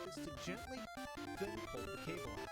Is to gently then pull the cable out.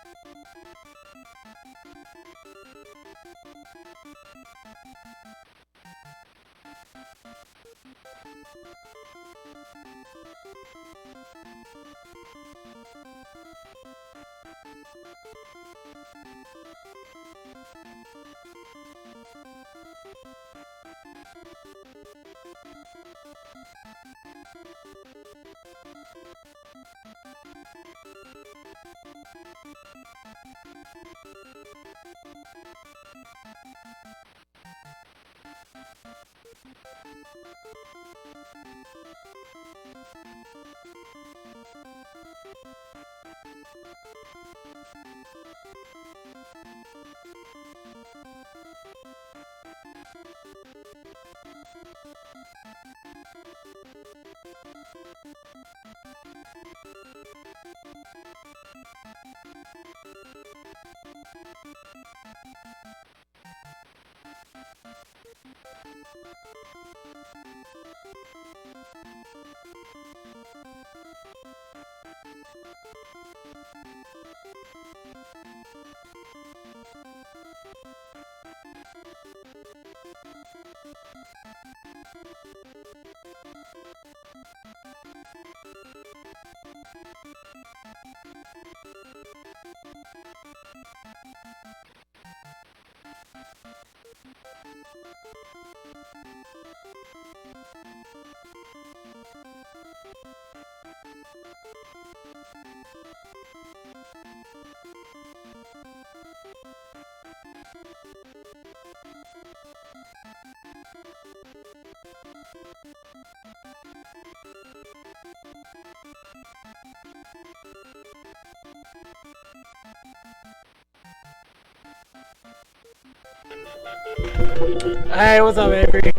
Hey, what's up, Avery?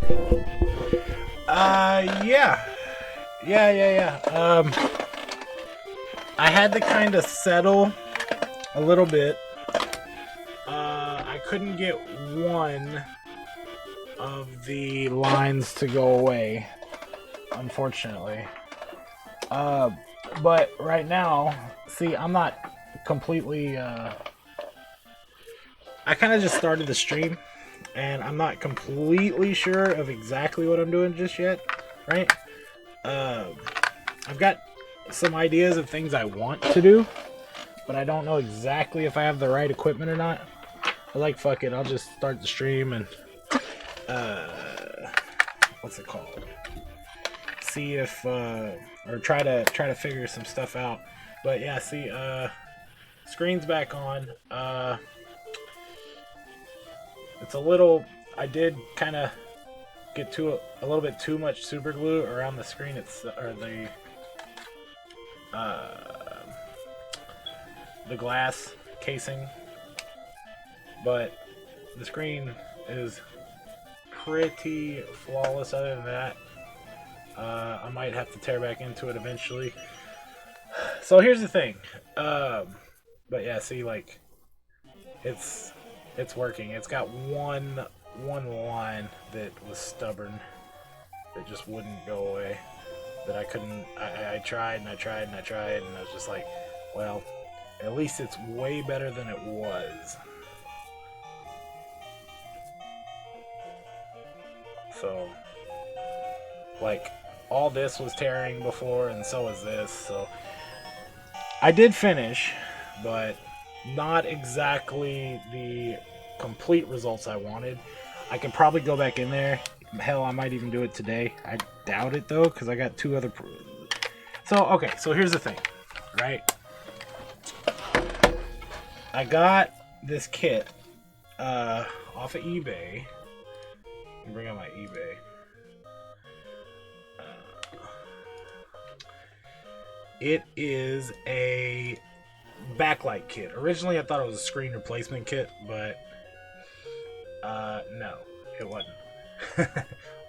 Yeah. I had to kind of settle a little bit. I couldn't get one of the lines to go away, unfortunately. But right now, see, I'm not completely. I kind of just started the stream, and I'm not completely sure of exactly what I'm doing just yet, right? I've got some ideas of things I want to do, but I don't know exactly if I have the right equipment or not. I like, fuck it, I'll just start the stream and what's it called? See if or try to figure some stuff out. But yeah, see, screen's back on. It's a little. I did kind of get a little bit too much super glue around the screen. Or the glass casing, but the screen is pretty flawless. Other than that, I might have to tear back into it eventually. So here's the thing. But yeah, see, like it's working. It's got one one line that was stubborn, that just wouldn't go away. That I couldn't. I tried and I tried and I tried, and I was just like, well, at least it's way better than it was. So, like, all this was tearing before, and so is this. So, I did finish, but not exactly the complete results I wanted. I could probably go back in there. Hell, I might even do it today. I doubt it though, because I got two other. So okay, so here's the thing, right? I got this kit off of eBay. Let me bring up my eBay. It is a backlight kit. Originally, I thought it was a screen replacement kit, but no, it wasn't.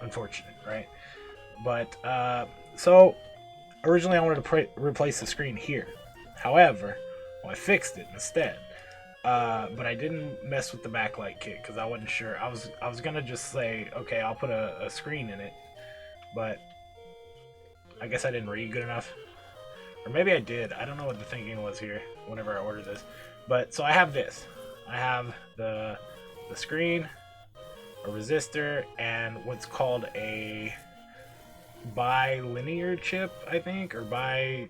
Unfortunate, right? But so originally I wanted to replace the screen here. However, I fixed it instead. But I didn't mess with the backlight kit because I wasn't sure. I was gonna just say, okay, I'll put a screen in it, but I guess I didn't read good enough, or maybe I did. I don't know what the thinking was here whenever I ordered this. But so I have this. I have the screen, a resistor, and what's called a bilinear chip, I think, or by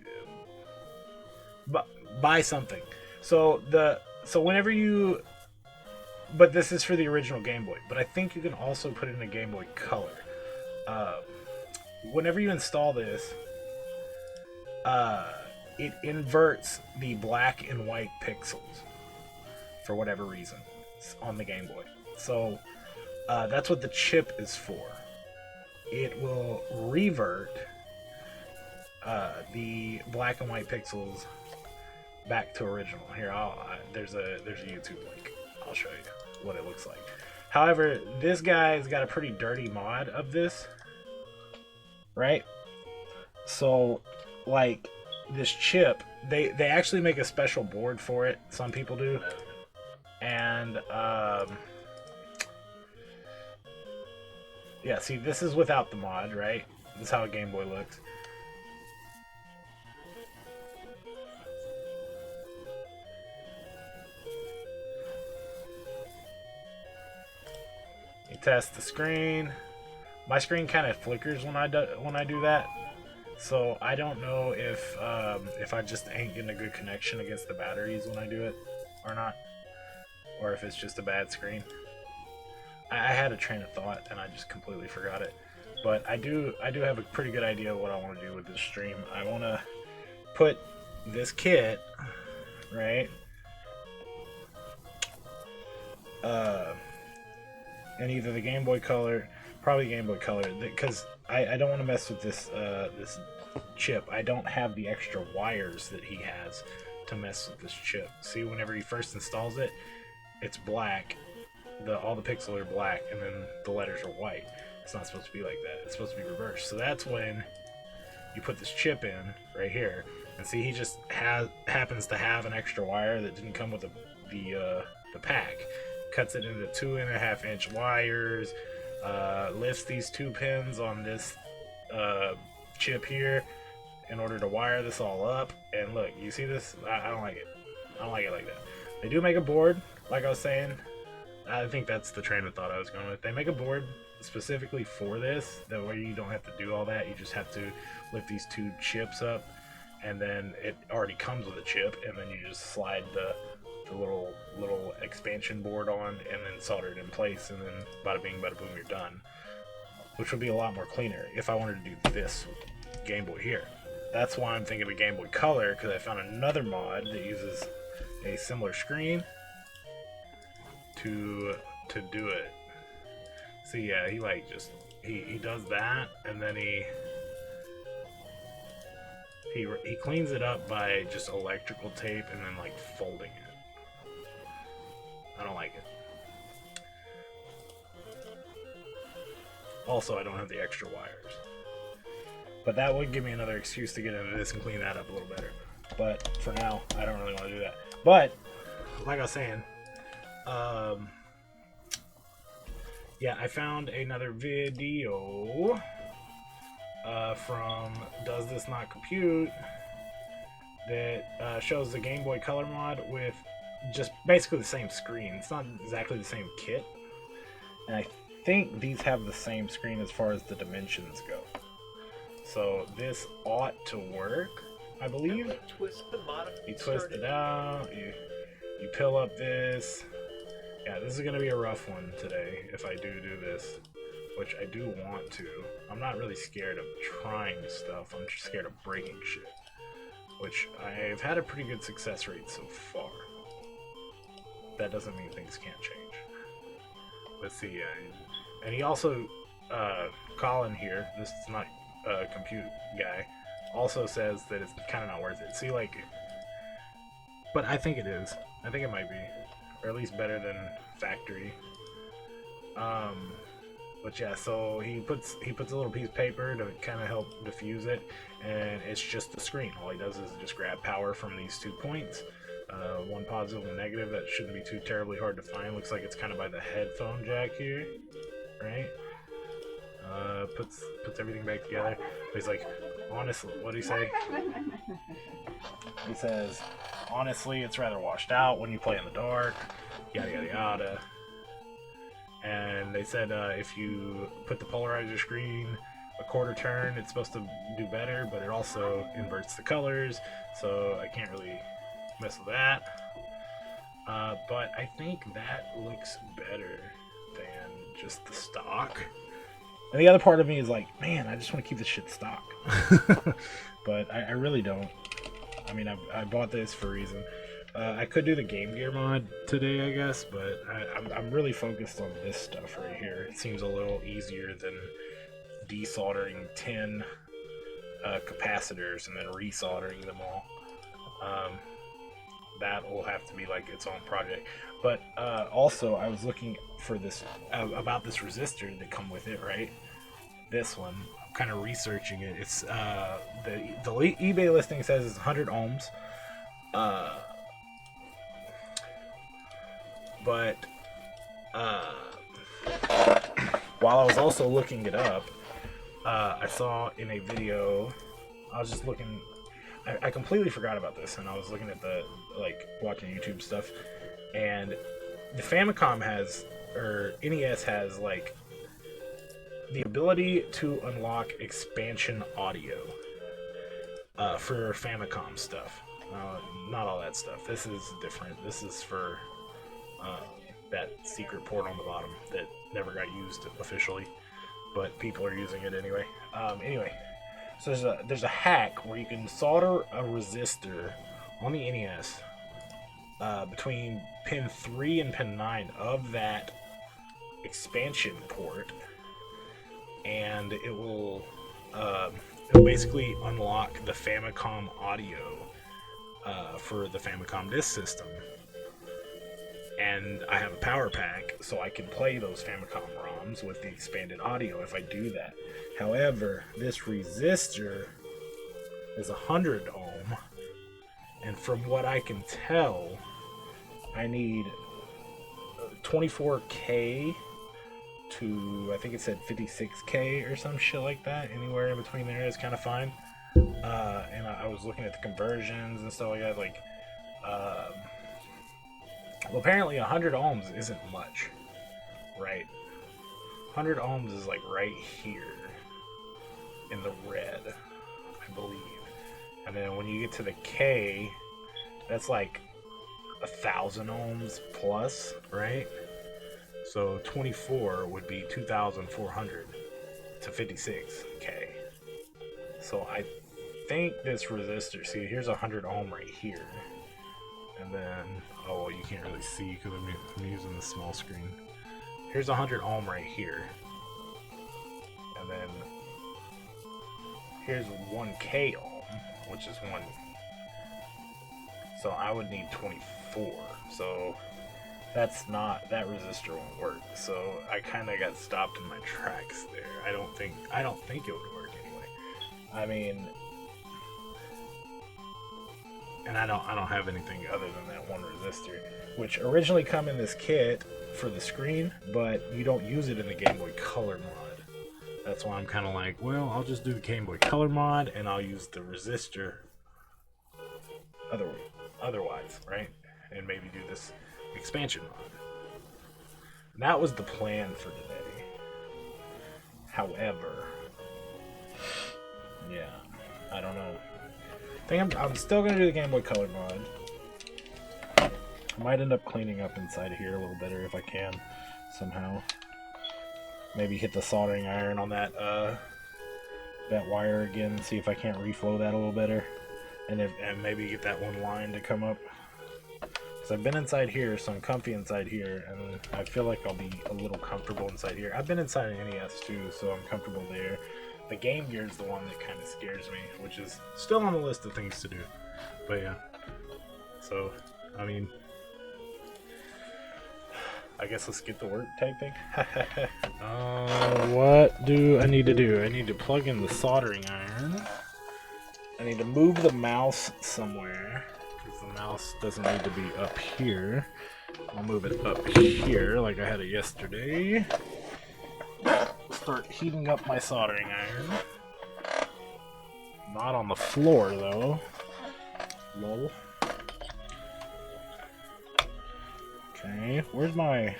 something. So whenever you, but this is for the original Game Boy, but I think you can also put it in a Game Boy Color. Whenever you install this, it inverts the black and white pixels for whatever reason on the Game Boy. So that's what the chip is for. It will revert the black and white pixels back to original. Here, there's a YouTube link. I'll show you what it looks like. However, this guy's got a pretty dirty mod of this, right? So, like, this chip, they actually make a special board for it. Some people do, and yeah. See, this is without the mod, right? This is how a Game Boy looks. You test the screen. My screen kind of flickers when I do that, so I don't know if I just ain't getting a good connection against the batteries when I do it or not, or if it's just a bad screen. I had a train of thought and I just completely forgot it, but I do have a pretty good idea of what I want to do with this stream. I want to put this kit, right, and either the Game Boy Color, probably Game Boy Color, because I don't want to mess with this this chip. I don't have the extra wires that he has to mess with this chip. See, whenever he first installs it, it's black. All the pixels are black, and then the letters are white. It's not supposed to be like that. It's supposed to be reversed. So that's when you put this chip in right here, and see, he just happens to have an extra wire that didn't come with the pack. Cuts it into 2.5-inch wires. Lifts these two pins on this chip here in order to wire this all up. And look, you see this? I don't like it. I don't like it like that. They do make a board, like I was saying. I think that's the train of thought I was going with. They make a board specifically for this. That way you don't have to do all that. You just have to lift these two chips up, and then it already comes with a chip, and then you just slide the little expansion board on, and then solder it in place, and then bada bing, bada boom, you're done. Which would be a lot more cleaner if I wanted to do this with Game Boy here. That's why I'm thinking of a Game Boy Color, because I found another mod that uses a similar screen to do it. See, yeah, he like just he does that, and then he cleans it up by just electrical tape and then like folding it. I don't like it. Also, I don't have the extra wires. But that would give me another excuse to get into this and clean that up a little better. But for now, I don't really want to do that. But, like I was saying, yeah, I found another video from Does This Not Compute that shows the Game Boy Color mod with just basically the same screen. It's not exactly the same kit, and I think these have the same screen as far as the dimensions go. So this ought to work, I believe. You twist it out, you pill up this. Yeah, this is going to be a rough one today if I do this, which I do want to. I'm not really scared of trying stuff, I'm just scared of breaking shit, which I've had a pretty good success rate so far. That doesn't mean things can't change. Let's see, and he also, Colin here, this is not a compute guy, also says that it's kind of not worth it. See, like, but I think it is. I think it might be, or at least better than factory. But yeah, so he puts a little piece of paper to kind of help diffuse it, and it's just the screen. All he does is just grab power from these 2 points, one positive and negative. That shouldn't be too terribly hard to find. Looks like it's kind of by the headphone jack here, right? Puts everything back together. But he's like, honestly, what do you say? He says, honestly, it's rather washed out when you play in the dark, yada yada yada. And they said if you put the polarizer screen a quarter turn, it's supposed to do better, but it also inverts the colors, so I can't really mess with that. But I think that looks better than just the stock. And the other part of me is like, man, I just want to keep this shit stock. But I really don't. I mean, I bought this for a reason. I could do the Game Gear mod today, I guess, but I'm really focused on this stuff right here. It seems a little easier than desoldering 10 capacitors and then resoldering them all. That will have to be like its own project. But also, I was looking for this about this resistor that come with it, right? This one. I'm kind of researching it. It's the eBay listing says it's 100 ohms. But while I was also looking it up, I saw in a video, I was just looking, I completely forgot about this, and I was looking at watching YouTube stuff, and the Famicom has, or NES has, like, the ability to unlock expansion audio for Famicom stuff. Not all that stuff. This is different. This is for that secret port on the bottom that never got used officially, but people are using it anyway. Anyway, so there's a hack where you can solder a resistor on the NES between pin 3 and pin 9 of that expansion port, and it will basically unlock the Famicom audio for the Famicom disk system. And I have a power pack, so I can play those Famicom ROMs with the expanded audio if I do that. However, this resistor is 100 ohm, and from what I can tell, I need 24K to, I think it said 56K or some shit like that. Anywhere in between there is kind of fine. And I was looking at the conversions and stuff like that, like, well, apparently 100 ohms isn't much, right? 100 ohms is like right here in the red, I believe. And then when you get to the K, that's like 1,000 ohms plus, right? So 24 would be 2,400 to 56K. So I think this resistor, see, here's 100 ohm right here. And then, oh, well, you can't really see because I'm using the small screen. Here's 100 ohm right here. And then here's 1K ohm, which is 1. So I would need 24. So that's not, that resistor won't work. So I kind of got stopped in my tracks there. I don't think it would work anyway. I mean, and I don't have anything other than that one resistor, which originally come in this kit for the screen, but you don't use it in the Game Boy Color mod. That's why I'm kind of like, well, I'll just do the Game Boy Color mod, and I'll use the resistor otherwise, right? And maybe do this expansion mod. And that was the plan for today. However, yeah, I don't know. I think I'm still gonna do the Game Boy Color mod. I might end up cleaning up inside here a little better if I can somehow. Maybe hit the soldering iron on that that wire again, see if I can't reflow that a little better, and maybe get that one line to come up. Because I've been inside here, so I'm comfy inside here, and I feel like I'll be a little comfortable inside here. I've been inside an NES too, so I'm comfortable there. The Game Gear is the one that kind of scares me, which is still on the list of things to do. But yeah, so I mean, I guess let's get to work type thing. What do I need to do? I need to plug in the soldering iron. I need to move the mouse somewhere, because the mouse doesn't need to be up here. I'll move it up here like I had it yesterday. Start heating up my soldering iron. Not on the floor though. Lol. Okay, where's my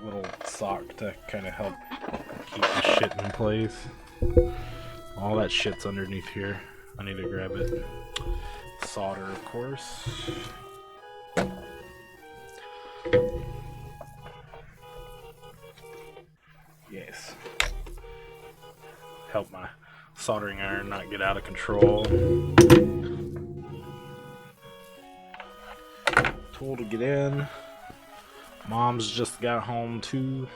little sock to kind of help keep the shit in place? All that shit's underneath here. I need to grab it. Solder, of course. Yes. Help my soldering iron not get out of control. Tool to get in. Mom's just got home too.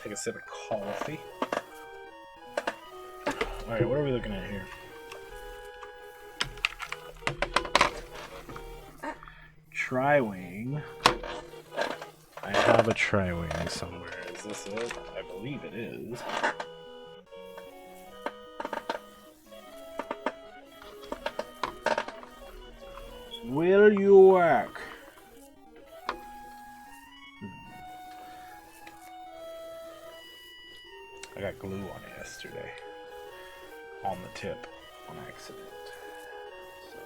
Take a sip of coffee. Alright, what are we looking at here? Tri-wing. I have a tri-wing somewhere. Is this it? I believe it is. Will you work? I got glue on it yesterday. On the tip. On accident. So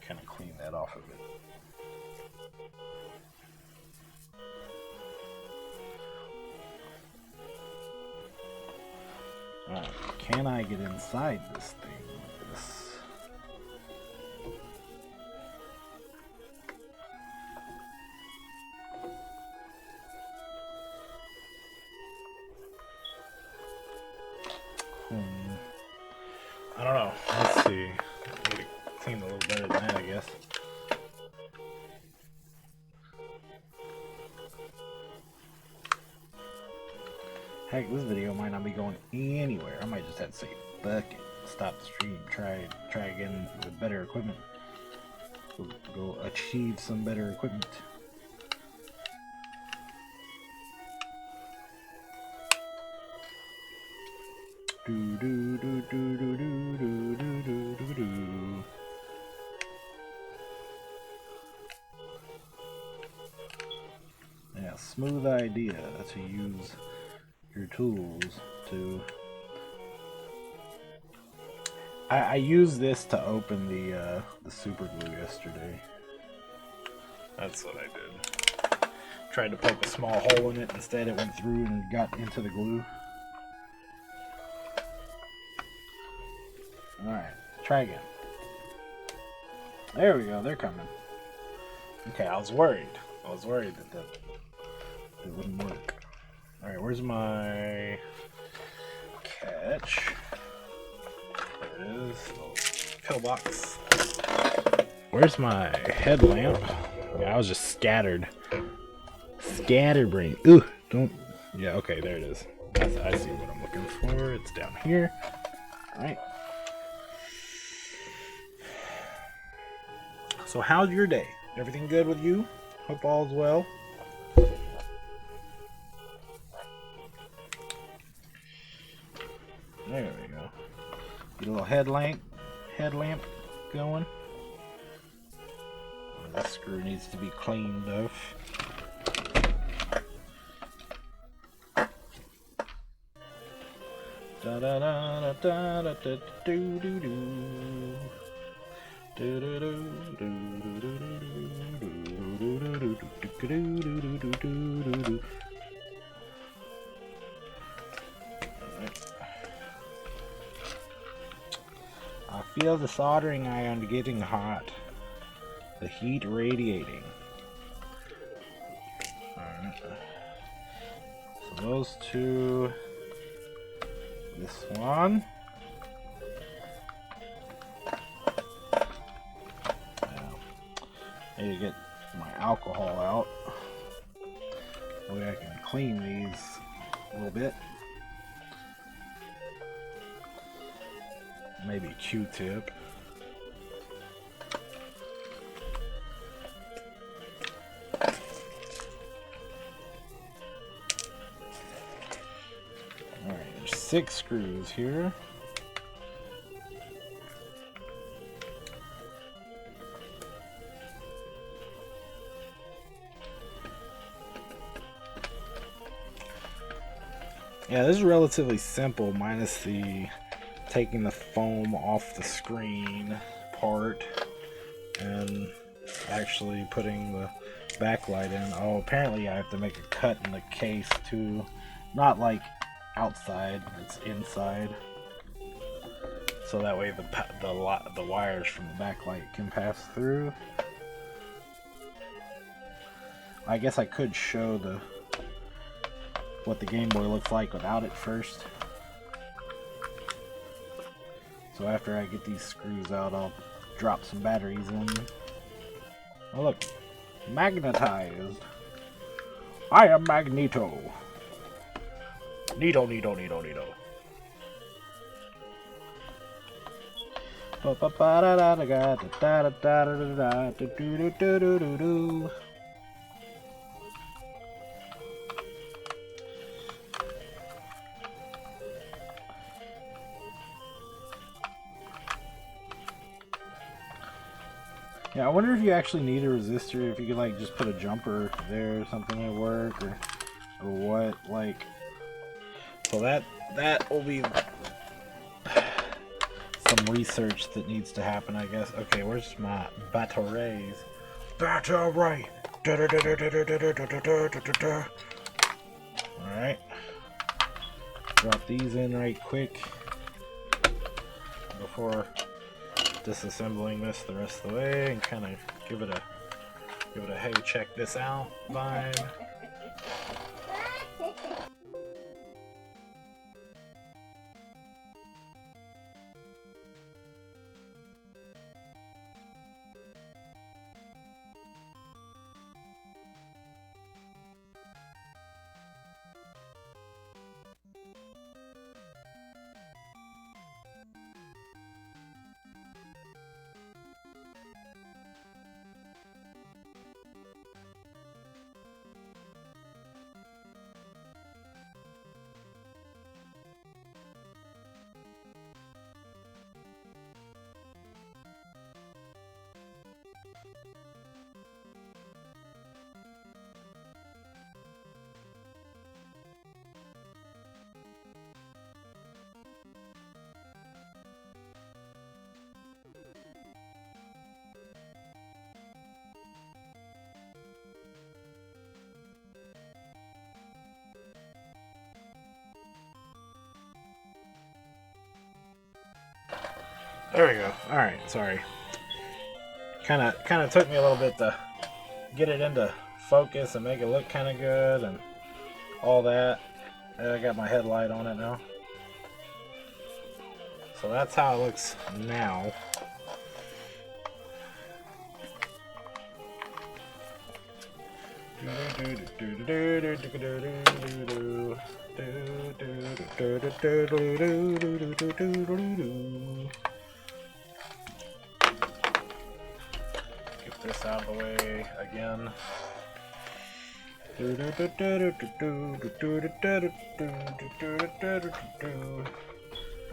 kind of clean that off of it. Alright, can I get inside this thing? I don't know. Let's see. I need to clean a little better than that, I guess. Heck, this video might not be going anywhere. I might just have to say, fuck it. Stop the stream. Try again with better equipment. Go achieve some better equipment. Do do do do do do do do do do do. Yeah, smooth idea to use your tools to. I used this to open the super glue yesterday. That's what I did. Tried to poke a small hole in it. Instead, it went through and got into the glue. Alright, try again. There we go, they're coming. Okay, I was worried. that it wouldn't work. Alright, where's my catch? There it is. Little pillbox. Where's my headlamp? Yeah, I was just scattered. Scatterbrain. Ooh, don't. Yeah, okay, there it is. I see what I'm looking for. It's down here. Alright. So how's your day? Everything good with you? Hope all's well. There we go. Get a little headlamp going. This screw needs to be cleaned off. Da da da da da da da do do do. Do do do do do do do do. I feel the soldering iron getting hot. The heat radiating. Alright. So those two. This one. I need to get my alcohol out. That way I can clean these a little bit. Maybe Q-tip. Alright, there's 6 screws here. Yeah, this is relatively simple, minus the taking the foam off the screen part and actually putting the backlight in. Oh, apparently I have to make a cut in the case too. Not like outside, it's inside. So that way the wires from the backlight can pass through. I guess I could show what the Game Boy looks like without it first. So after I get these screws out, I'll drop some batteries in. Oh look, magnetized. I am Magneto. Neato. Yeah, I wonder if you actually need a resistor, if you could like just put a jumper there or something at work, or what, like. So that will be some research that needs to happen, I guess. Okay, where's my batteries? Battery! Alright. Drop these in right quick before disassembling this the rest of the way, and kind of give it a hey, check this out vibe. There we go. Alright, sorry. Kinda took me a little bit to get it into focus and make it look kinda good and all that. And I got my headlight on it now. So that's how it looks now. Get this out of the way again.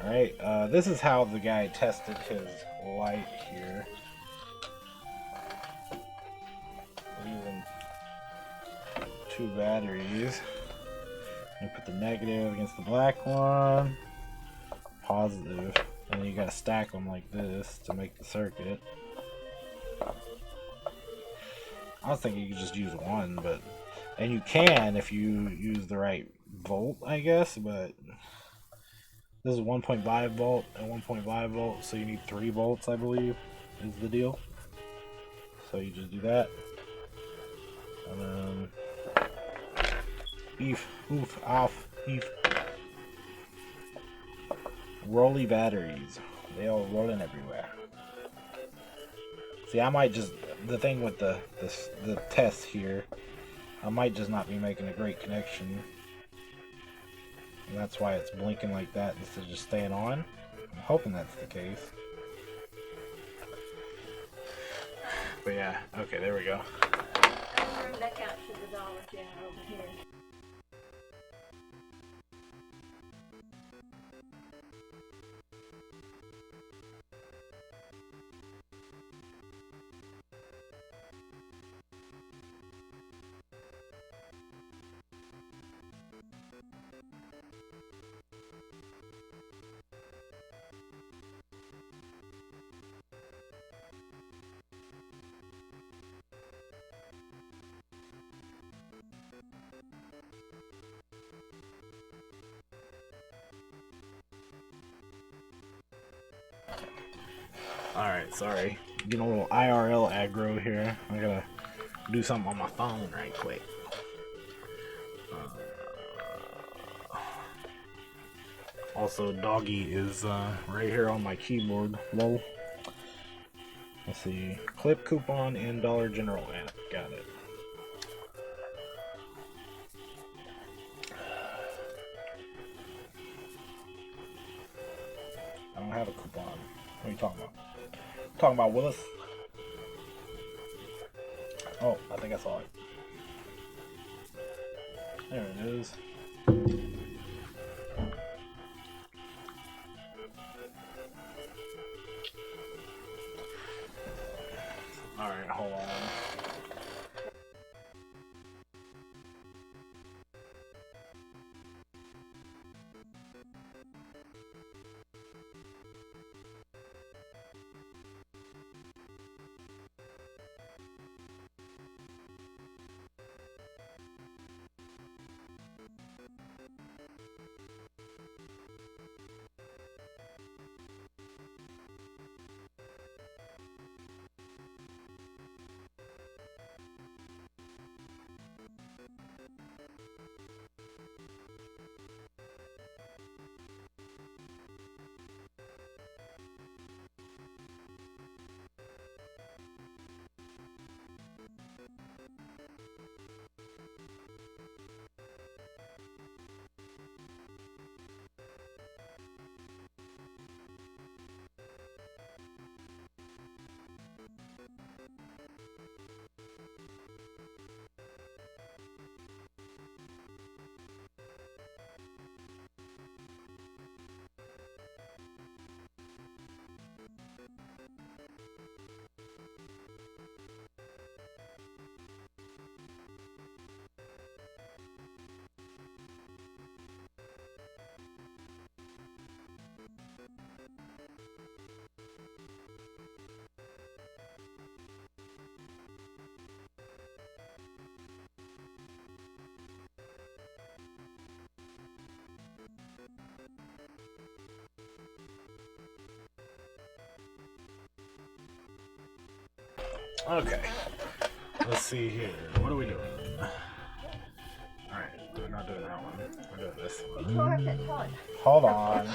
Alright, this is how the guy tested his light here. Using 2 batteries. You put the negative against the black one, positive, and then you gotta stack them like this to make the circuit. I was thinking you could just use one, and you can if you use the right volt, I guess, but this is 1.5 volt and 1.5 volt, so you need 3 volts, I believe, is the deal. So you just do that, and then oof, off, rolly batteries. They all rolling everywhere. See, I might just, the thing with the test here, I might just not be making a great connection. And that's why it's blinking like that instead of just staying on. I'm hoping that's the case. But yeah, okay, there we go. I'll bring back out to the Dollar General over here. Alright, sorry. Getting a little IRL aggro here. I gotta do something on my phone right quick. Also, doggy is right here on my keyboard. Lol. Let's see. Clip coupon in Dollar General app. Got it. I don't have a coupon. What are you talking about? Talking about Willis? Oh, I think I saw it. There it is. Alright, hold on. Okay. Let's see here. What are we doing? Alright, we're not doing that one. We're doing this one. You tore up that toy. Hold on.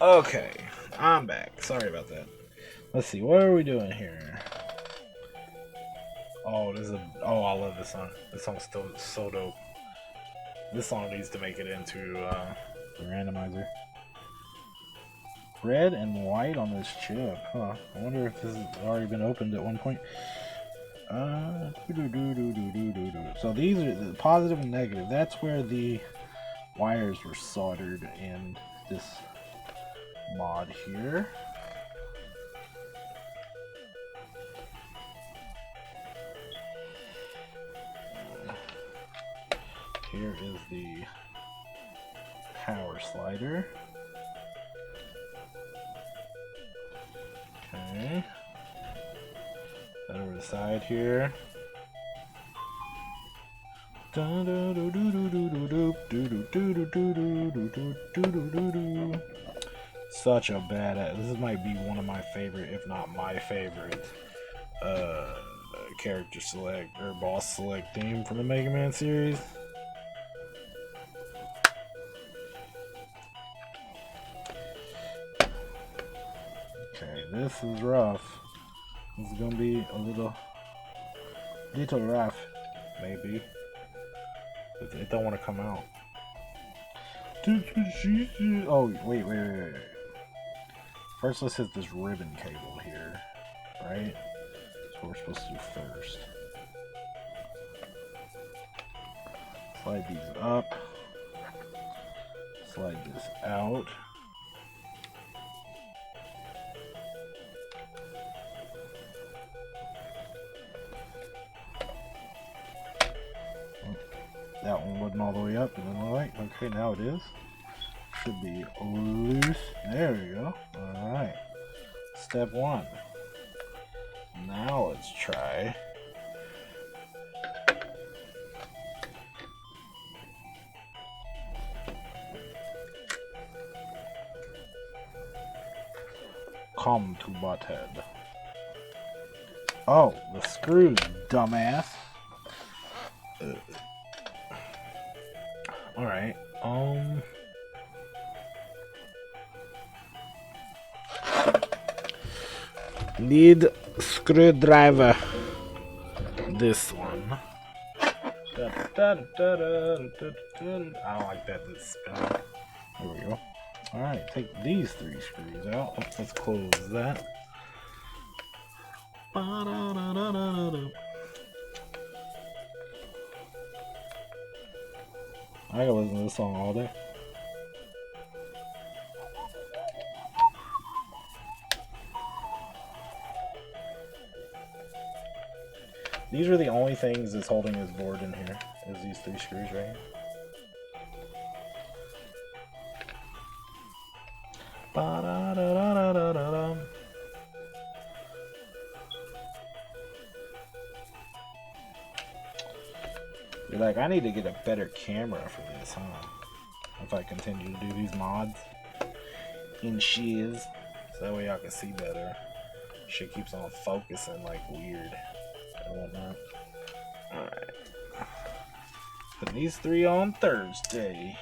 Okay, I'm back. Sorry about that. Let's see, what are we doing here? Oh, this is oh, I love this song. This song's still so dope. This song needs to make it into the randomizer. Red and white on this chip, huh? I wonder if this has already been opened at one point. So these are the positive and negative. That's where the wires were soldered in this mod here. Here is the power slider. Okay. Over the side here. Such a badass. This might be one of my favorite, if not my favorite, character select or boss select theme from the Mega Man series. Okay, this is rough. This is gonna be a little rough, maybe. It don't want to come out. Oh, wait. First, let's hit this ribbon cable here, right? That's what we're supposed to do first. Slide these up. Slide this out. That one wasn't all the way up, and then alright, okay, now it is. Should be loose. There we go. Alright. Step one. Now let's try. Come to butthead. Oh, the screws, dumbass. Alright, need screwdriver. This one. I don't like that. This spinning. There we go. Alright, take these 3 screws out. Let's close that. I can listen to this song all day. These are the only things that's holding his board in here, is these 3 screws right here. You're like, I need to get a better camera for this, huh? If I continue to do these mods in shiz, so that way y'all can see better. Shit keeps on focusing like weird and whatnot. Alright. Put these 3 on Thursday.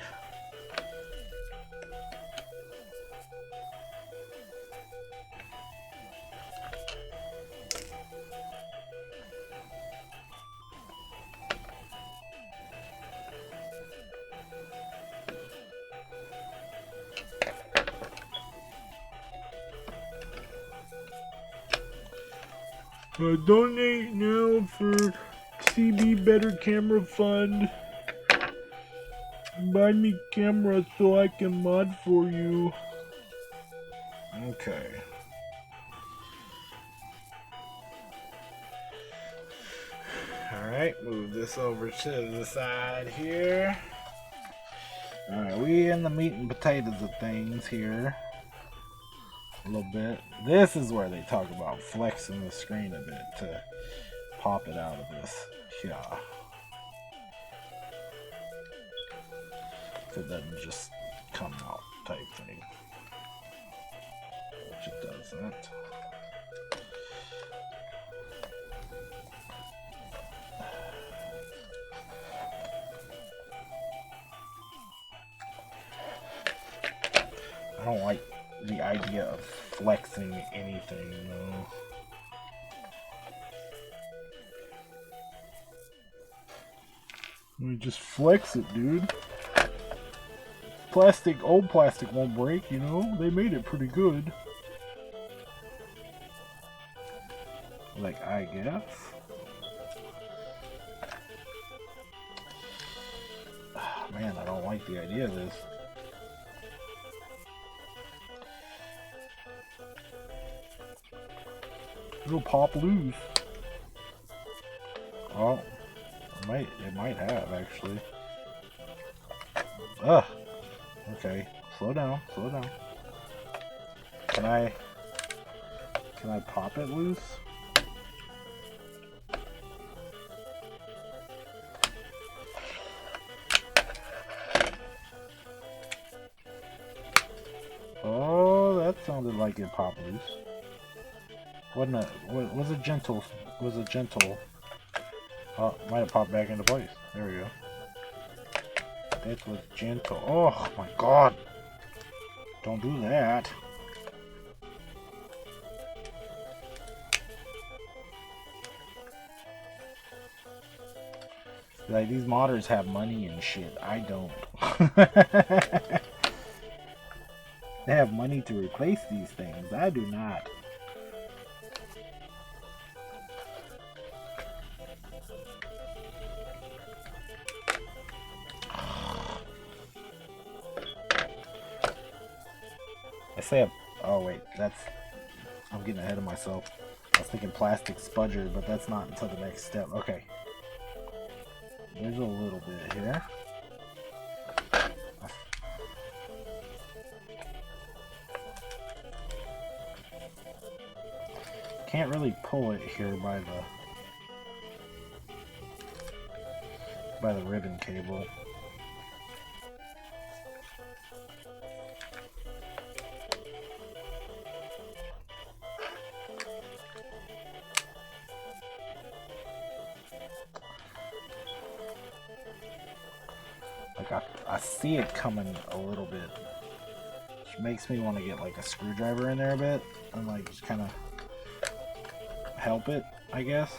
Donate now for CB Better Camera Fund. Buy me camera so I can mod for you. Okay. Alright, move this over to the side here. Alright, we in the meat and potatoes of things here. A little bit. This is where they talk about flexing the screen a bit to pop it out of this. Yeah. So it doesn't just come out type thing. Which it doesn't. I don't like the idea of flexing anything, though. Let me just flex it, dude. Plastic, old plastic won't break, you know? They made it pretty good. Like, I guess. Man, I don't like the idea of this. It'll pop loose. Oh, it might have actually. Ugh. Okay, slow down, slow down. Can I pop it loose? Oh, that sounded like it popped loose. Was a gentle. Oh, might have popped back into place. There we go. That was gentle. Oh my god! Don't do that. Like, these modders have money and shit. I don't. They have money to replace these things. I do not. I say, oh wait, I'm getting ahead of myself. I was thinking plastic spudger, but that's not until the next step. Okay. There's a little bit here. Can't really pull it here by the ribbon cable. Like, I see it coming a little bit, which makes me want to get like a screwdriver in there a bit and like just kind of help it, I guess.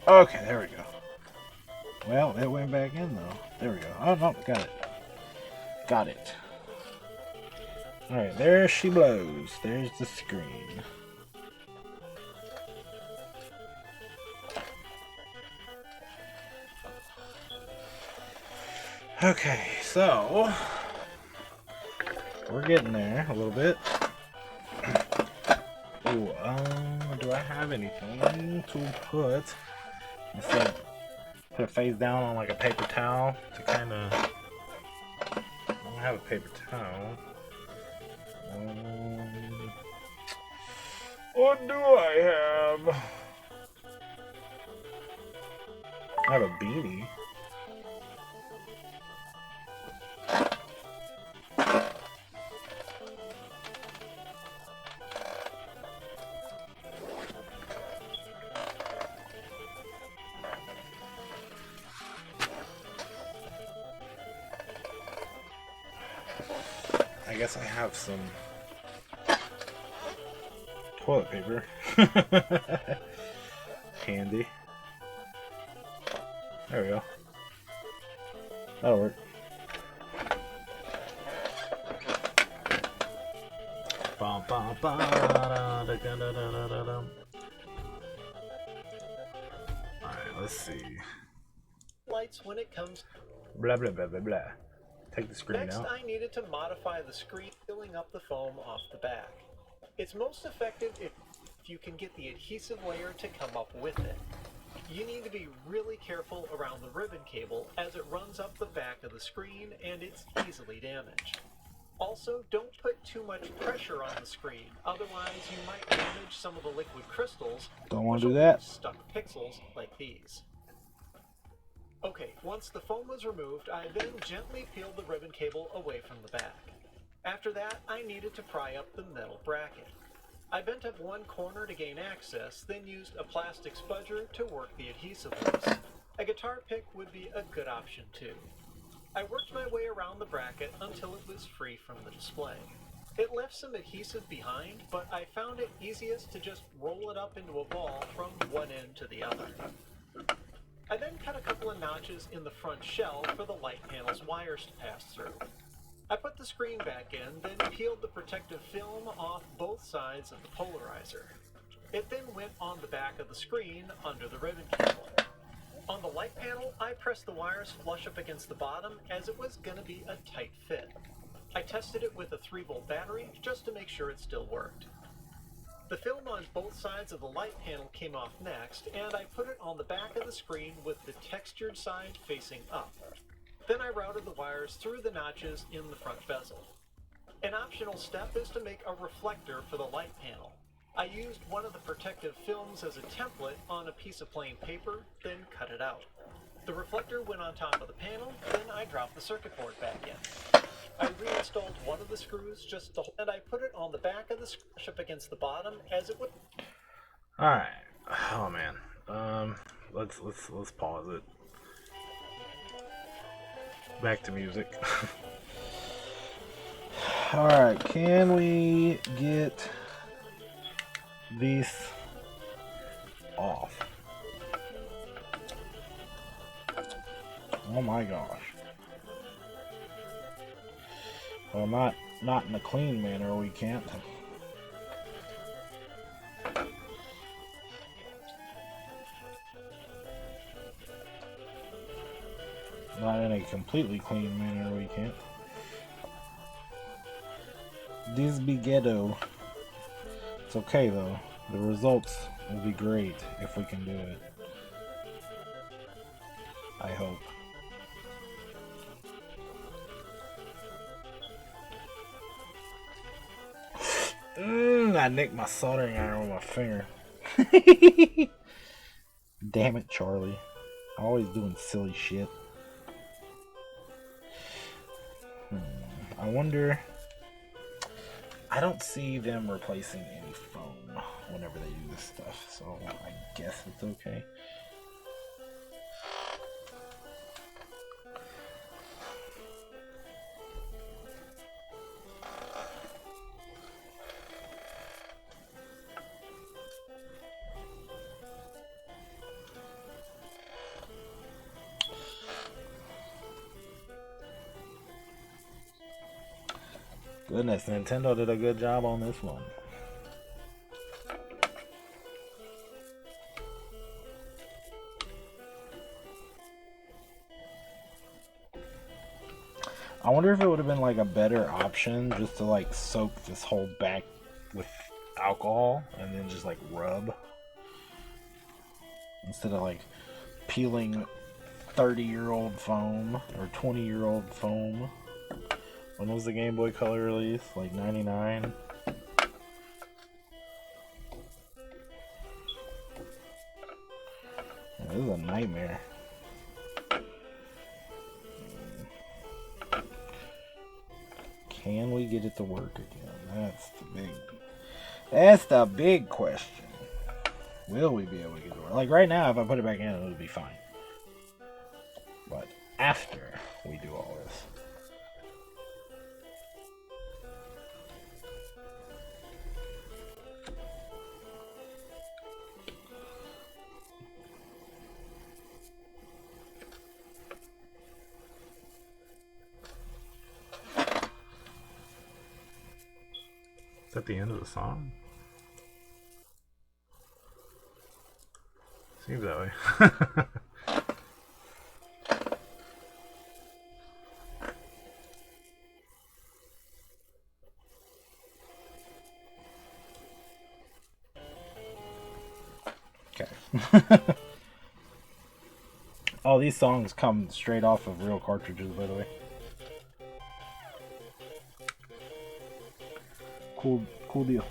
Okay, there we go. Well, it went back in though. There we go. Oh no, got it. Alright, there she blows. There's the screen. Okay, so we're getting there a little bit. Ooh, do I have anything to put? Instead, put it face down on like a paper towel to kind of. I don't have a paper towel. What do I have? I have a beanie. I guess I have some toilet paper. Handy. There we go. That'll work. Alright, let's see. Lights when it comes. Blah blah blah blah blah. Take the screen Next, out. I needed to modify the screen, peeling up the foam off the back. It's most effective if you can get the adhesive layer to come up with it. You need to be really careful around the ribbon cable as it runs up the back of the screen and it's easily damaged. Also, don't put too much pressure on the screen, otherwise you might damage some of the liquid crystals. Don't want to do that. Stuck pixels like these. Okay, once the foam was removed, I then gently peeled the ribbon cable away from the back. After that, I needed to pry up the metal bracket. I bent up one corner to gain access, then used a plastic spudger to work the adhesive loose. A guitar pick would be a good option too. I worked my way around the bracket until it was free from the display. It left some adhesive behind, but I found it easiest to just roll it up into a ball from one end to the other. I then cut a couple of notches in the front shell for the light panel's wires to pass through. I put the screen back in, then peeled the protective film off both sides of the polarizer. It then went on the back of the screen under the ribbon cable. On the light panel, I pressed the wires flush up against the bottom as it was going to be a tight fit. I tested it with a 3-volt battery just to make sure it still worked. The film on both sides of the light panel came off next, and I put it on the back of the screen with the textured side facing up. Then I routed the wires through the notches in the front bezel. An optional step is to make a reflector for the light panel. I used one of the protective films as a template on a piece of plain paper, then cut it out. The reflector went on top of the panel, then I dropped the circuit board back in. I reinstalled one of the screws just to hold, and I put it on the back of the screw up against the bottom as it would. All right. Oh man. Let's pause it. Back to music. All right. Can we get these off? Oh my gosh. Well, not in a clean manner, we can't. Not in a completely clean manner, we can't. This be ghetto. It's okay though. The results will be great if we can do it. I hope. I nicked my soldering iron with my finger. Damn it, Charlie. Always doing silly shit. I wonder... I don't see them replacing any foam whenever they do this stuff, so I guess it's okay. Goodness, Nintendo did a good job on this one. I wonder if it would have been like a better option just to like soak this whole back with alcohol and then just like rub instead of like peeling 30-year-old foam or 20-year-old foam. When was the Game Boy Color release? Like 99? This is a nightmare. Can we get it to work again? That's the big question. Will we be able to get it to work? Like right now, if I put it back in, it would be fine. But after we do all this. Is that the end of the song? Seems that way. Okay. All these songs come straight off of real cartridges, by the way. Cool deal.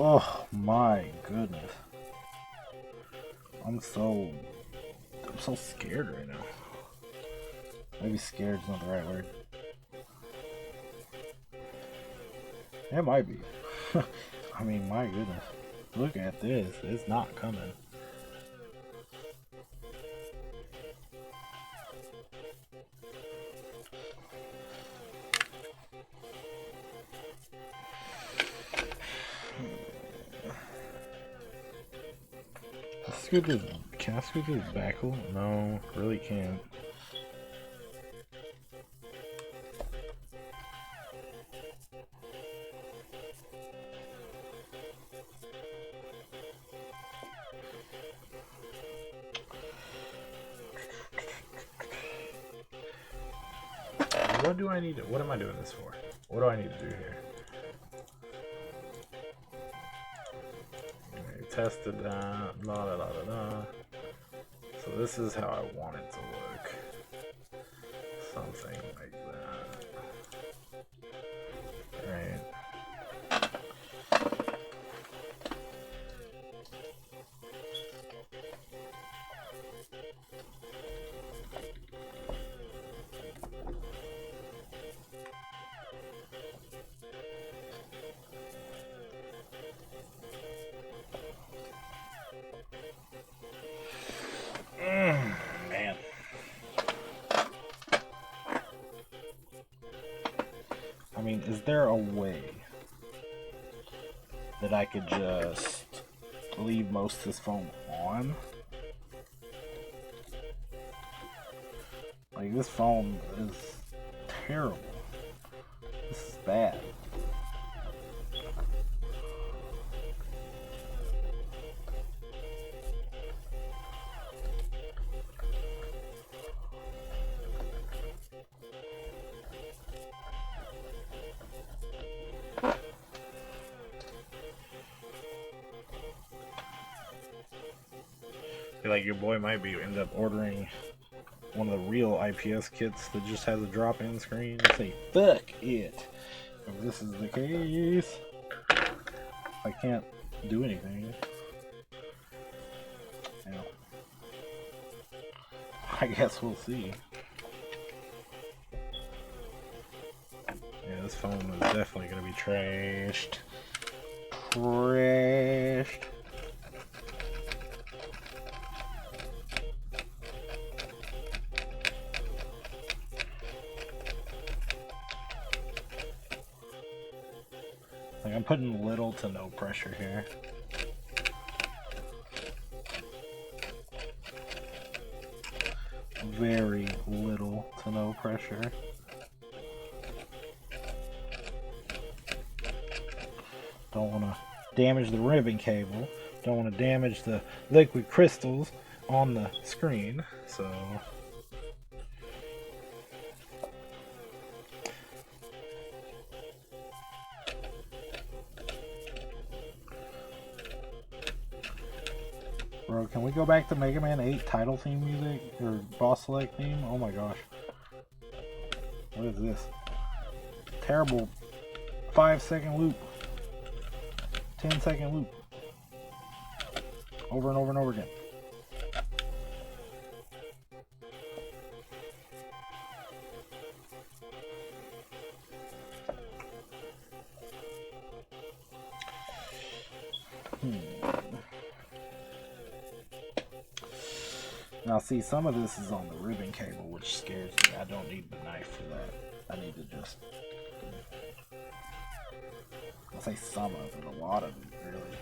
Oh my goodness. I'm so scared right now. Maybe scared's not the right word. It might be. I mean, my goodness. Look at this. It's not coming. Can I scoot this back a little? No, really can't. What do I need to, what am I doing this for? What do I need to do here? Okay, tested that, la la la la la. So this is how I want it to look. Something like that. Right. Man. I mean, is there a way that I could just leave most of this foam on? Like, this foam is terrible. This is bad. I feel like your boy might be end up ordering one of the real IPS kits that just has a drop-in screen and say, fuck it. If this is the case, I can't do anything. You know, I guess we'll see. Yeah, this phone is definitely going to be trashed. Trashed. Like, I'm putting little to no pressure here. Very little to no pressure. Don't want to damage the ribbon cable. Don't want to damage the liquid crystals on the screen. So bro, can we go back to Mega Man 8 title theme music or boss select theme? Oh my gosh. What is this? Terrible 5-second loop. 10-second loop. Over and over and over again. Now see, some of this is on the ribbon cable, which scares me. I don't need the knife for that. I need to just... I'll say some of it, a lot of it, really.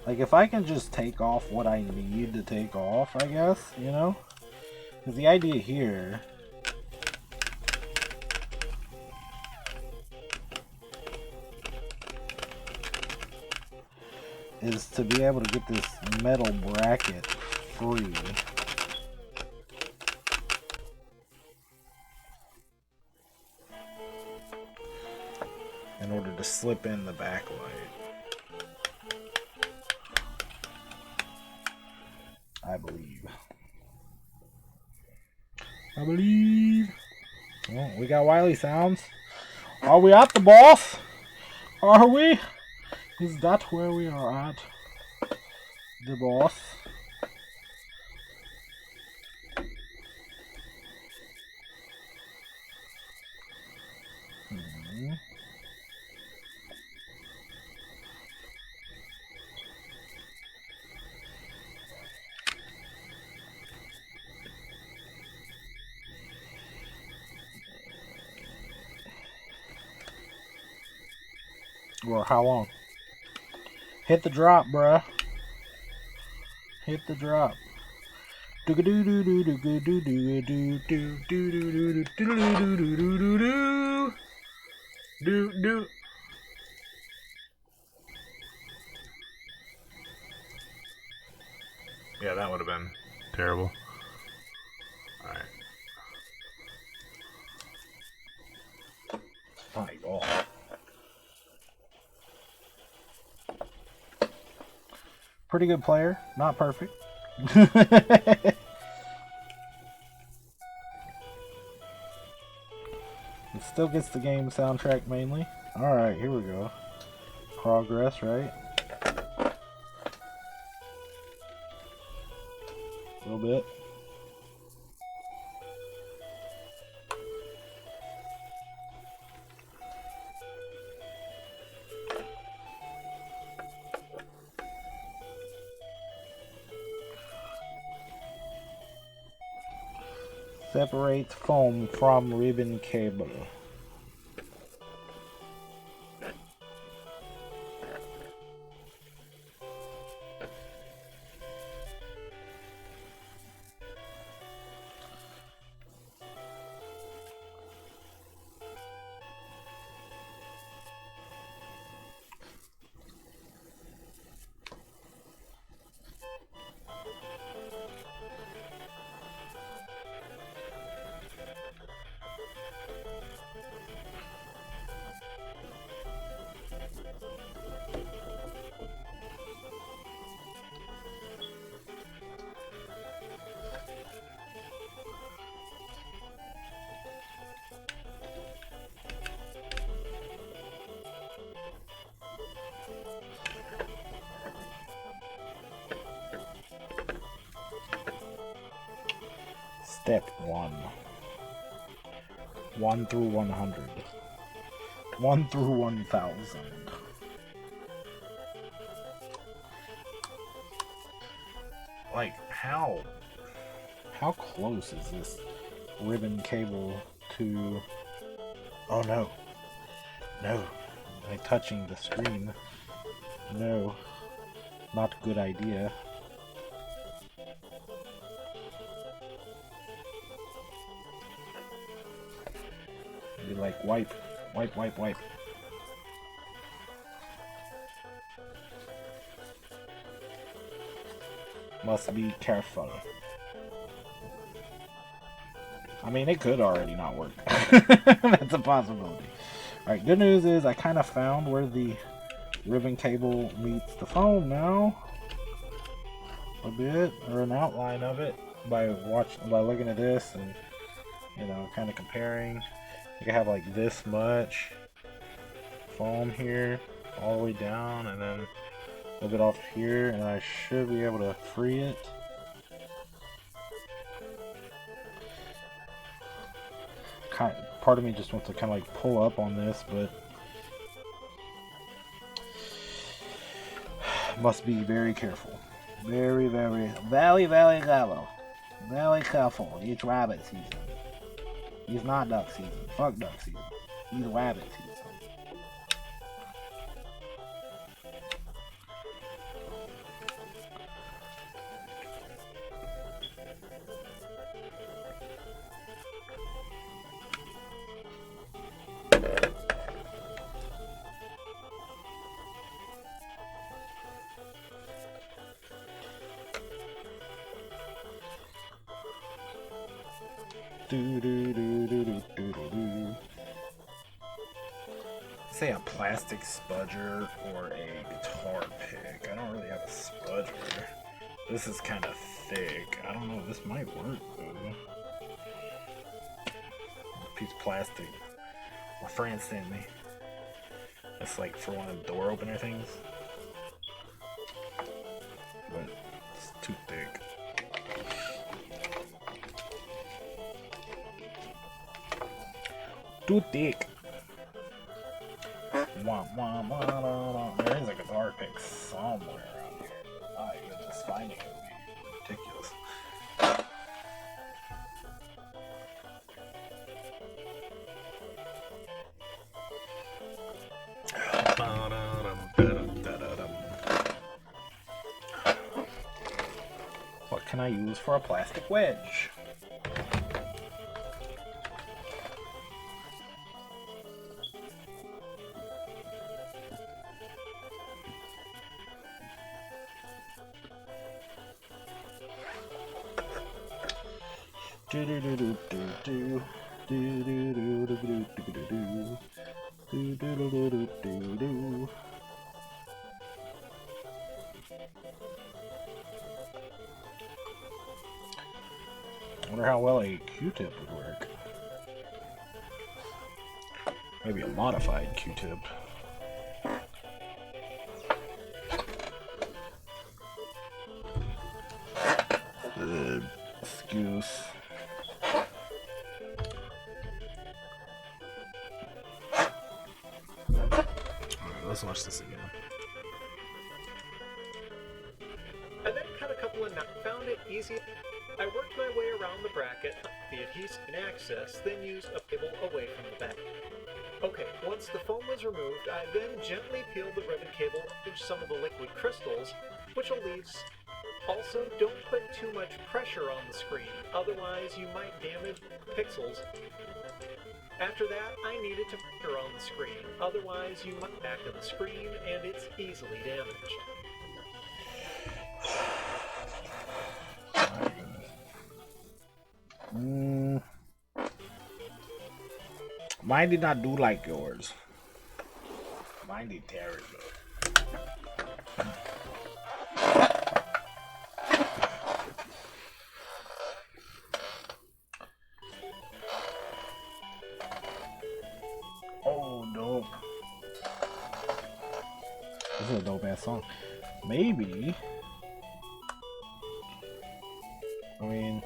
Like, if I can just take off what I need to take off, I guess, you know? Because the idea here... is to be able to get this metal bracket free. In order to slip in the backlight. I believe. Well, we got Wiley sounds. Are we at the boss? Are we? Is that where we are at? The boss. Or how long? Hit the drop, bruh. Hit the drop. Do do do do do do do do do do do do do do do. Yeah, that would have been terrible. All right. My God. Pretty good player, not perfect. It still gets the game soundtrack mainly. Alright, here we go. Progress, right? A little bit. Separates foam from ribbon cable. Step 1. 1 through 100. 1 through 1000. Like, how close is this ribbon cable to... Oh no. No. Am I touching the screen? No. Not a good idea. Be like, wipe. Wipe, wipe, wipe. Must be careful. I mean, it could already not work. That's a possibility. Alright, good news is I kind of found where the ribbon cable meets the foam now. A bit, or an outline of it, by looking at this and, you know, kind of comparing. You can have like this much foam here, all the way down, and then a little bit off here, and I should be able to free it. Part of me just wants to kind of like pull up on this, but must be very careful. Very, very, very, very careful. Very careful. It's rabbit season. He's not duck season. Fuck duck season. He's rabbit season. Do do do do do do do. Say a plastic spudger or a guitar pick. I don't really have a spudger. This is kind of thick. I don't know. This might work though. piece of plastic my friend sent me. It's like for one of the door opener things. But it's too thick. Too thick. There is a guitar pick somewhere around here. Even just finding it would be ridiculous. What can I use for a plastic wedge? I wonder how well a Q-tip would work. Maybe a modified Q-tip. Excuse. Alright, let's watch this again. I then cut a couple of knots, found it easy. I worked my way around the bracket, the adhesive and access, then used a cable away from the back. Okay, once the foam was removed, I then gently peeled the ribbon cable into some of the liquid crystals, which will leave. Also, don't put too much pressure on the screen, otherwise you might damage pixels. After that, I needed to pressure on the screen, otherwise you might back of the screen and it's easily damaged. Mine did not do like yours. Mine did terrible. Oh, dope. This is a dope ass song. Maybe. I mean,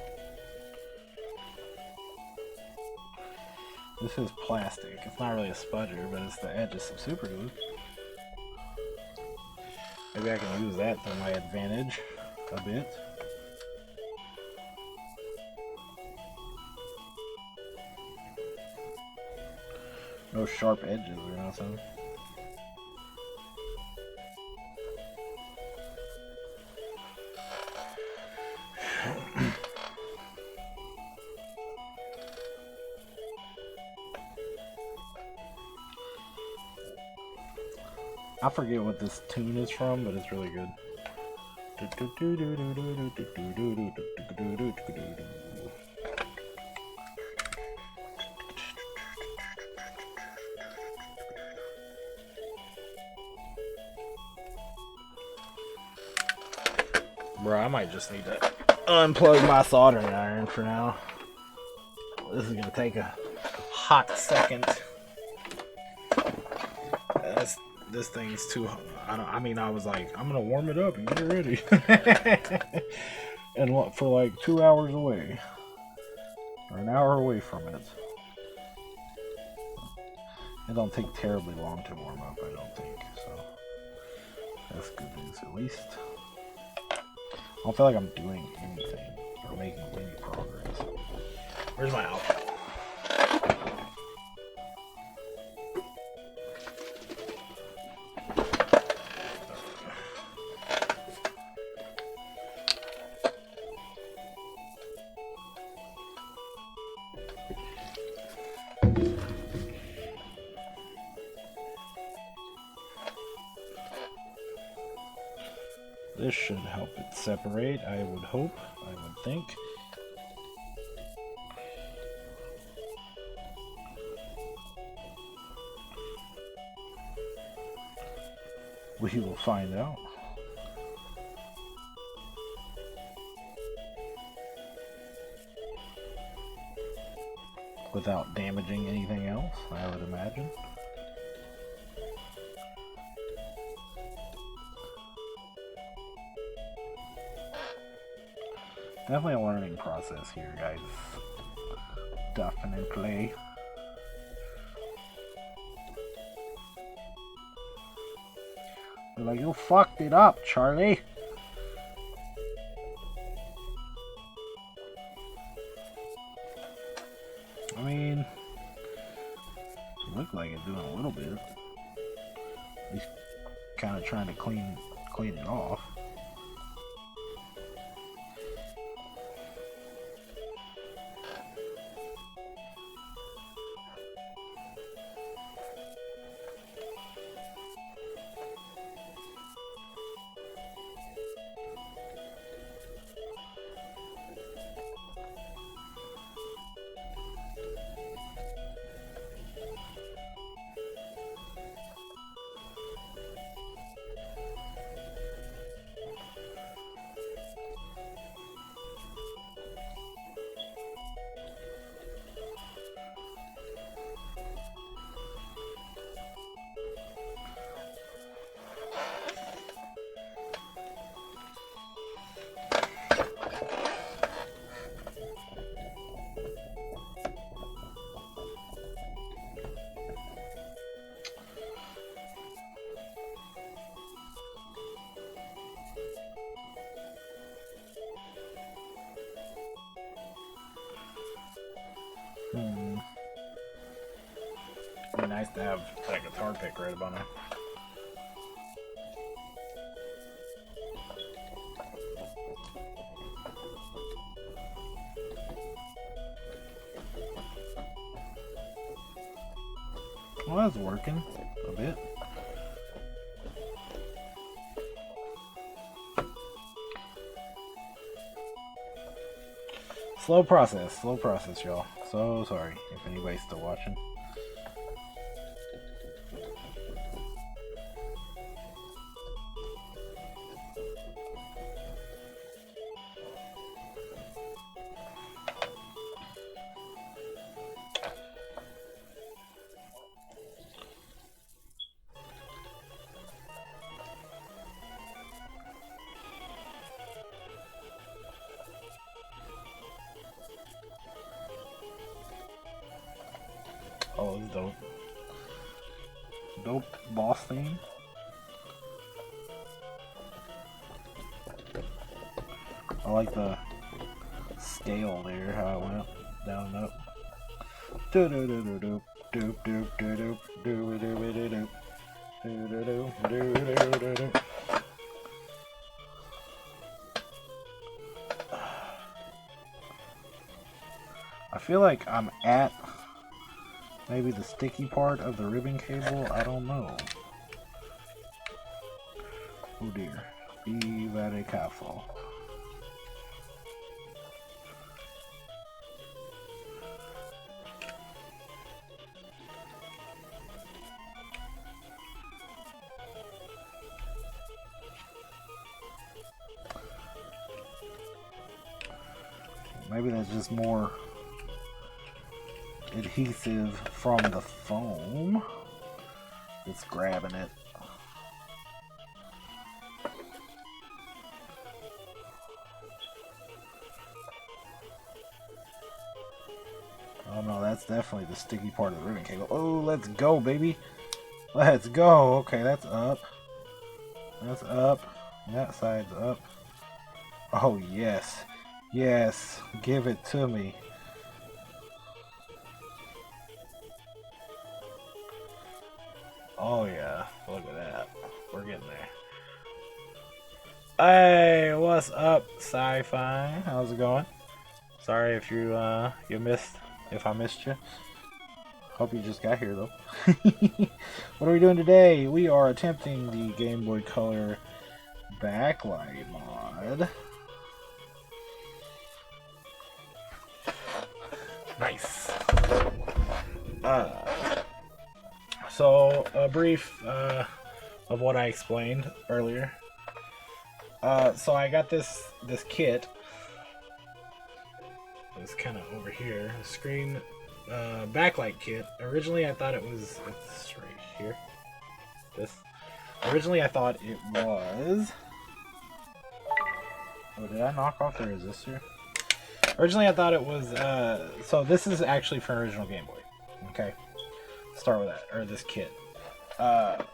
this is plastic. It's not really a spudger, but it's the edge of some super glue. Maybe I can use that to my advantage a bit. No sharp edges or nothing. I forget what this tune is from, but it's really good. Bro, I might just need to unplug my soldering iron for now. This is gonna take a hot second. This thing's too hot. I was like, I'm gonna warm it up and get it ready. And what, for like 2 hours away. Or an hour away from it. It don't take terribly long to warm up, I don't think. So that's good news at least. I don't feel like I'm doing anything or making any progress. Where's my alcohol? This should help it separate, I would hope, I would think. We will find out. without damaging anything else, I would imagine. Definitely a learning process here, guys. Definitely. They're like, you fucked it up, Charlie. I mean, it looked like it's doing a little bit. He's kind of trying to clean it off. It'd be nice to have that guitar pick right about now. Well, that's working a bit. Slow process, y'all. So sorry if anybody's still watching. Oh, it's dope. Dope boss theme. I like the scale there, how it went down and up. Do do do do do do do do do do do do do do do do do do. I feel like I'm at maybe the sticky part of the ribbon cable. I don't know. Oh dear. Be very careful. Maybe that's just more adhesive from the foam. It's grabbing it. Oh no, that's definitely the sticky part of the ribbon cable. Oh, let's go, baby. Let's go. Okay, that's up. That's up. That side's up. Oh, yes. Yes. Give it to me. Oh, yeah. Look at that. We're getting there. Hey, what's up, Sci-Fi? How's it going? Sorry if you if I missed you. Hope you just got here though. What are we doing today? We are attempting the Game Boy Color backlight mod. Nice. So a brief of what I explained earlier. So I got this kit. It's kind of over here. The screen backlight kit. Originally, I thought it's right here. This. Originally, I thought it was. Oh, did I knock off the resistor? Originally, I thought it was. So this is actually for original Game Boy. Okay, start with that, or this kit. No,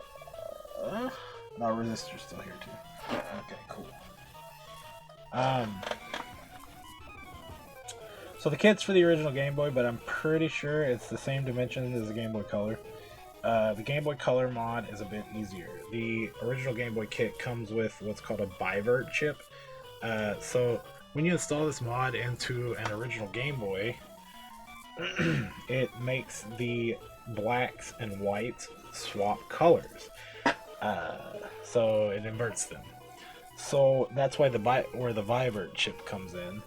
resistor's still here too. Okay, cool. So the kit's for the original Game Boy, but I'm pretty sure it's the same dimensions as the Game Boy Color. The Game Boy Color mod is a bit easier. The original Game Boy kit comes with what's called a bivert chip. So when you install this mod into an original Game Boy, it makes the blacks and whites swap colors. So it inverts them. So that's why where the bivert chip comes in.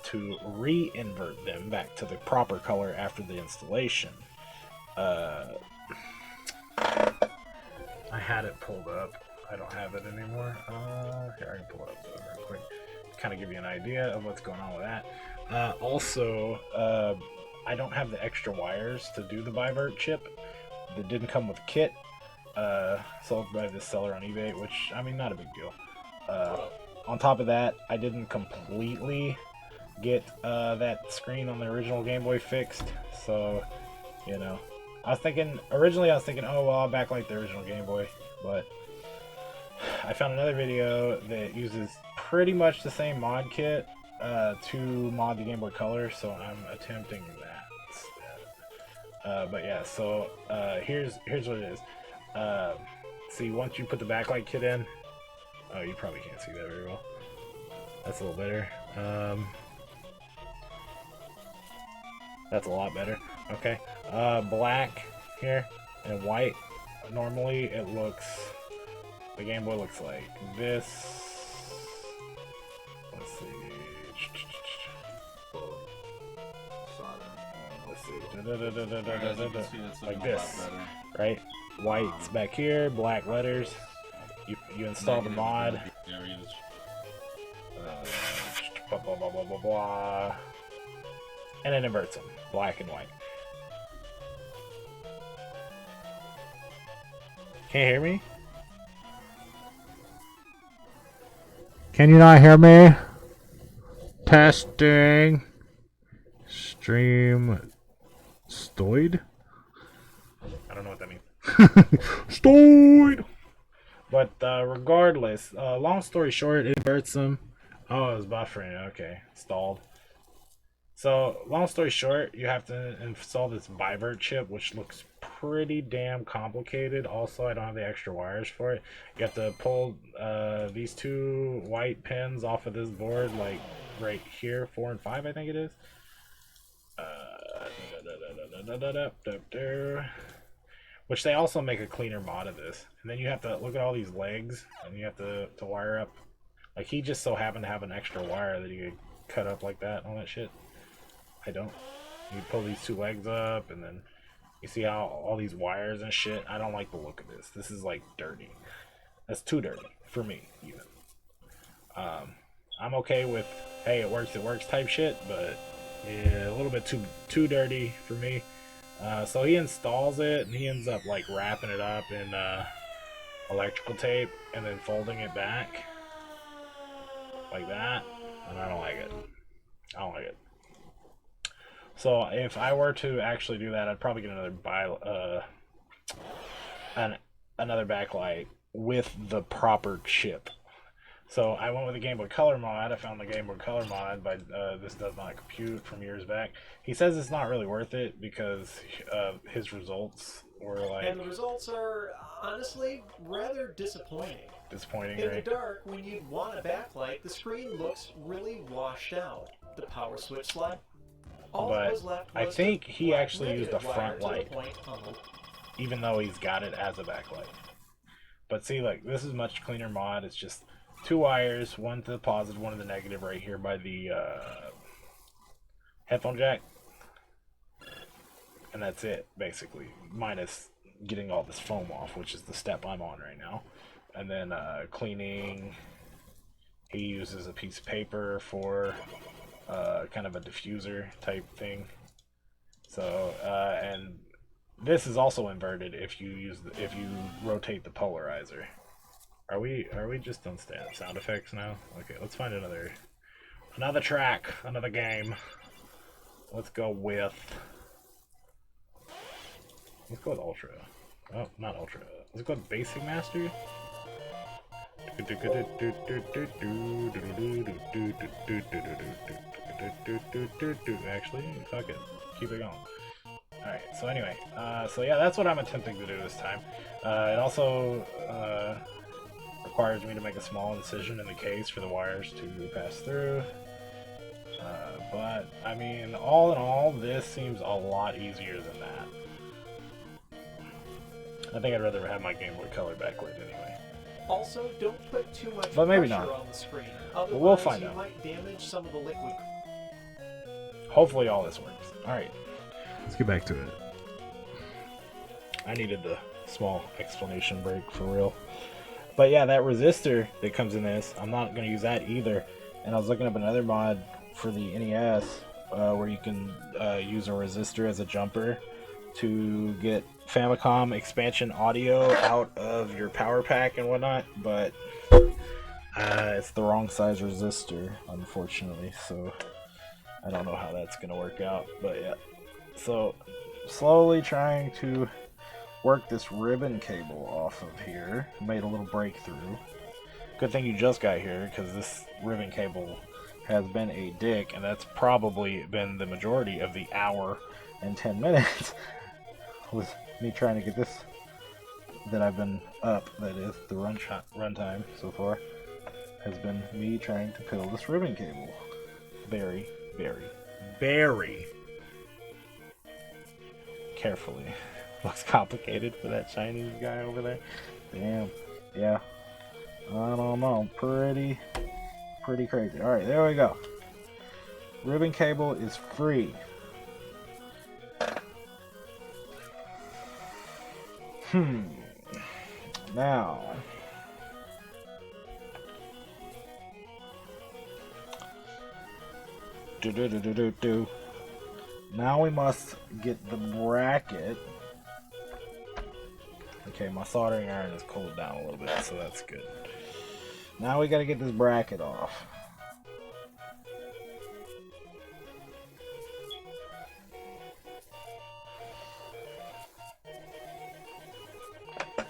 To re-invert them back to the proper color after the installation. I had it pulled up. I don't have it anymore. Here, I can pull it up real quick. Kind of give you an idea of what's going on with that. Also, I don't have the extra wires to do the bivert chip. That didn't come with a kit. Sold by this seller on eBay, which, I mean, not a big deal. On top of that, I didn't completely get that screen on the original Game Boy fixed, so you know, originally I was thinking, oh well, I'll backlight the original Game Boy, but I found another video that uses pretty much the same mod kit to mod the Game Boy Color, so I'm attempting that instead. But yeah, so here's what it is. See, once you put the backlight kit in, oh, you probably can't see that very well. That's a little better. That's a lot better. Okay. Black here and white. Normally the Game Boy looks like this. Let's see. Let's see. Like this. Right? White's back here, black letters. You install the mod. Blah, blah, blah, blah, blah, blah. And it inverts them, black and white. Can't hear me? Can you not hear me? Testing. Stream. Stoid? I don't know what that means. Stoid! But regardless, long story short, it inverts them. Oh, it was buffering. Okay, stalled. So, long story short, you have to install this bivert chip, which looks pretty damn complicated. Also, I don't have the extra wires for it. You have to pull these two white pins off of this board, like right here, 4 and 5, I think it is. Which they also make a cleaner mod of this. And then you have to look at all these legs, and you have to wire up. Like, he just so happened to have an extra wire that he could cut up like that and all that shit. I don't. You pull these two legs up, and then you see how all these wires and shit. I don't like the look of this. This is like dirty. That's too dirty for me, even. I'm okay with, hey, it works type shit, but yeah, a little bit too dirty for me. So he installs it, and he ends up like wrapping it up in electrical tape and then folding it back like that, and I don't like it. I don't like it. So if I were to actually do that, I'd probably get another backlight with the proper chip. So I went with the Game Boy Color mod. I found the Game Boy Color mod by This Does Not Compute from years back. He says it's not really worth it because his results were like... And the results are, honestly, rather disappointing. Disappointing, In right? the dark, when you want a backlight, the screen looks really washed out. The power switch slide. All that was left was I think he actually used a negative front wire to light, the point on the... even though he's got it as a backlight. But see, like, this is much cleaner mod. It's just 2 wires, one to the positive, one to the negative right here by the headphone jack. And that's it, basically. Minus getting all this foam off, which is the step I'm on right now. And then cleaning, he uses a piece of paper for kind of a diffuser type thing. So and this is also inverted if you rotate the polarizer. Are we just on sound effects now? Okay, let's find another track, another game. Let's go with Ultra. Oh, not Ultra. Let's go with Basic Master. Actually, fuck it. Keep it going. Alright, so anyway, so yeah, that's what I'm attempting to do this time. It also requires me to make a small incision in the case for the wires to pass through. But, I mean, all in all, this seems a lot easier than that. I think I'd rather have my Game Boy Color backlit anyway. Also, don't put too much But maybe pressure not. on the screen. But we'll Otherwise, find you out. might damage some of the liquid. Hopefully all this works. Alright, let's get back to it. I needed the small explanation break for real. But yeah, that resistor that comes in this, I'm not going to use that either. And I was looking up another mod for the NES where you can use a resistor as a jumper to get Famicom expansion audio out of your power pack and whatnot, but it's the wrong size resistor, unfortunately, so I don't know how that's going to work out, but yeah. So, slowly trying to work this ribbon cable off of here. Made a little breakthrough. Good thing you just got here, because this ribbon cable has been a dick, and that's probably been the majority of the hour and 10 minutes with me trying to get this that I've been up, that is, the runtime so far, has been me trying to pill this ribbon cable. Very, very, very carefully. Looks complicated for that Chinese guy over there. Damn. Yeah. I don't know. Pretty crazy. Alright, there we go. Ribbon cable is free. Now. Now we must get the bracket. Okay, my soldering iron is cooled down a little bit, so that's good. Now we gotta get this bracket off.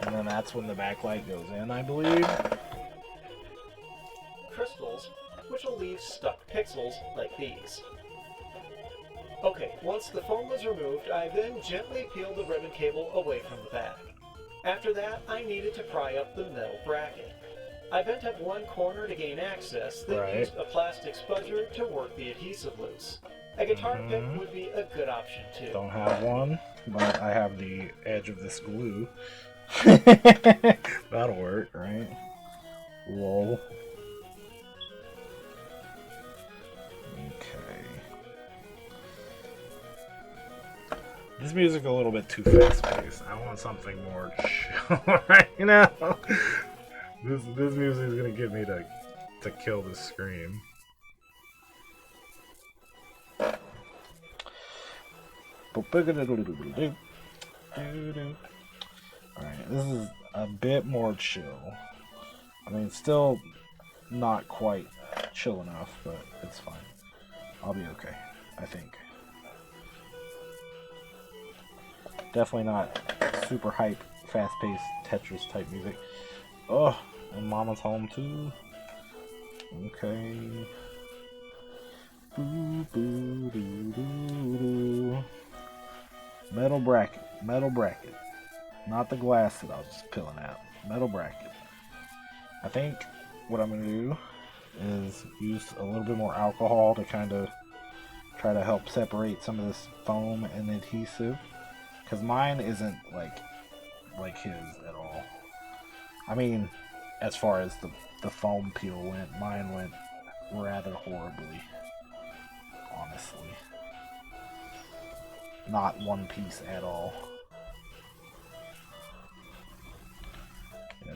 And then that's when the backlight goes in, I believe. Crystals, which will leave stuck pixels like these. Okay, once the foam was removed, I then gently peeled the ribbon cable away from the back. After that, I needed to pry up the metal bracket. I bent up one corner to gain access, then used a plastic spudger to work the adhesive loose. A guitar pick would be a good option too. Don't have one, but I have the edge of this glue. That'll work, right? Lol. Okay. This music's a little bit too fast-paced. I want something more chill right now. This music is gonna get me to kill the scream. Alright, this is a bit more chill. I mean, still not quite chill enough, but it's fine. I'll be okay, I think. Definitely not super hype, fast-paced Tetris type music. Oh, and Mama's home too. Okay. Boo, boo, doo, doo, doo. Metal bracket. Not the glass that I was just peeling out. Metal bracket. I think what I'm going to do is use a little bit more alcohol to kind of try to help separate some of this foam and adhesive. Because mine isn't like his at all. I mean, as far as the foam peel went, mine went rather horribly. Honestly. Not one piece at all.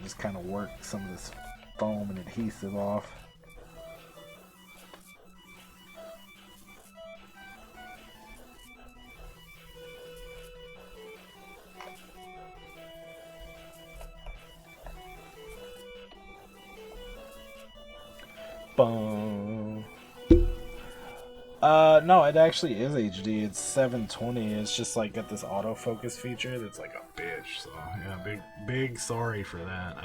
Just kind of work some of this foam and adhesive off. Boom. No, it actually is HD. It's 720. It's just like got this autofocus feature that's like a bitch. So yeah, big sorry for that.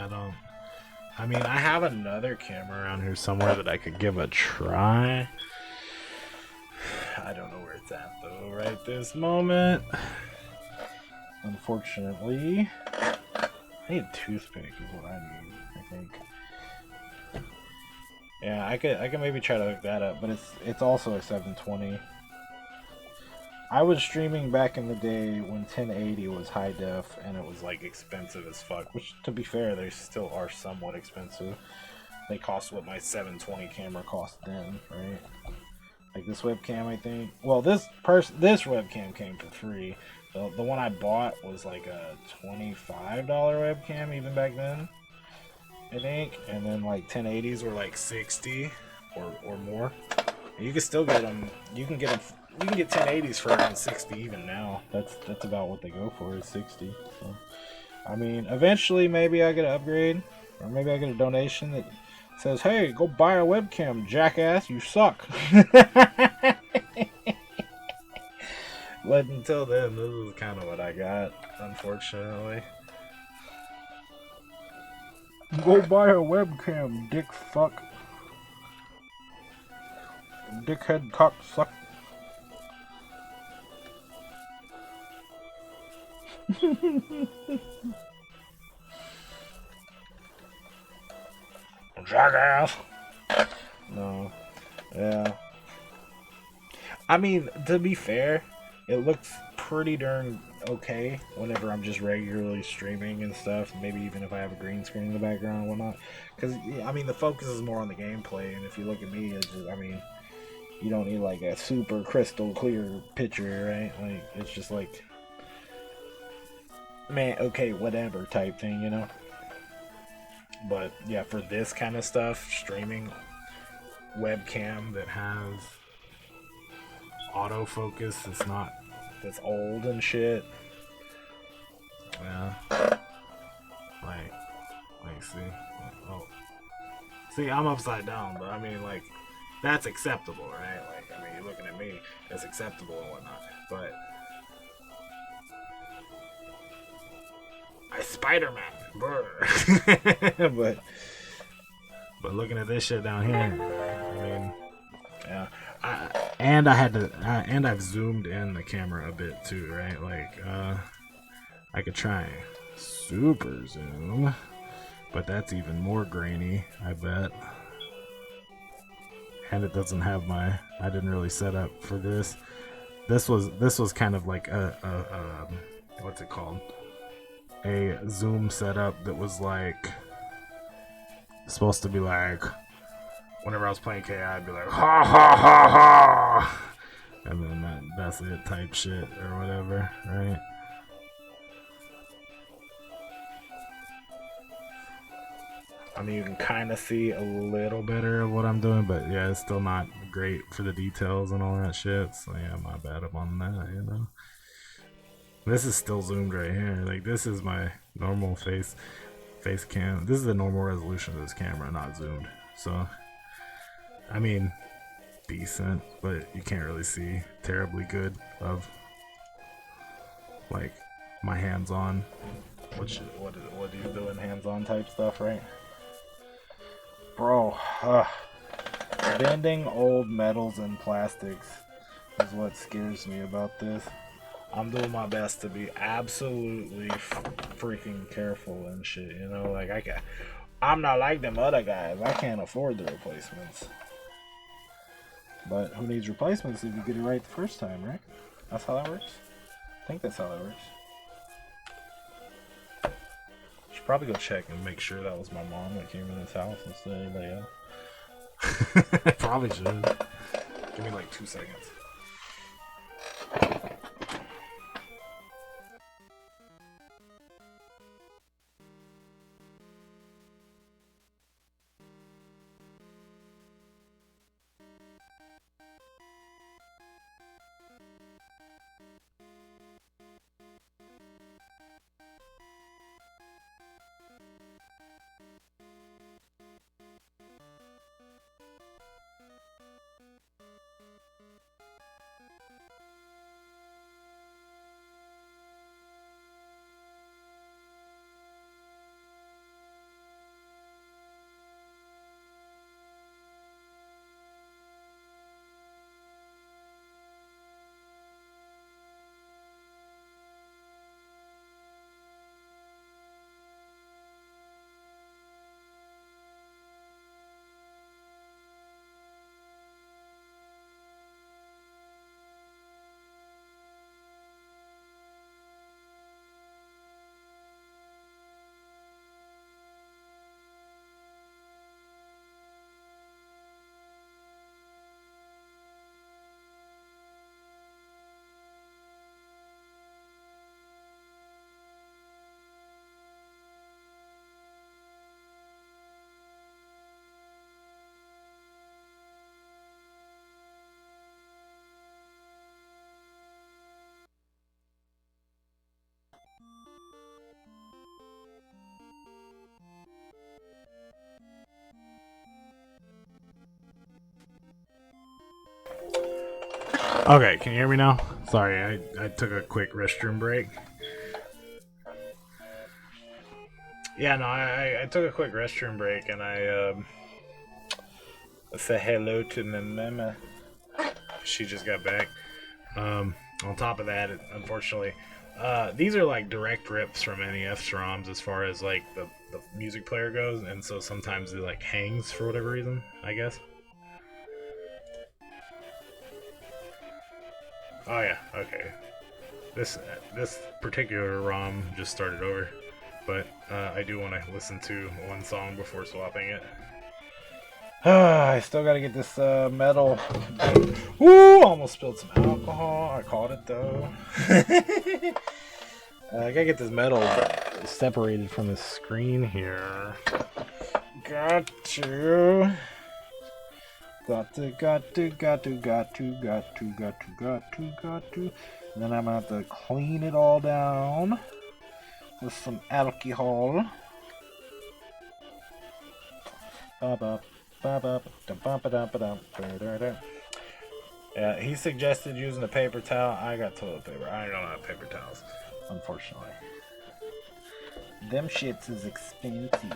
I mean, I have another camera around here somewhere that I could give a try. I don't know where it's at though, right this moment. Unfortunately, I need a toothpick is what I need, I think. Yeah, I could maybe try to hook that up, but it's also a 720. I was streaming back in the day when 1080 was high def and it was like expensive as fuck, which to be fair, they still are somewhat expensive. They cost what my 720 camera cost then, right? Like this webcam, I think. Well, this webcam came for free. The one I bought was like a $25 webcam even back then, I think. And then like 1080s were like 60 or more. And you can still get them. You can get 1080s for around 60 even now. That's about what they go for is 60. So, I mean, eventually maybe I get an upgrade, or maybe I get a donation that says, "Hey, go buy a webcam, jackass. You suck." But until then, this is kind of what I got, unfortunately. Go buy a webcam, dick fuck. Dickhead cock suck. Jackass. No. Yeah. I mean, to be fair, it looks pretty darn okay whenever I'm just regularly streaming and stuff. Maybe even if I have a green screen in the background and whatnot. Because, I mean, the focus is more on the gameplay. And if you look at me, it's just, I mean, you don't need like a super crystal clear picture, right? Like, it's just like, man, okay, whatever type thing, you know? But yeah, for this kind of stuff, streaming webcam that has autofocus that's old and shit. Yeah. Like see. Oh. See, I'm upside down, but I mean like that's acceptable, right? Like I mean you're looking at me, that's acceptable and whatnot. But I Spider-Man. Brr. But looking at this shit down here, I mean, yeah. I've zoomed in the camera a bit too, right? Like, I could try super zoom, but that's even more grainy, I bet. And it doesn't have I didn't really set up for this. This was kind of like a what's it called? A zoom setup that was like supposed to be like whenever I was playing KI, I'd be like ha ha ha ha, and then that's it type shit or whatever, right? I mean, you can kind of see a little better of what I'm doing, but yeah, it's still not great for the details and all that shit. So yeah, my bad on that, you know. This is still zoomed right here. Like this is my normal face cam. This is the normal resolution of this camera, not zoomed. So, I mean, decent, but you can't really see terribly good of like my hands-on. What he's doing, hands-on type stuff, right? Bro, bending old metals and plastics is what scares me about this. I'm doing my best to be absolutely freaking careful and shit, you know, like I'm not like them other guys. I can't afford the replacements. But who needs replacements if you get it right the first time, right? That's how that works? I think that's how that works. Should probably go check and make sure that was my mom that came in this house instead of anybody else. Probably should. Give me like 2 seconds. Okay, can you hear me now? Sorry, I took a quick restroom break. Yeah, no, I took a quick restroom break and I said hello to my mama. She just got back. On top of that, unfortunately, these are like direct rips from NES ROMs as far as like the music player goes, and so sometimes it like hangs for whatever reason, I guess. Oh yeah, okay. This particular ROM just started over, but I do want to listen to one song before swapping it. I still gotta get this metal. Woo! Almost spilled some alcohol. I caught it though. I gotta get this metal separated from the screen here. Got to. And then I'm gonna have to clean it all down with some alcohol. Yeah, he suggested using a paper towel. I got toilet paper. I don't have paper towels, unfortunately. Them shits is expensive.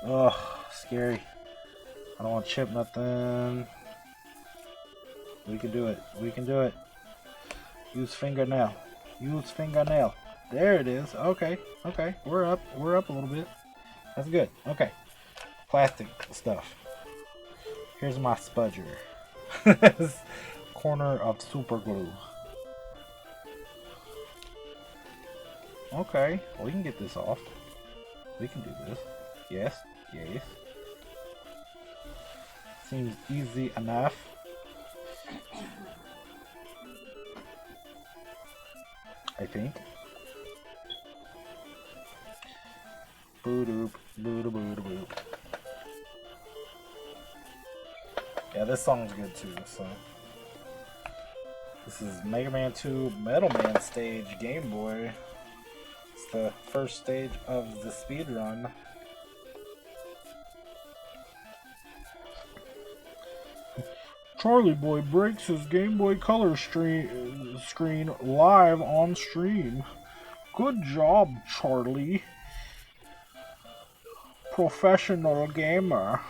Ugh, scary. I don't want to chip nothing. We can do it. We can do it. Use fingernail. Use fingernail. There it is. Okay. Okay. We're up. We're up a little bit. That's good. Okay. Plastic stuff. Here's my spudger. Corner of super glue. Okay. We can get this off. We can do this. Yes. Yes. Seems easy enough. I think. Boo-doop, boo-doop. Yeah, this song's good too, so. This is Mega Man 2 Metal Man stage Game Boy. It's the first stage of the speed run. Charlie Boy breaks his Game Boy Color screen live on stream. Good job, Charlie. Professional gamer.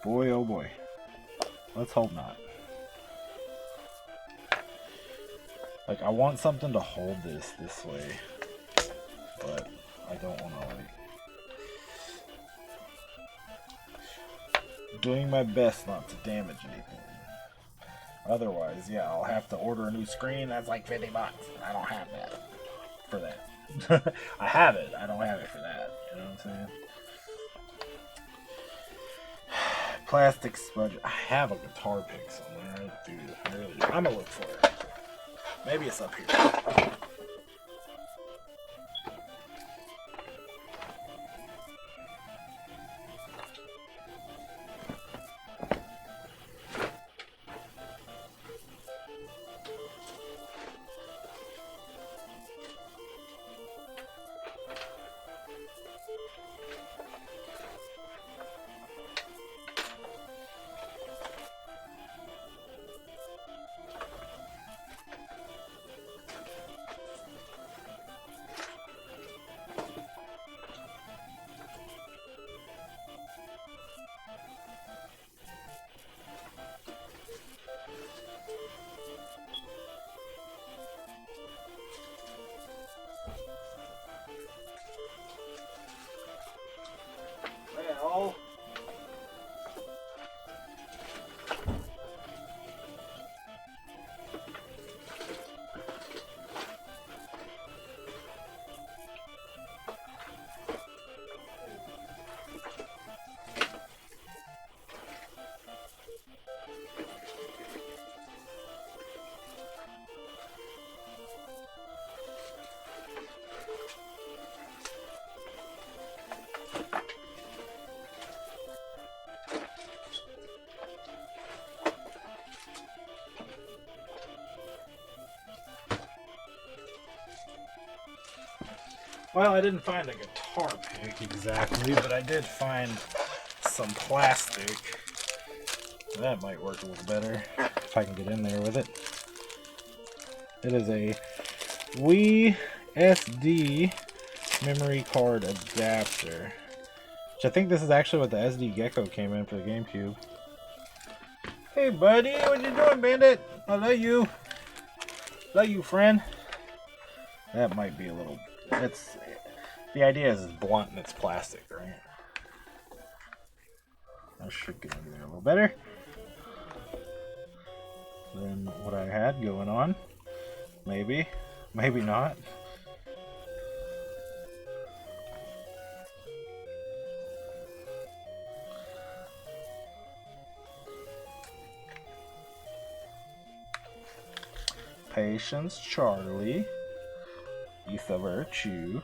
Boy, oh boy. Let's hope not. Like, I want something to hold this way. But I don't want to, like... Doing my best not to damage anything. Otherwise, yeah, I'll have to order a new screen. That's like $50. I don't have that for that. I have it. I don't have it for that. You know what I'm saying? Plastic sponge. I have a guitar pick somewhere. Dude, I really do. I'm gonna look for it. Maybe it's up here. Well, I didn't find a guitar pick exactly, but I did find some plastic. That might work a little better if I can get in there with it. It is a Wii SD memory card adapter. Which I think this is actually what the SD Gecko came in for the GameCube. Hey buddy, what you doing, Bandit? I love you. Love you, friend. That might be a little... The idea is it's blunt and it's plastic, right? I should get under there a little better than what I had going on. Maybe. Maybe not. Patience, Charlie. Youth of virtue.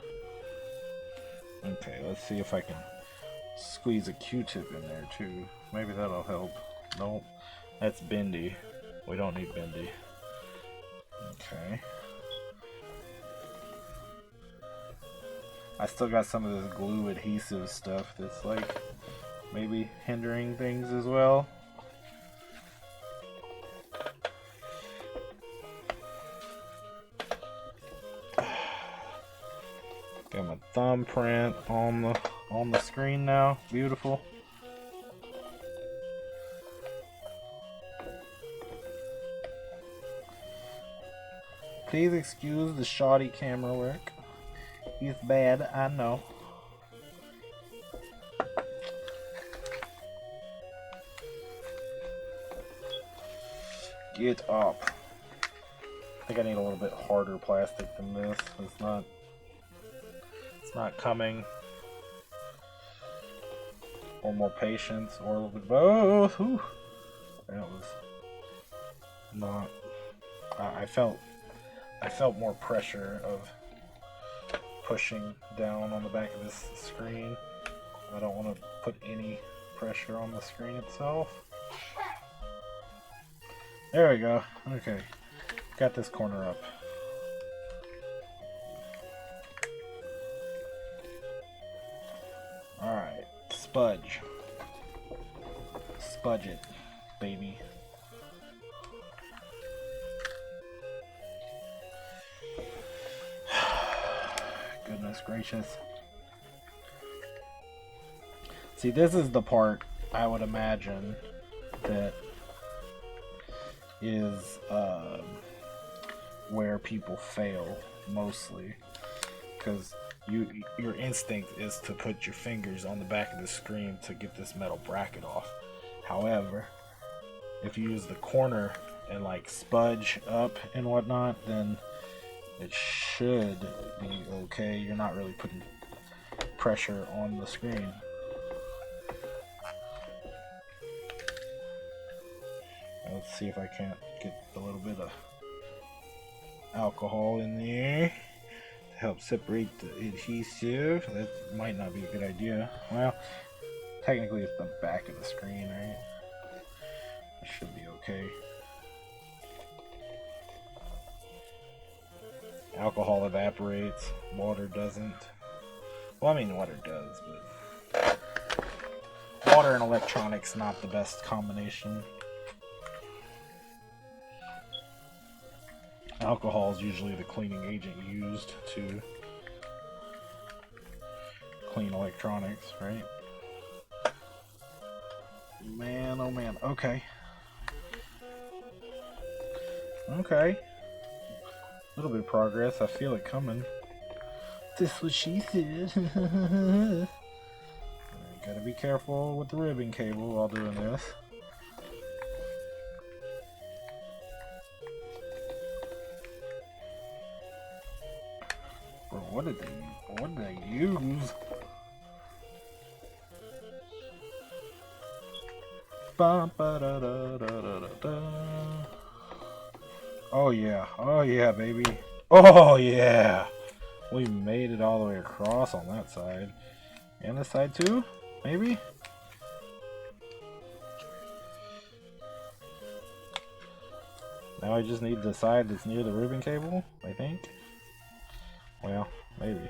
Okay, let's see if I can squeeze a Q-tip in there too. Maybe that'll help. Nope. That's bendy. We don't need bendy. Okay. I still got some of this glue adhesive stuff that's like maybe hindering things as well. Got my thumbprint on the screen now. Beautiful. Please excuse the shoddy camera work. It's bad, I know. Get up. I think I need a little bit harder plastic than this. It's not coming. Or more patience, or a little bit both. Whew. That was not. I felt more pressure of pushing down on the back of this screen. I don't want to put any pressure on the screen itself. There we go. Okay, got this corner up. Alright, spudge. Spudge it, baby. Goodness gracious. See, this is the part I would imagine that is where people fail mostly, because your instinct is to put your fingers on the back of the screen to get this metal bracket off. However, if you use the corner and like spudge up and whatnot, then it should be okay. You're not really putting pressure on the screen. Let's see if I can't get a little bit of alcohol in there to help separate the adhesive. That might not be a good idea. Well, technically it's the back of the screen, right? It should be okay. Alcohol evaporates, water doesn't. Well, I mean, water does, but water and electronics not the best combination. Alcohol is usually the cleaning agent used to clean electronics, right? Man, oh man. Okay. Okay. A little bit of progress. I feel it coming. That's what she said. Gotta be careful with the ribbon cable while doing this. Bro, what did they use? Oh yeah, baby. Oh yeah, we made it all the way across on that side, and this side too, maybe. Now I just need the side that's near the ribbon cable, I think. Well, maybe.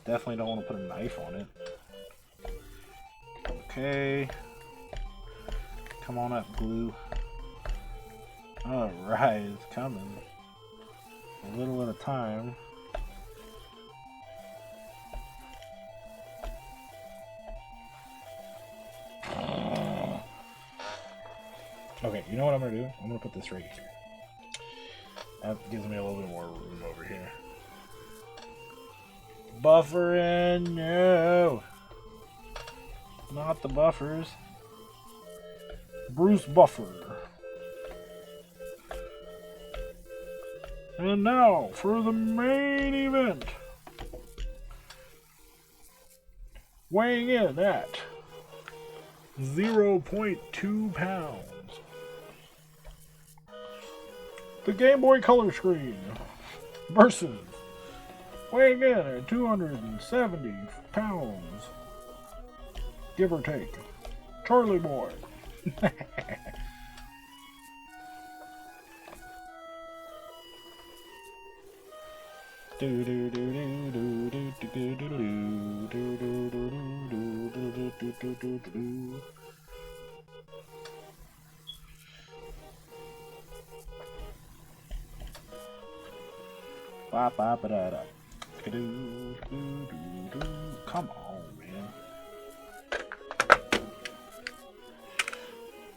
Definitely don't want to put a knife on it. Okay. Come on up, glue. Alright, it's coming. A little at a time. Okay, you know what I'm gonna do? I'm gonna put this right here. That gives me a little bit more room over here. Buffering, no! Not the buffers. Bruce Buffer. And now for the main event. Weighing in at 0.2 pounds. The Game Boy Color screen versus weighing in at 270 pounds. Give or take. Charlie Boy. Come on, man.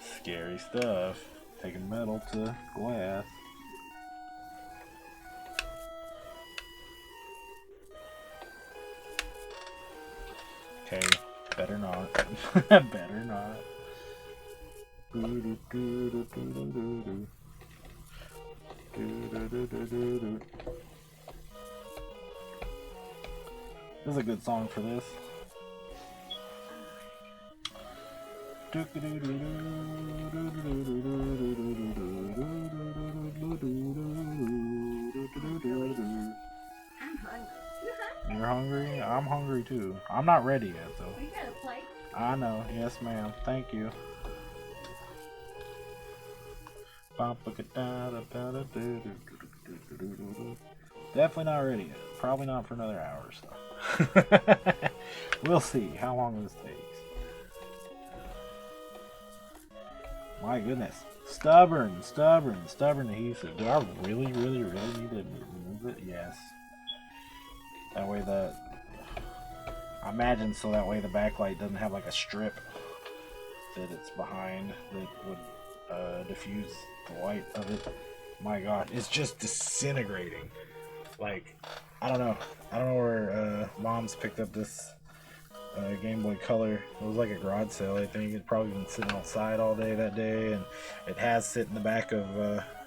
Scary stuff. Taking metal to glass. Okay, better not. Better not. This is a good song for this. I'm hungry. You're hungry? I'm hungry too. I'm not ready yet though. You got a plate? I know. Yes, ma'am. Thank you. Definitely not ready yet. Probably not for another hour or so. We'll see how long this takes. My goodness. Stubborn adhesive. Do I really need to remove it? Yes. That way I imagine so that way the backlight doesn't have like a strip that it's behind that would diffuse the light of it. My god, it's just disintegrating. Like, I don't know where Mom's picked up this Game Boy Color. It was like a garage sale, I think. It's probably been sitting outside all day that day, and it has sit in the back of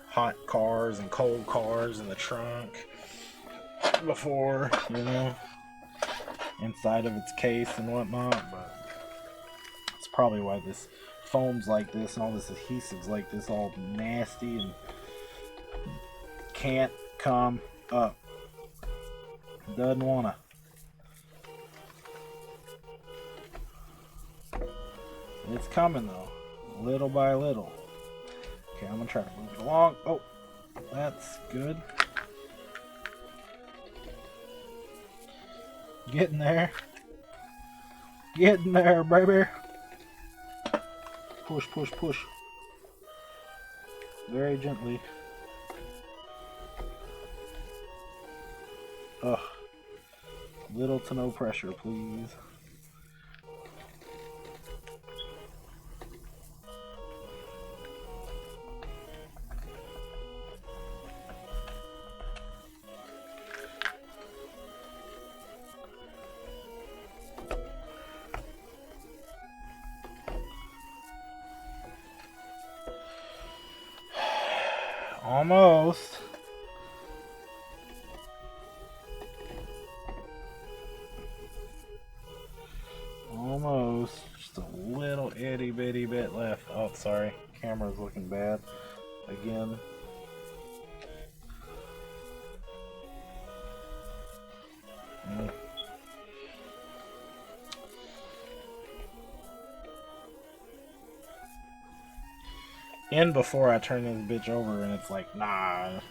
hot cars and cold cars in the trunk before, you know, inside of its case and whatnot. But it's probably why this foam's like this and all this adhesive's like this, all nasty and can't come up. Doesn't wanna. It's coming though, little by little. Okay, I'm gonna try to move it along. Oh, that's good. Getting there. Getting there, baby. Push, push, push. Very gently. Ugh. Little to no pressure, please. Almost. Almost. Just a little itty bitty bit left. Oh, sorry. Camera's looking bad. Again. And before I turn this bitch over and it's like, nah,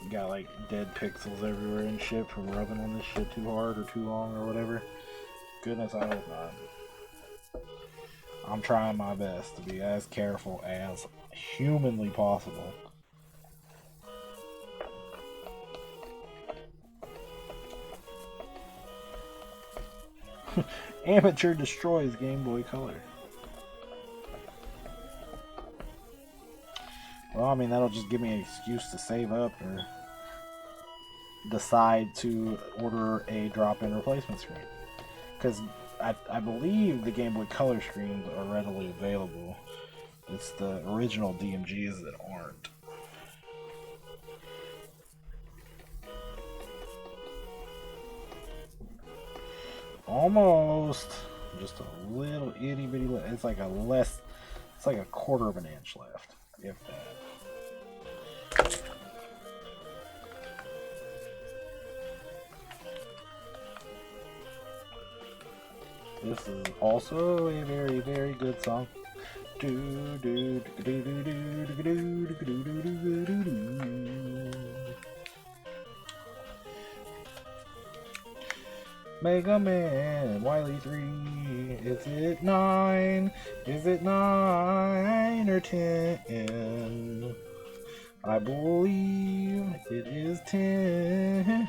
got like dead pixels everywhere and shit from rubbing on this shit too hard or too long or whatever. Goodness, I hope not. I'm trying my best to be as careful as humanly possible. Amateur destroys Game Boy Color. Well, I mean, that'll just give me an excuse to save up or decide to order a drop-in replacement screen. Because I believe the Game Boy Color screens are readily available. It's the original DMGs that aren't. Almost. Just a little itty bitty. It's like a less. It's like a quarter of an inch left, if that. This is also a very, very good song. Mega Man, Wily 3, is it 9? Is it 9 or 10? I believe it is 10.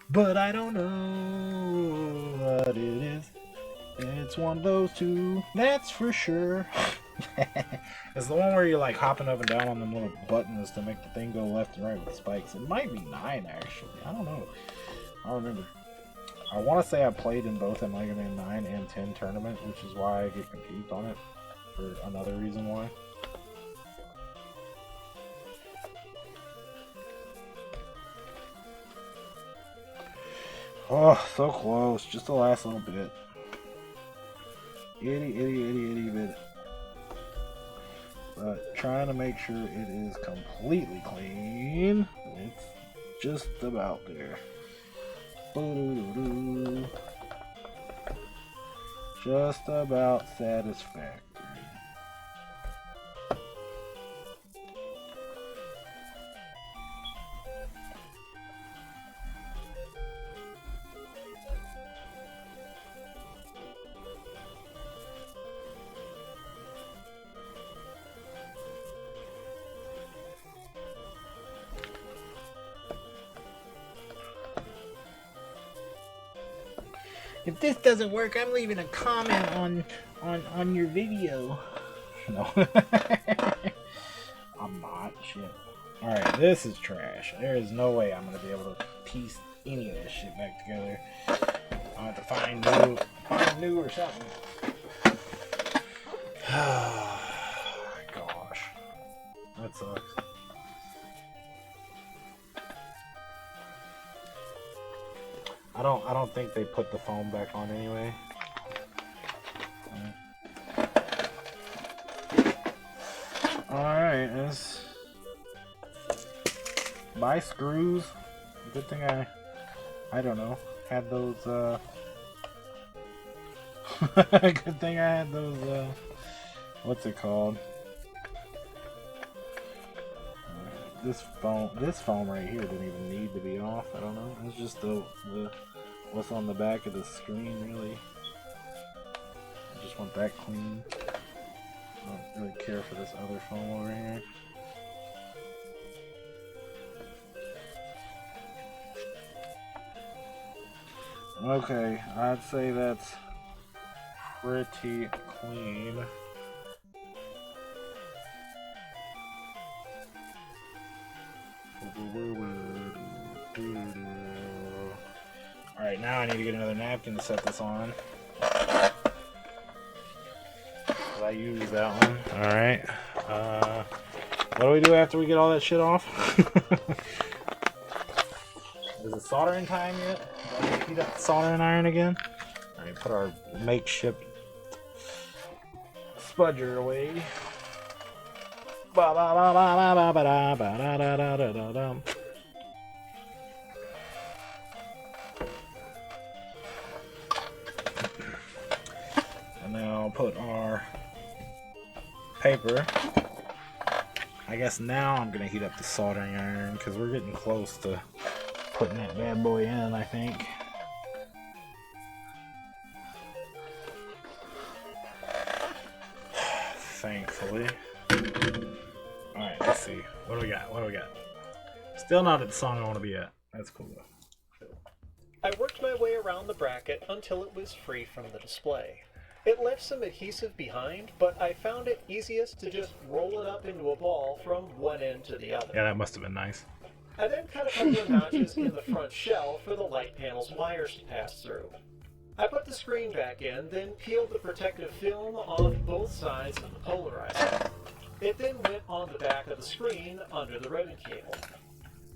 But I don't know what it is. It's one of those two, that's for sure. It's the one where you're like hopping up and down on them little buttons to make the thing go left and right with spikes. It might be 9 actually. I don't know. I don't remember. I want to say I played in both a Mega Man 9 and 10 tournament, which is why I get confused on it. For another reason why. Oh, so close. Just the last little bit. Itty bit. But trying to make sure it is completely clean. It's just about there. Just about satisfactory. If this doesn't work, I'm leaving a comment on your video. No. I'm not. Shit. Alright, this is trash. There is no way I'm going to be able to piece any of this shit back together. I'll have to find new or something. Gosh. That sucks. I don't think they put the foam back on anyway. Alright, let's buy screws. Good thing I don't know, had those good thing I had those what's it called? This foam right here didn't even need to be off. I don't know. It's just the what's on the back of the screen, really. I just want that clean. I don't really care for this other foam over here. Okay, I'd say that's pretty clean. Alright, now I need to get another napkin to set this on. I used that one. Alright. What do we do after we get all that shit off? Is it soldering time yet? Do I heat up the soldering iron again? Alright, put our makeshift spudger away. Ba ba ba ba ba ba da ba da da da da da da. And now I'll put our paper I guess now I'm gonna heat up the soldering iron because we're getting close to putting that bad boy in, I think. Thankfully. Alright, let's see. What do we got? What do we got? Still not at the song I want to be at. That's cool though. I worked my way around the bracket until it was free from the display. It left some adhesive behind, but I found it easiest to just roll it up into a ball from one end to the other. Yeah, that must have been nice. I then cut a couple of notches in the front shell for the light panel's wires to pass through. I put the screen back in, then peeled the protective film off both sides of the polarizer. It then went on the back of the screen under the ribbon cable.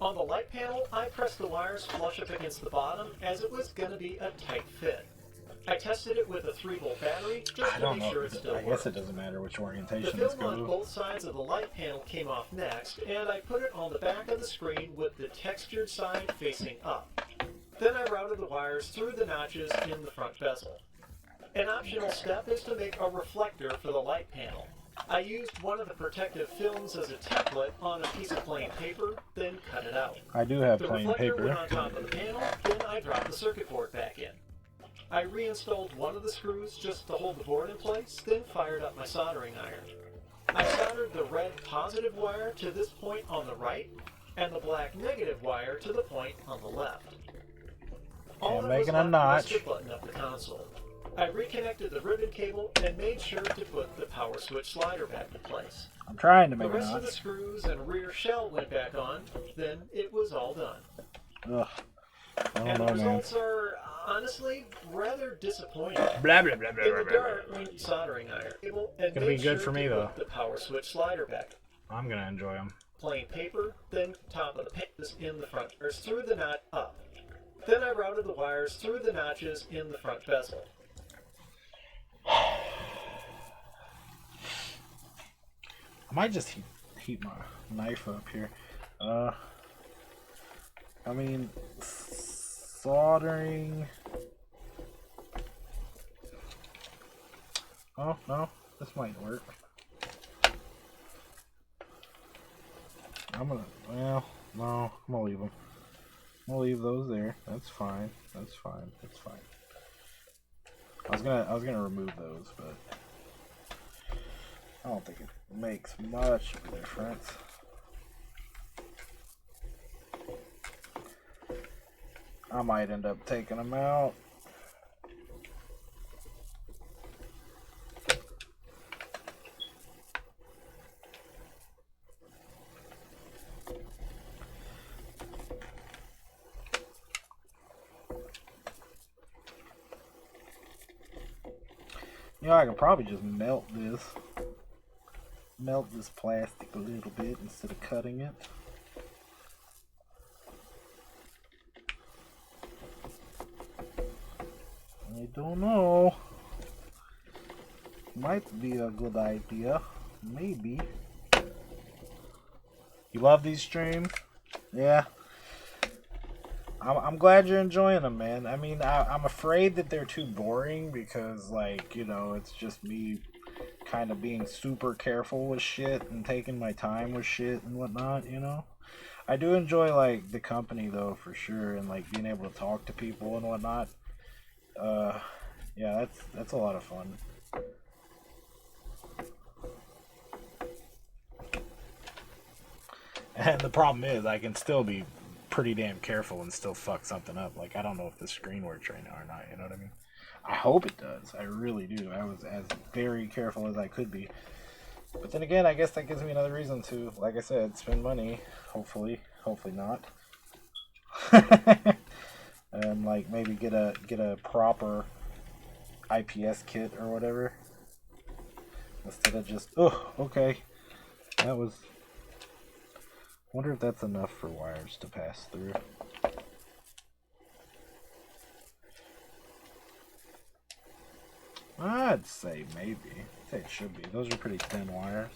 On the light panel, I pressed the wires flush up against the bottom as it was going to be a tight fit. I tested it with a 3-volt battery just to make sure it still worked. I guess it doesn't matter which orientation The this film on goes. both sides of the light panel came off next, and I put it on the back of the screen with the textured side facing up. Then I routed the wires through the notches in the front bezel. An optional step is to make a reflector for the light panel. I used one of the protective films as a template on a piece of plain paper, then cut it out. I do have The plain reflector paper. went on top of the panel, then I dropped the circuit board back in. I reinstalled one of the screws just to hold the board in place, then fired up my soldering iron. I soldered the red positive wire to this point on the right, and the black negative wire to the point on the left. All that was making a left notch. was to button up the console. I reconnected the ribbon cable and made sure to put the power switch slider back in place. I'm trying to The make a rest of the notch. screws and rear shell went back on, then it was all done. Ugh. I don't And know, the man. results are honestly rather disappointing. Blah, blah, blah, blah, In blah, the blah, blah. dark, we used soldering iron cable and Gonna be made good sure for me, to though. put the power switch slider back. I'm gonna enjoy them. Plain paper, then top of the panels in the front, or through the knot up. Then I routed the wires through the notches in the front bezel. I might just heat my knife up here. I mean, soldering. Oh, no, this might work. Well, no, I'm gonna leave them. I'm gonna leave those there. That's fine. That's fine. That's fine. I was gonna remove those, but I don't think it makes much of a difference. I might end up taking them out. You know, I could probably just melt this plastic a little bit instead of cutting it. I don't know. Might be a good idea. Maybe. You love these streams? Yeah. I'm glad you're enjoying them, man. I mean, I'm afraid that they're too boring because, like, you know, it's just me kind of being super careful with shit and taking my time with shit and whatnot, you know? I do enjoy, like, the company, though, for sure, and, like, being able to talk to people and whatnot. Yeah, that's a lot of fun. And the problem is, I can still be pretty damn careful and still fuck something up. Like, I don't know if the screen works right now or not, you know what I mean? I hope it does. I really do. I was as very careful as I could be. But then again, I guess that gives me another reason to, like I said, spend money. Hopefully not. And like maybe get a proper IPS kit or whatever. Instead of just, oh, okay. That was... Wonder if that's enough for wires to pass through. I'd say maybe. I'd say it should be. Those are pretty thin wires.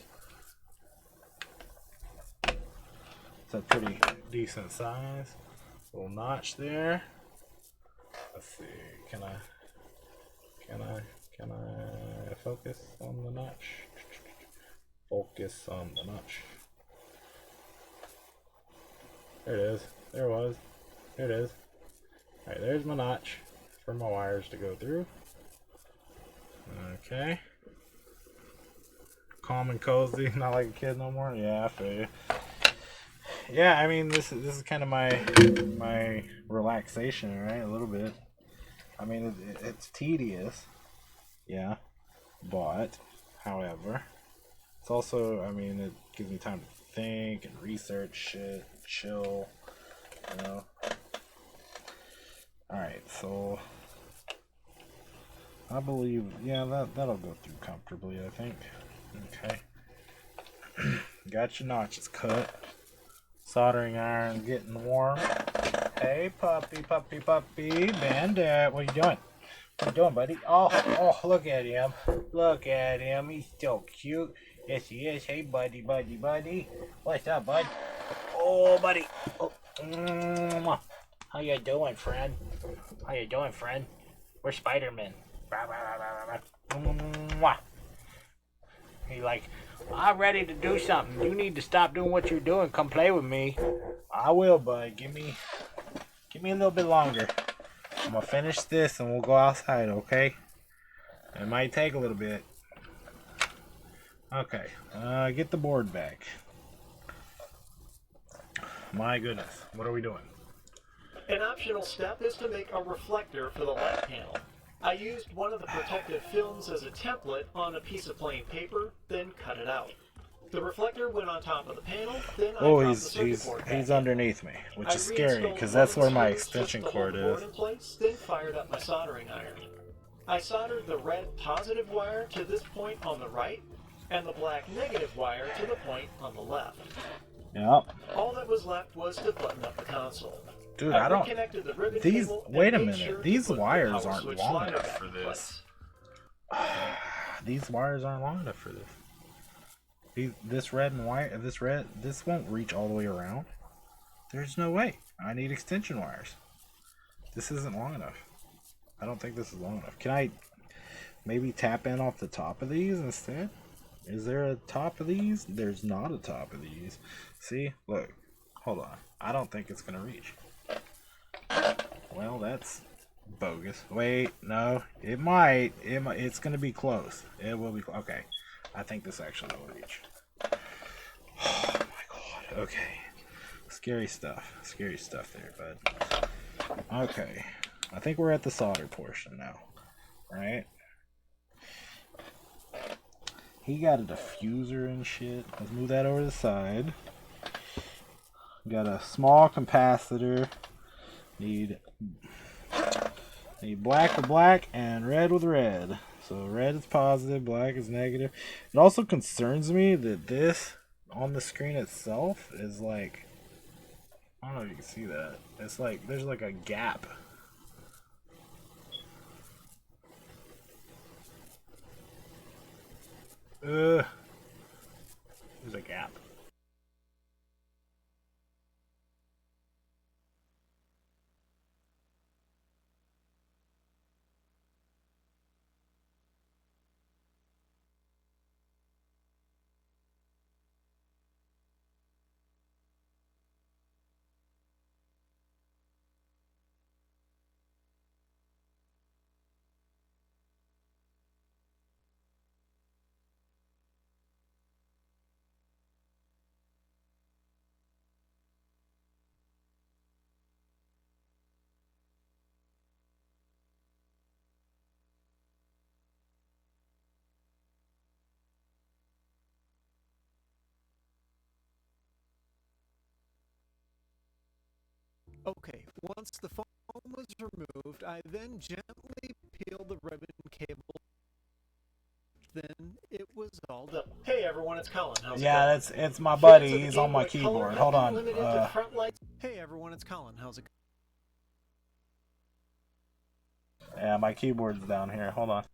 It's a pretty decent size. Little notch there. Let's see. Can I focus on the notch? Focus on the notch. There it is. There it was. There it is. Alright, there's my notch for my wires to go through. Okay. Calm and cozy, not like a kid no more. Yeah, I feel you. Yeah, I mean this is kind of my relaxation, right? A little bit. I mean it's tedious, yeah, but however, it's also, I mean, it gives me time to think and research shit, chill, you know. All right, so I believe, yeah, that'll go through comfortably, I think. Okay. Got your notches cut. Soldering iron getting warm. Hey, puppy, puppy, puppy. Bandit, what are you doing? What are you doing, buddy? Oh, look at him. Look at him. He's so cute. Yes, he is. Hey, buddy, buddy, buddy. What's up, bud? Oh, buddy. Oh. Mwah. How you doing, friend? How you doing, friend? We're Spider-Man. Mwah. He like, I'm ready to do something. You need to stop doing what you're doing. Come play with me. I will, bud. Give me a little bit longer. I'm gonna finish this and we'll go outside, okay? It might take a little bit. Okay, get the board back. My goodness, what are we doing? An optional step is to make a reflector for the light panel. I used one of the protective films as a template on a piece of plain paper, then cut it out. The reflector went on top of the panel, then I dropped the circuit board back he's in. underneath me, which I is scary reinstalled because the that's where welding my screws extension just to hold cord the is. board in place, then fired up my soldering iron. I soldered the red positive wire to this point on the right, and the black negative wire to the point on the left. Yep. All that was left was to button up the console. Dude, I I don't. reconnected the ribbon These. cable and Wait a made minute. sure to These put the wires power aren't switch long slider enough back for in this. place. These wires aren't long enough for this. This won't reach all the way around. There's no way. I need extension wires. This isn't long enough. I don't think this is long enough. Can I maybe tap in off the top of these instead? Is there a top of these? There's not a top of these. See? Look. Hold on. I don't think it's going to reach. Well, that's bogus. Wait, no. It might. It's going to be close. It will be. Okay. I think this actually will reach. Oh my god. Okay. Scary stuff. Scary stuff there, bud. Okay. I think we're at the solder portion now. Right? He got a diffuser and shit. Let's move that over to the side. Got a small capacitor. Need black with black and red with red. So red is positive, black is negative. It also concerns me that this on the screen itself is like, I don't know if you can see that. It's like there's like a gap. There's a gap. Okay, once the foam was removed, I then gently peeled the ribbon cable. Then it was all done. Hey everyone, it's Colin. How's it going? It's my Fans buddy. of the He's Game on my Boy Color keyboard. have Hold been on. limited to front lights. Hey everyone, it's Colin. How's it going? Yeah, my keyboard's down here. Hold on.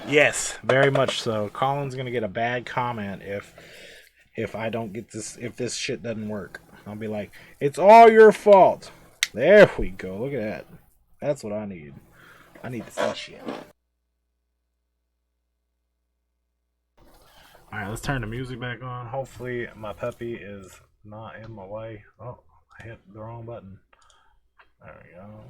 Yes, very much so. Colin's gonna get a bad comment if I don't get this, if this shit doesn't work. I'll be like, it's all your fault. There we go. Look at that. That's what I need. I need to see shit. Alright, let's turn the music back on. Hopefully my puppy is not in my way. Oh, I hit the wrong button. There we go.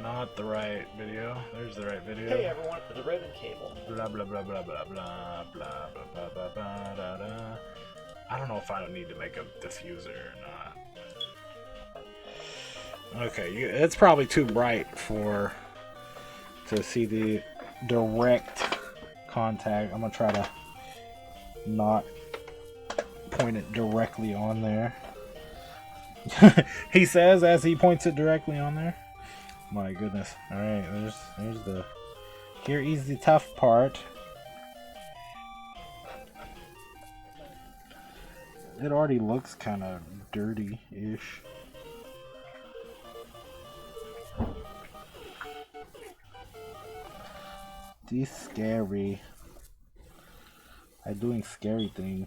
Not the right video. There's the right video. Hey everyone, the ribbon cable. Blah blah blah blah blah blah blah blah blah blah blah da, da. I don't know if I don't need to make a diffuser or not. Okay, it's probably too bright to see the direct contact. I'm gonna try to not point it directly on there. He says as he points it directly on there. My goodness. Alright, there's the... Here is the tough part. It already looks kind of dirty-ish. This scary. I'm doing scary thing.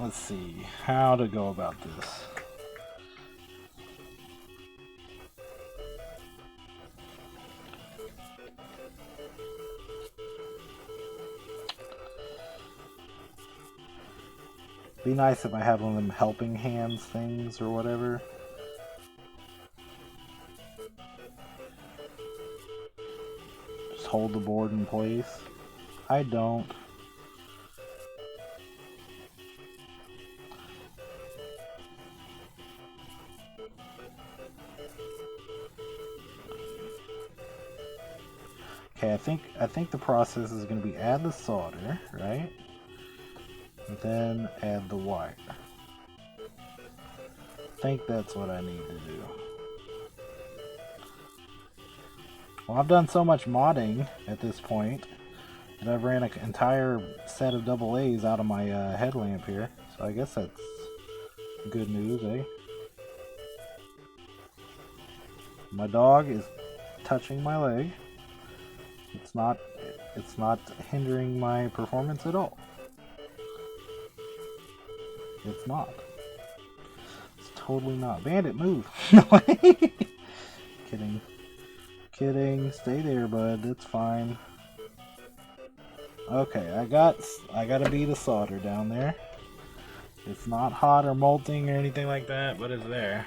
Let's see how to go about this. Be nice if I had one of them helping hands things or whatever. Just hold the board in place. I don't. Okay, I think the process is going to be add the solder, right? And then add the wire. I think that's what I need to do. Well, I've done so much modding at this point that I've ran an entire set of AA's out of my headlamp here. So I guess that's good news, eh? My dog is touching my leg. It's not hindering my performance at all. It's not. It's totally not. Bandit, move! No way! Kidding. Kidding. Stay there, bud. It's fine. Okay, I got a bead of solder down there. It's not hot or molting or anything like that, but it's there.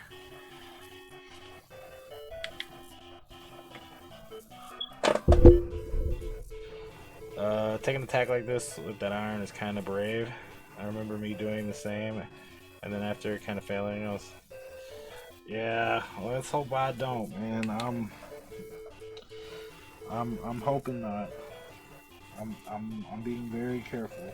Taking an attack like this with that iron is kind of brave. I remember me doing the same, and then after kind of failing, I was, yeah. Let's hope I don't, man. I'm hoping not. I'm being very careful.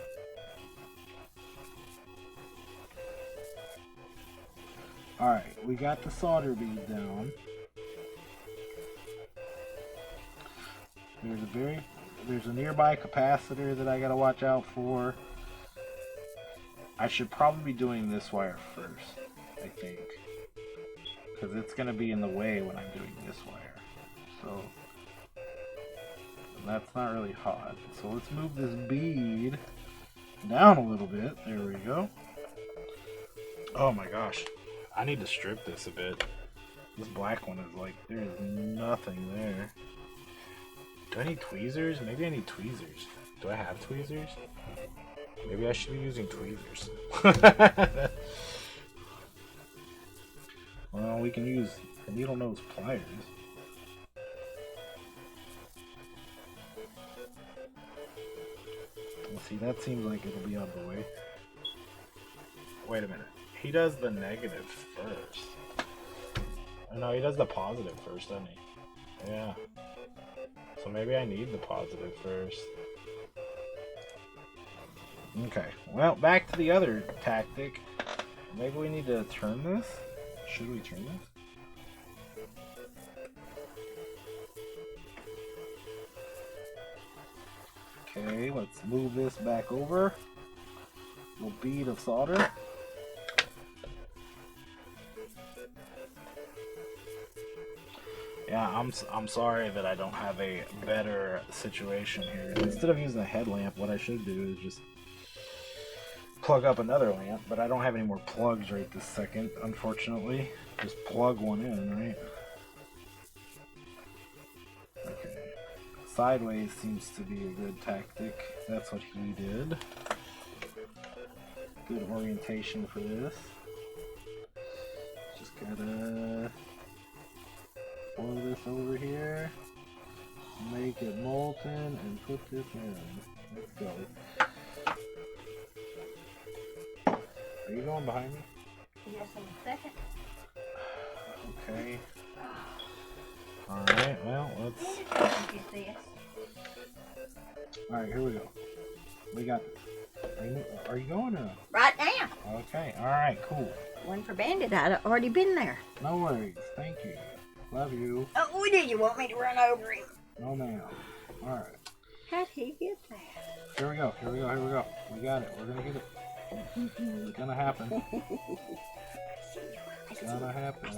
All right, we got the solder bead down. There's a nearby capacitor that I gotta watch out for. I should probably be doing this wire first, I think, because it's gonna be in the way when I'm doing this wire. So that's not really hot. So let's move this bead down a little bit. There we go. Oh my gosh, I need to strip this a bit. This black one is like, there's nothing there. Do I need tweezers? Maybe I need tweezers. Do I have tweezers? Maybe I should be using tweezers. Well, we can use needle nose pliers. Well, see, that seems like it'll be out of the way. Wait a minute. He does the negative first. Oh, no, he does the positive first, doesn't he? Yeah. So maybe I need the positive first. Okay, well, back to the other tactic. Maybe we need to turn this? Should we turn this? Okay, let's move this back over. Little bead of solder. Yeah, I'm sorry that I don't have a better situation here. Instead of using a headlamp, what I should do is just plug up another lamp, but I don't have any more plugs right this second, unfortunately. Just plug one in, right? Okay. Sideways seems to be a good tactic. That's what he did. Good orientation for this. Just gotta blow this over here, make it molten, and put this in. Let's go. Are you going behind me? Yes, in a second. Okay. Alright, well, let's... Get this. Alright, here we go. We got this. Are you going or? Right now. Okay, alright, cool. One for Bandit. I'd already been there. No worries, thank you. Love you. Oh, do you want me to run over him? No, ma'am. Alright. How'd he get there? Here we go, here we go, here we go. We got it. We're gonna get it. It's gonna happen. It's gonna happen.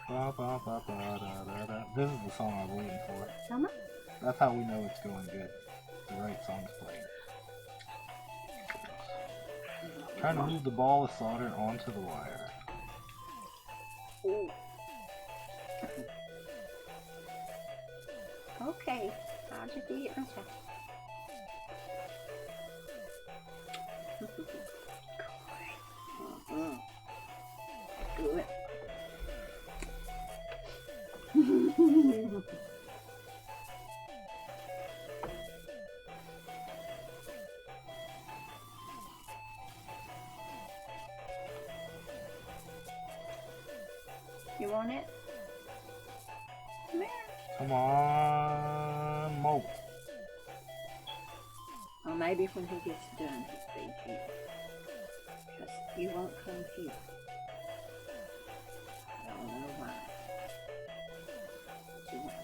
Ba, ba, ba, ba, da, da, da. This is the song I was waiting for. Mama? That's how we know it's going good. The right song's playing. Trying to move the ball of solder onto the wire. Ooh. Okay, I'll just do it myself. Good. You want it? Come here. Come on, Mo. Or maybe when he gets done, he'll feed you. Because you won't come here. I don't know why. You want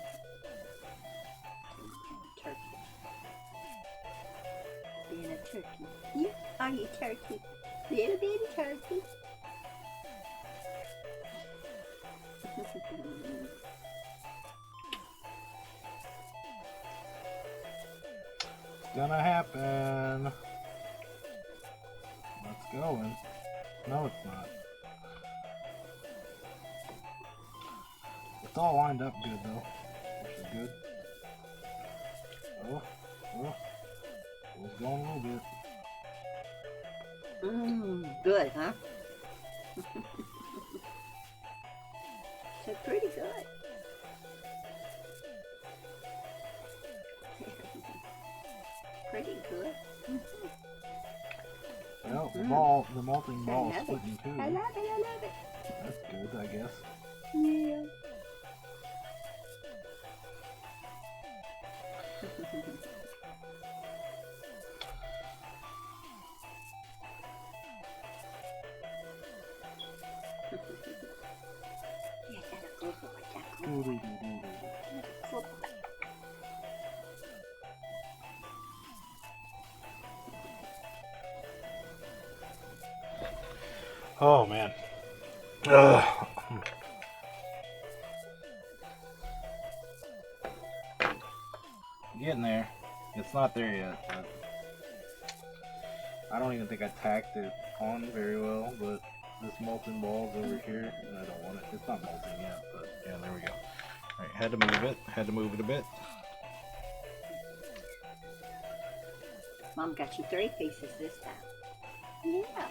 turkey. Being a turkey. You are you turkey. Little bitty turkey. It's gonna happen. It's going. No, it's not. It's all lined up good though, which is good. Oh, it was going a little bit. Good, huh? So pretty good. Pretty good. Well, the ball, the molting ball is I love it. splitting too. I love it, I love it. That's good, I guess. Yeah. Yes, that's a good boy, that's a good boy. Good boy. Oh man. Ugh. Getting there. It's not there yet, but I don't even think I tacked it on very well, but this molten ball's over here, and I don't want it. It's not molten yet, but yeah, there we go. Alright, had to move it a bit. Mom got you 3 pieces this time. Yeah.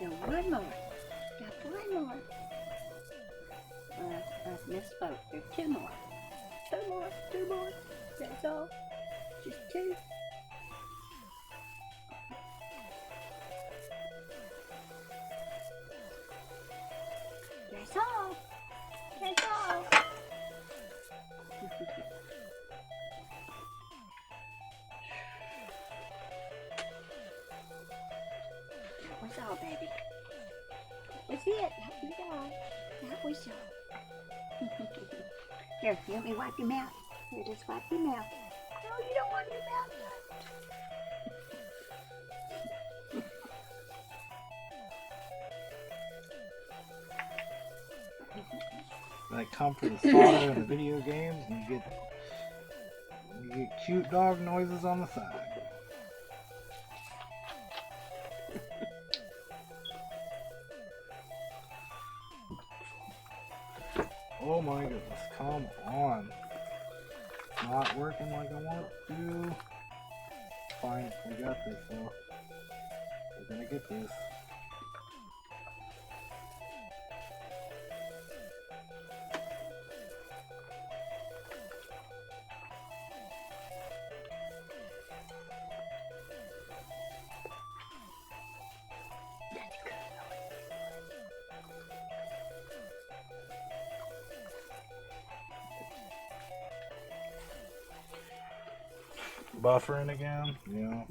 Now one more. Got one more. I misspoke. There's 2 more. 2 more. 2 more. That's all. Just two. That's all. That's all. That was all, baby. That was it. That was all. That was all. Here, you want me to wipe your mouth? Here, just wipe your mouth. No, you don't want your mouth wiped. Like come for the slaughter in the video games, and you get cute dog noises on the side. Oh my goodness, come on. It's not working like I want it to. Fine, we got this though. We're gonna get this. Buffering again, yeah.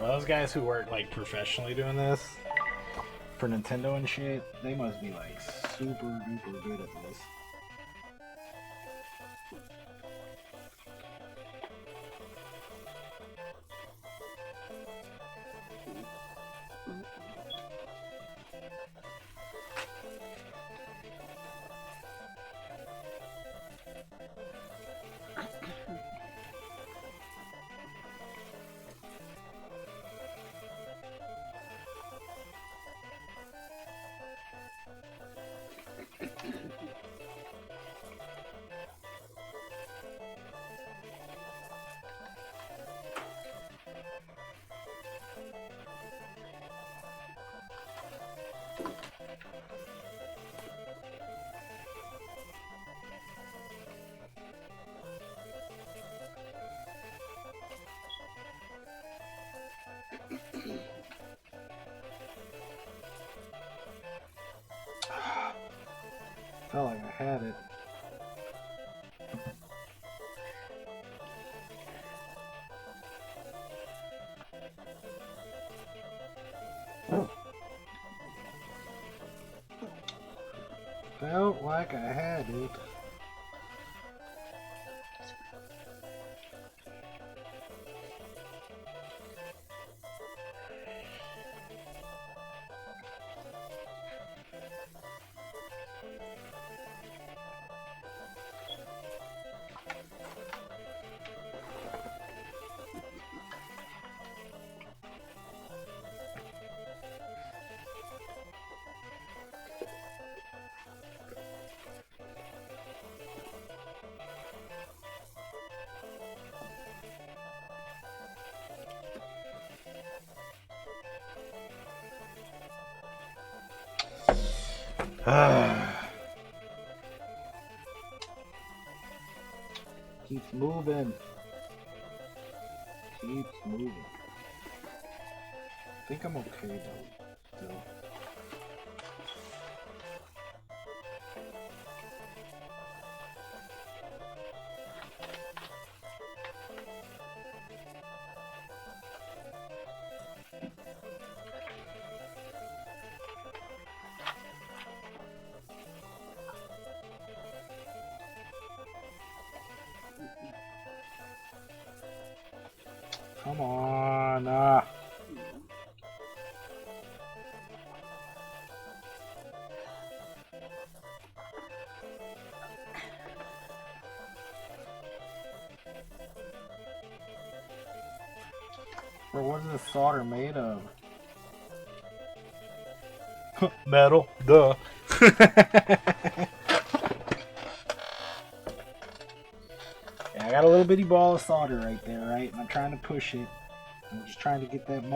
Well, those guys who work like professionally doing this for Nintendo and shit, they must be like super duper good at this. Felt like I had it. Felt like I had it. Keeps moving. Keeps moving. I think I'm okay though. Still. Come on. Bro, what is this solder made of? Metal, duh. Yeah, I got a little bitty ball of solder right there, right? And I'm trying to push it. I'm just trying to get that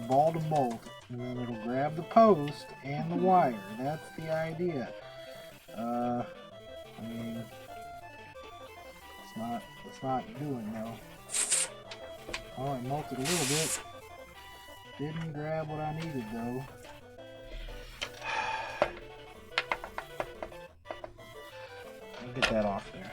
ball to molt, and then it'll grab the post and the wire. That's the idea. I mean, it's not doing though. Oh, it molted a little bit. Didn't grab what I needed though. I'll get that off there.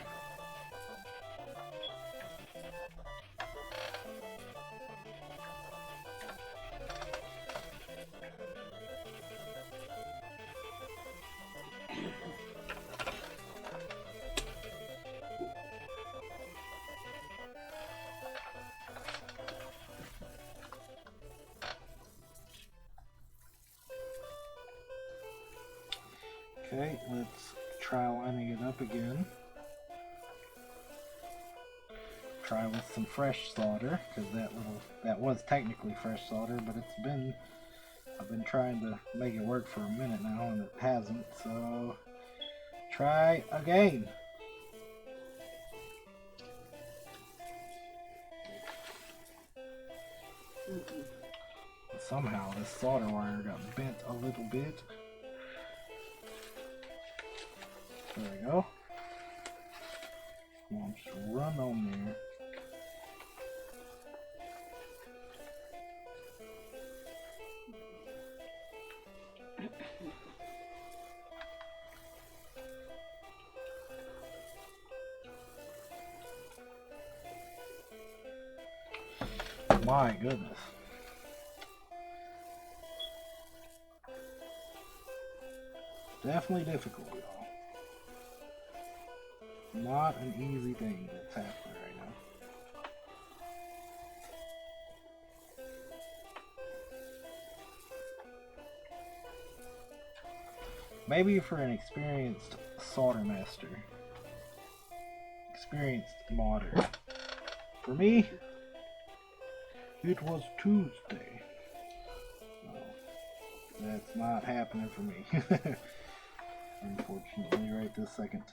Okay, let's try lining it up again. Try with some fresh solder, because that was technically fresh solder, but I've been trying to make it work for a minute now and it hasn't, so try again. Somehow this solder wire got bent a little bit. There we go. Come on, just run on there. My goodness. Definitely difficult, y'all. Not an easy thing that's happening right now. Maybe for an experienced solder master, experienced modder. For me, it was Tuesday. No, that's not happening for me. Unfortunately, right this second.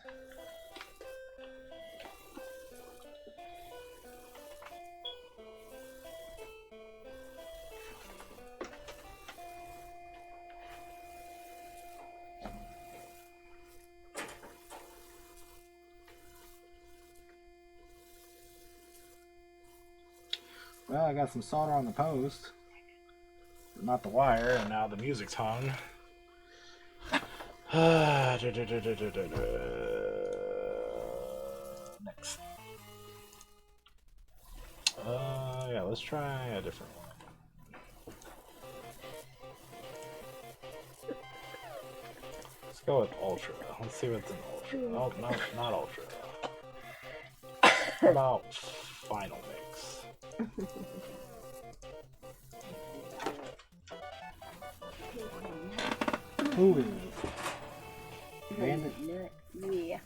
Well, I got some solder on the post, but not the wire, and now the music's hung. Next. Yeah, let's try a different one. Let's go with Ultra. Let's see what's in Ultra. Oh, no, not Ultra. How about Final Mix? Who is Bandit? Yeah.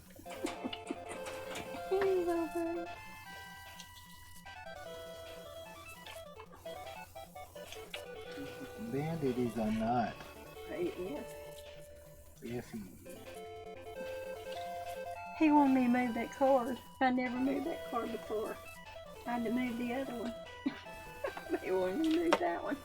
Bandit is a nut. Yes. Yes, he is. He wanted me to move that card. I never moved that card before. I had to move the other one. But he wanted me to move that one.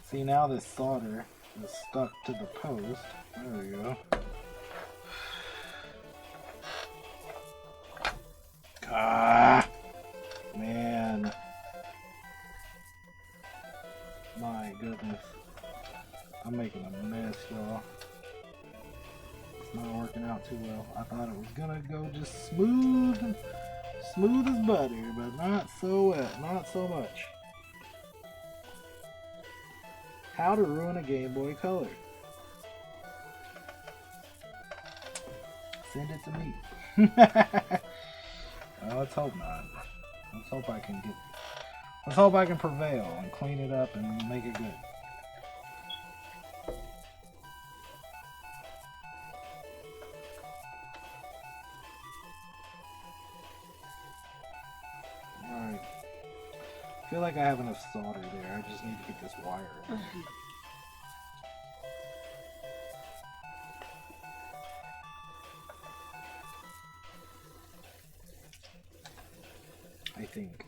See, now this solder is stuck to the post. There we go. Ah, man. My goodness. I'm making a mess, y'all. It's not working out too well. I thought it was gonna go just smooth as butter, but not so not so much. How to ruin a Game Boy Color. Send it to me. Let's hope not. Let's hope I can prevail and clean it up and make it good. Alright. I feel like I have enough solder there. I just need to get this wire in. I think.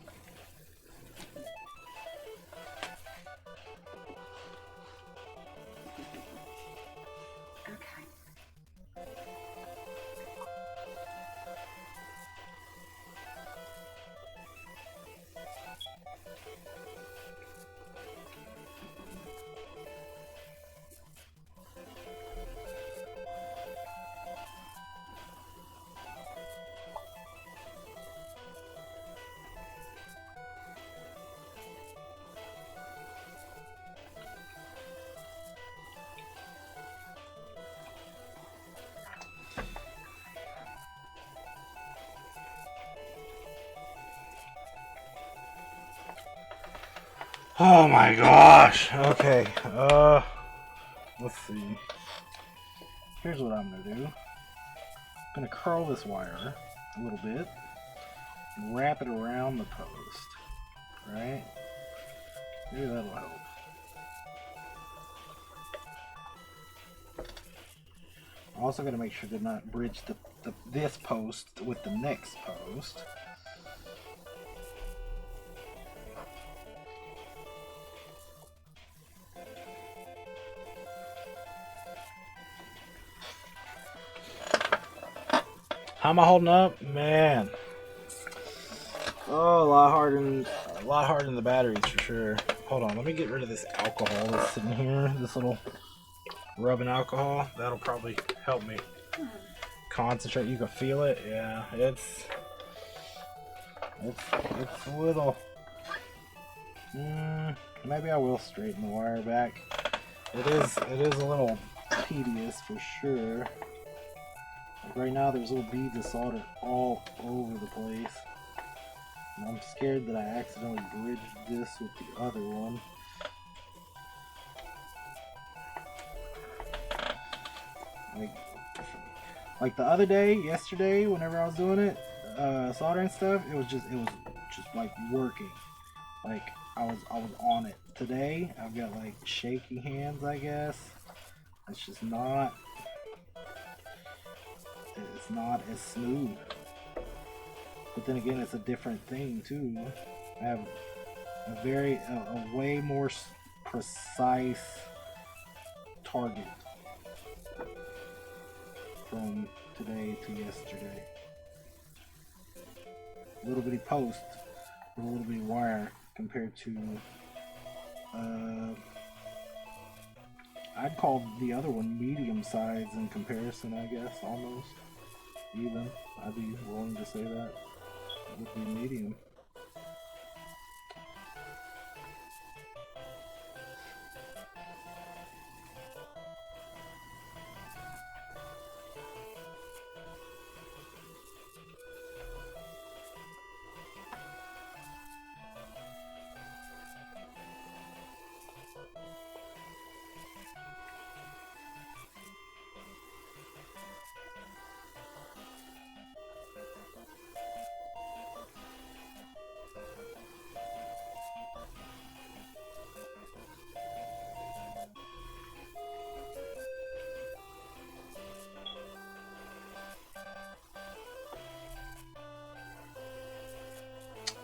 Okay. Oh my gosh. Okay. Let's see. Here's what I'm gonna do. I'm gonna curl this wire a little bit and wrap it around the post. Right? Maybe that'll help. I'm also gonna make sure to not bridge this post with the next post. How am I holding up? Man. Oh, a lot harder than the batteries for sure. Hold on, let me get rid of this alcohol that's sitting here. This little rubbing alcohol. That'll probably help me concentrate. You can feel it. Yeah, it's a little. Maybe I will straighten the wire back. It is a little tedious for sure. Like right now, there's little beads of solder all over the place. And I'm scared that I accidentally bridged this with the other one. Like the other day, yesterday, whenever I was doing it, soldering stuff, it was just like working. Like I was on it. Today, I've got like shaky hands, I guess. It's just not. It's not as smooth. But then again, it's a different thing too. I have a way more precise target from today to yesterday. A little bitty post with a little bitty wire compared to I'd call the other one medium size in comparison, I guess, almost. Even. I'd be willing to say that. It would be medium.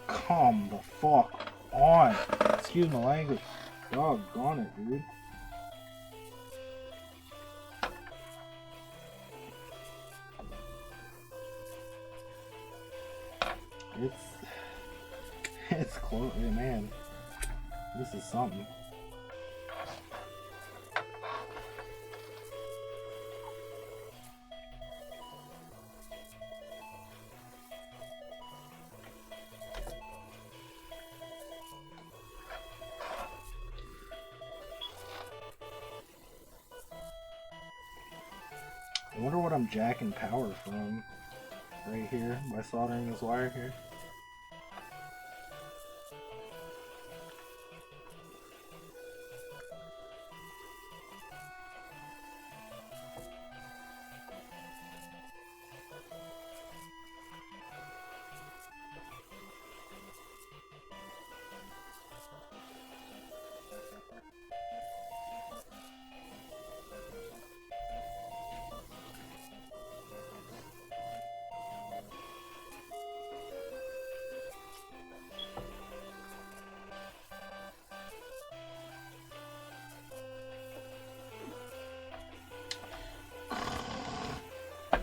Come the fuck on. Excuse my language. Doggone it, dude. It's close, man. This is something. I wonder what I'm jacking power from right here by soldering this wire here.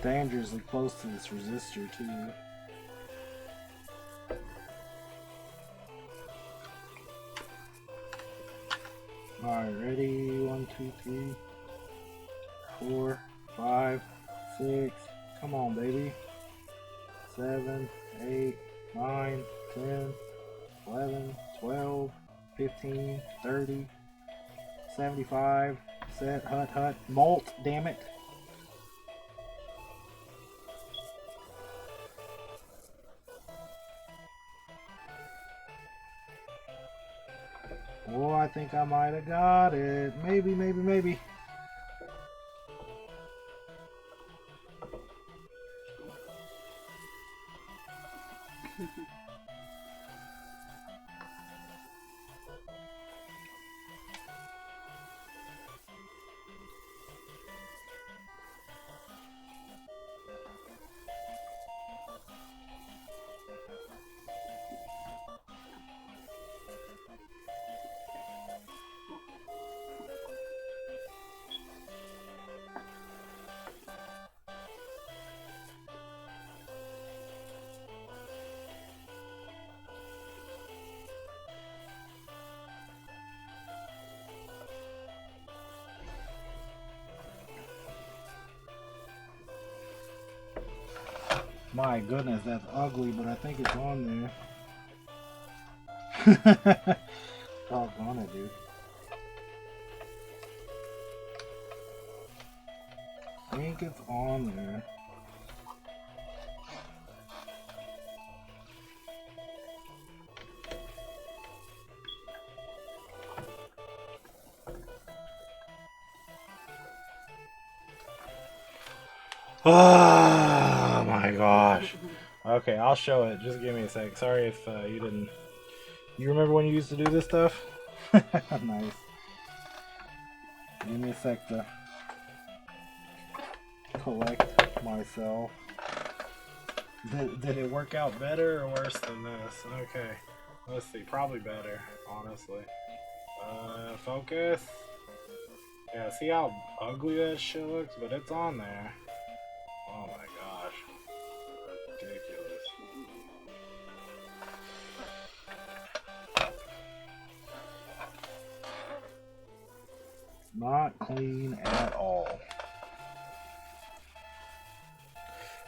Dangerously close to this resistor too. Alright, ready? 1, 2, 3, 4, 5, 6. Come on, baby. 7, 8, 9, 10, 11, 12, 15, 30, 75. Set, hut, molt, damn it. Oh, I think I might have got it. Maybe. My goodness, that's ugly, but I think it's on there. Doggone it, dude. I think it's on there. Oh my gosh. Okay, I'll show it. Just give me a sec. Sorry if you didn't. You remember when you used to do this stuff? Nice. Give me a sec to collect myself. Did it work out better or worse than this? Okay. Let's see. Probably better, honestly. Focus. Yeah, see how ugly that shit looks? But it's on there. Oh my gosh. Ridiculous. Not clean at all.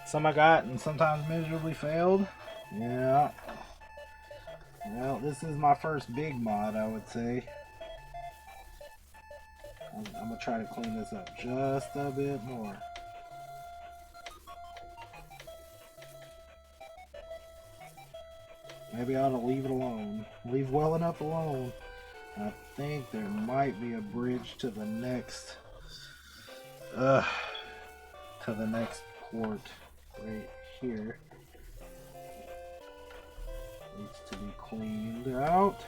Some I got and sometimes miserably failed. Yeah. Well, this is my first big mod, I would say. I'm gonna try to clean this up just a bit more. Maybe I ought to leave it alone. Leave well enough alone. I think there might be a bridge to the next port right here. Needs to be cleaned out.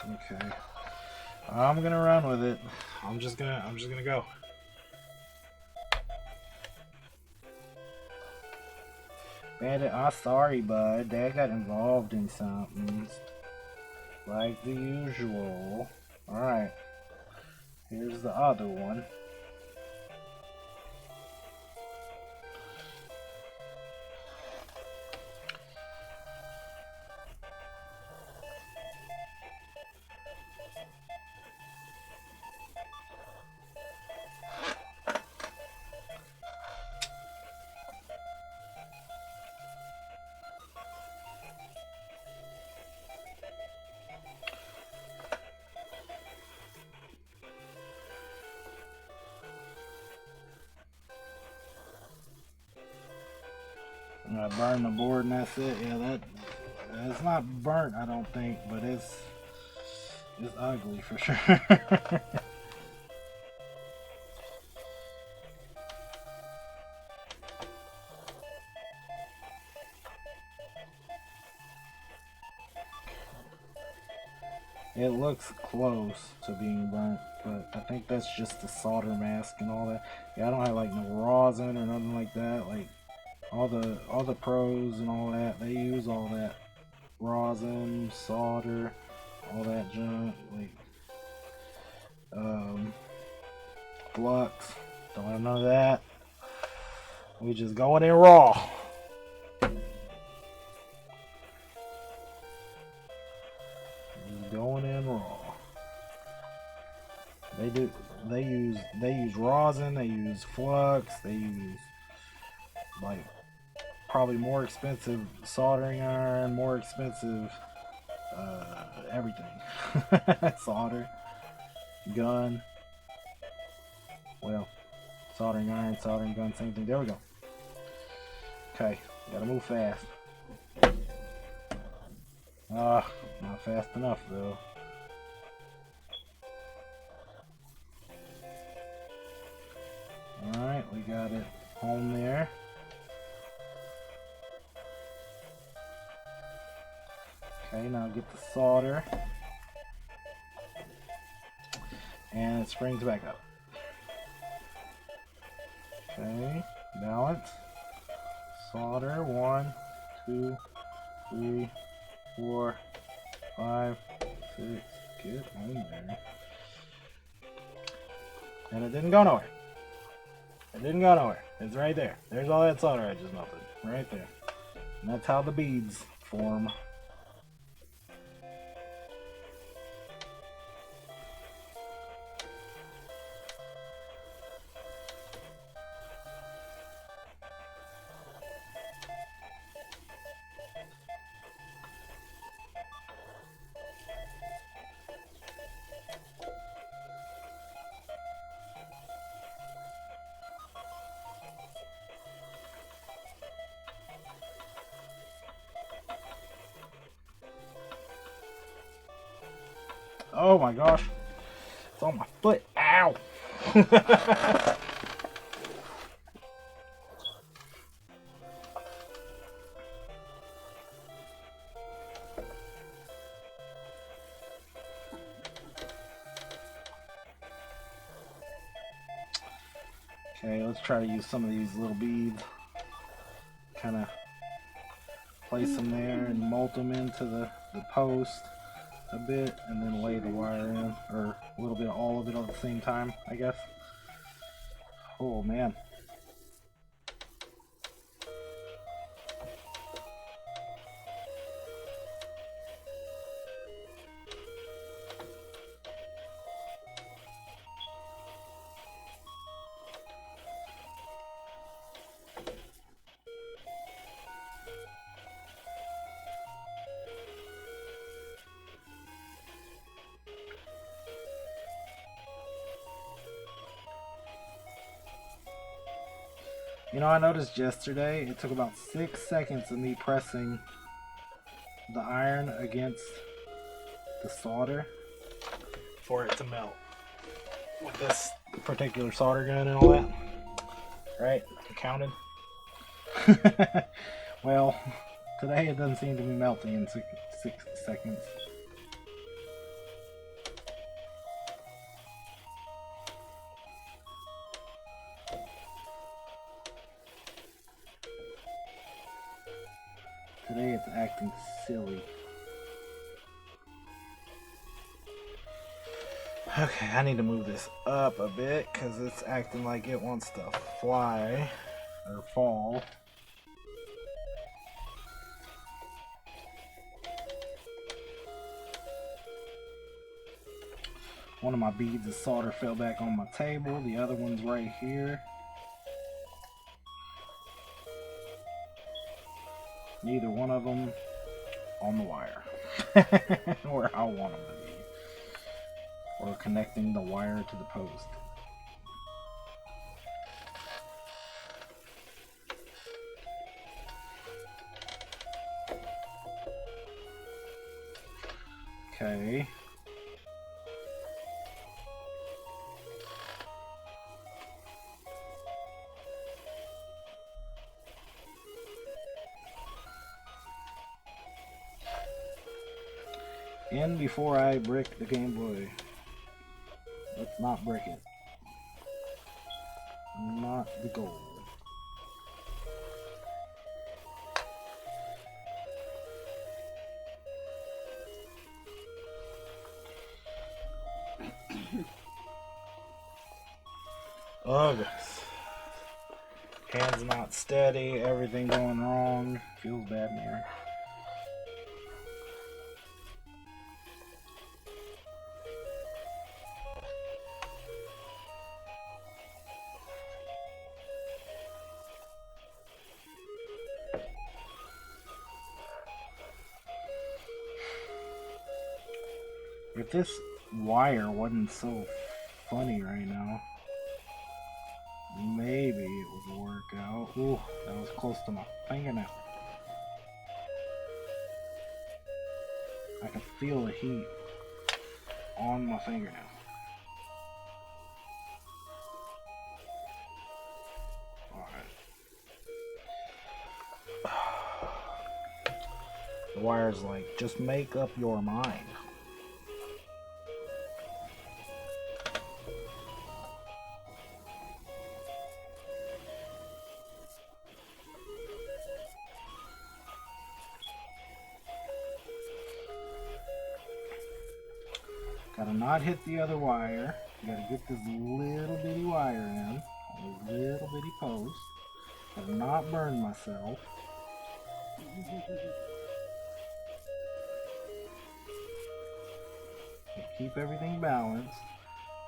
Okay. I'm gonna run with it. I'm just gonna go. Bandit, I'm sorry, bud. Dad got involved in something. Like the usual. Alright. Here's the other one. I'm gonna burn the board and that's it. Yeah, it's not burnt, I don't think, but it's ugly for sure. It looks close to being burnt, but I think that's just the solder mask and all that. Yeah, I don't have like no rosin or nothing like that. Like all the pros and all that, they use all that rosin, solder, all that junk. Like flux, don't have none of that. We just going in raw. Going in raw. They use rosin, they use flux, they use like probably more expensive soldering iron, more expensive everything. Solder, gun. Well, soldering iron, soldering gun, same thing. There we go. Okay, gotta move fast. Not fast enough though. Alright, we got it home there. Okay, now get the solder. And it springs back up. Okay, balance. Solder, 1, 2, 3, 4, 5, 6. Get on there. And it didn't go nowhere. It didn't go nowhere. It's right there. There's all that solder I just melted. Right there. And that's how the beads form. Oh my gosh. It's on my foot. Ow. Okay, let's try to use some of these little beads. Kind of place them there and mold them into the post a bit, and then lay the wire in, or a little bit of all of it at the same time, I guess. Oh man. You know, I noticed yesterday it took about 6 seconds of me pressing the iron against the solder for it to melt with this particular solder gun and all that. Right? I counted. Well, today it doesn't seem to be melting in 6 seconds. Today it's acting silly. Okay, I need to move this up a bit because it's acting like it wants to fly or fall. One of my beads of solder fell back on my table. The other one's right here. Neither one of them on the wire. Where I want them to be. Or connecting the wire to the post. Okay. In before I brick the Game Boy. Let's not brick it. Not the goal. Oh, goodness. Hands not steady, everything going wrong. Feels bad in here. If this wire wasn't so funny right now, maybe it would work out. Ooh, that was close to my fingernail. I can feel the heat on my fingernail. Alright. The wire's like, just make up your mind. Gotta not hit the other wire. You gotta get this little bitty wire in. On a little bitty post. Gotta not burn myself. Keep everything balanced.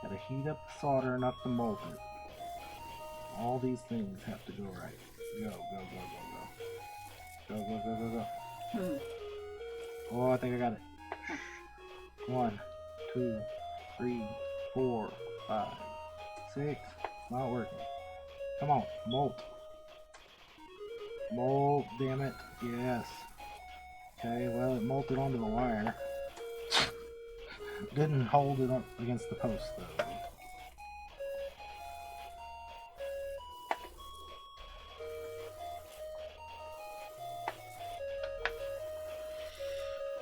Gotta heat up the solder enough to mold it. All these things have to go right. Go, go, go, go, go. Go, go, go, go, go. Oh, I think I got it. 1, 2, 3, 4, 5, 6. Not working. Come on, molt. Molt, damn it. Yes. Okay, well, it molted onto the wire. Didn't hold it up against the post, though.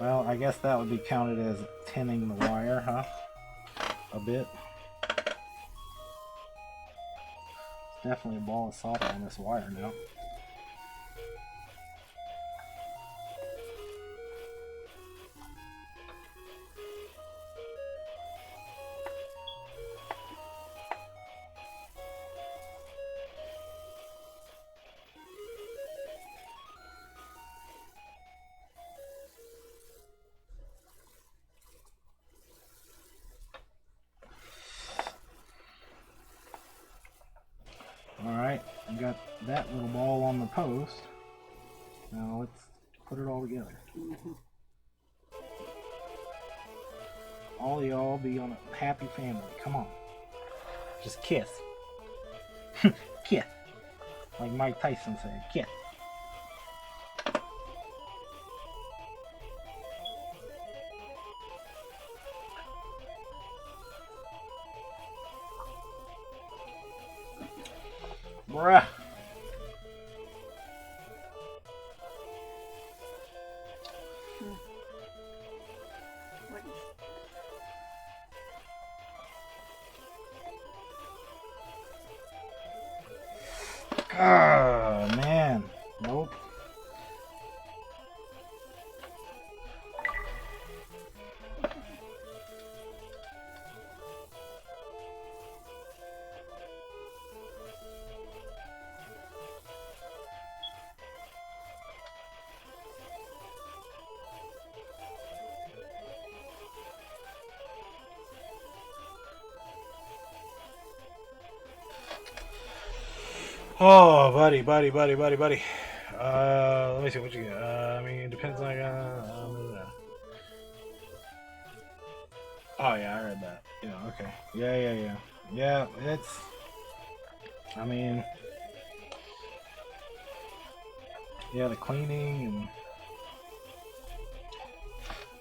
Well, I guess that would be counted as tinning the wire, huh? A bit. It's definitely a ball of solder on this wire now. Alright, we got that little ball on the post. Now let's put it all together. All y'all be on a happy family. Come on. Just kiss. Kiss. Like Mike Tyson said, kiss. Bruh. Oh, man. Nope. Oh, buddy. Let me see what you get. I mean, it depends on. Oh yeah, I read that. Yeah, okay. Yeah. Yeah, it's. I mean, yeah, the cleaning and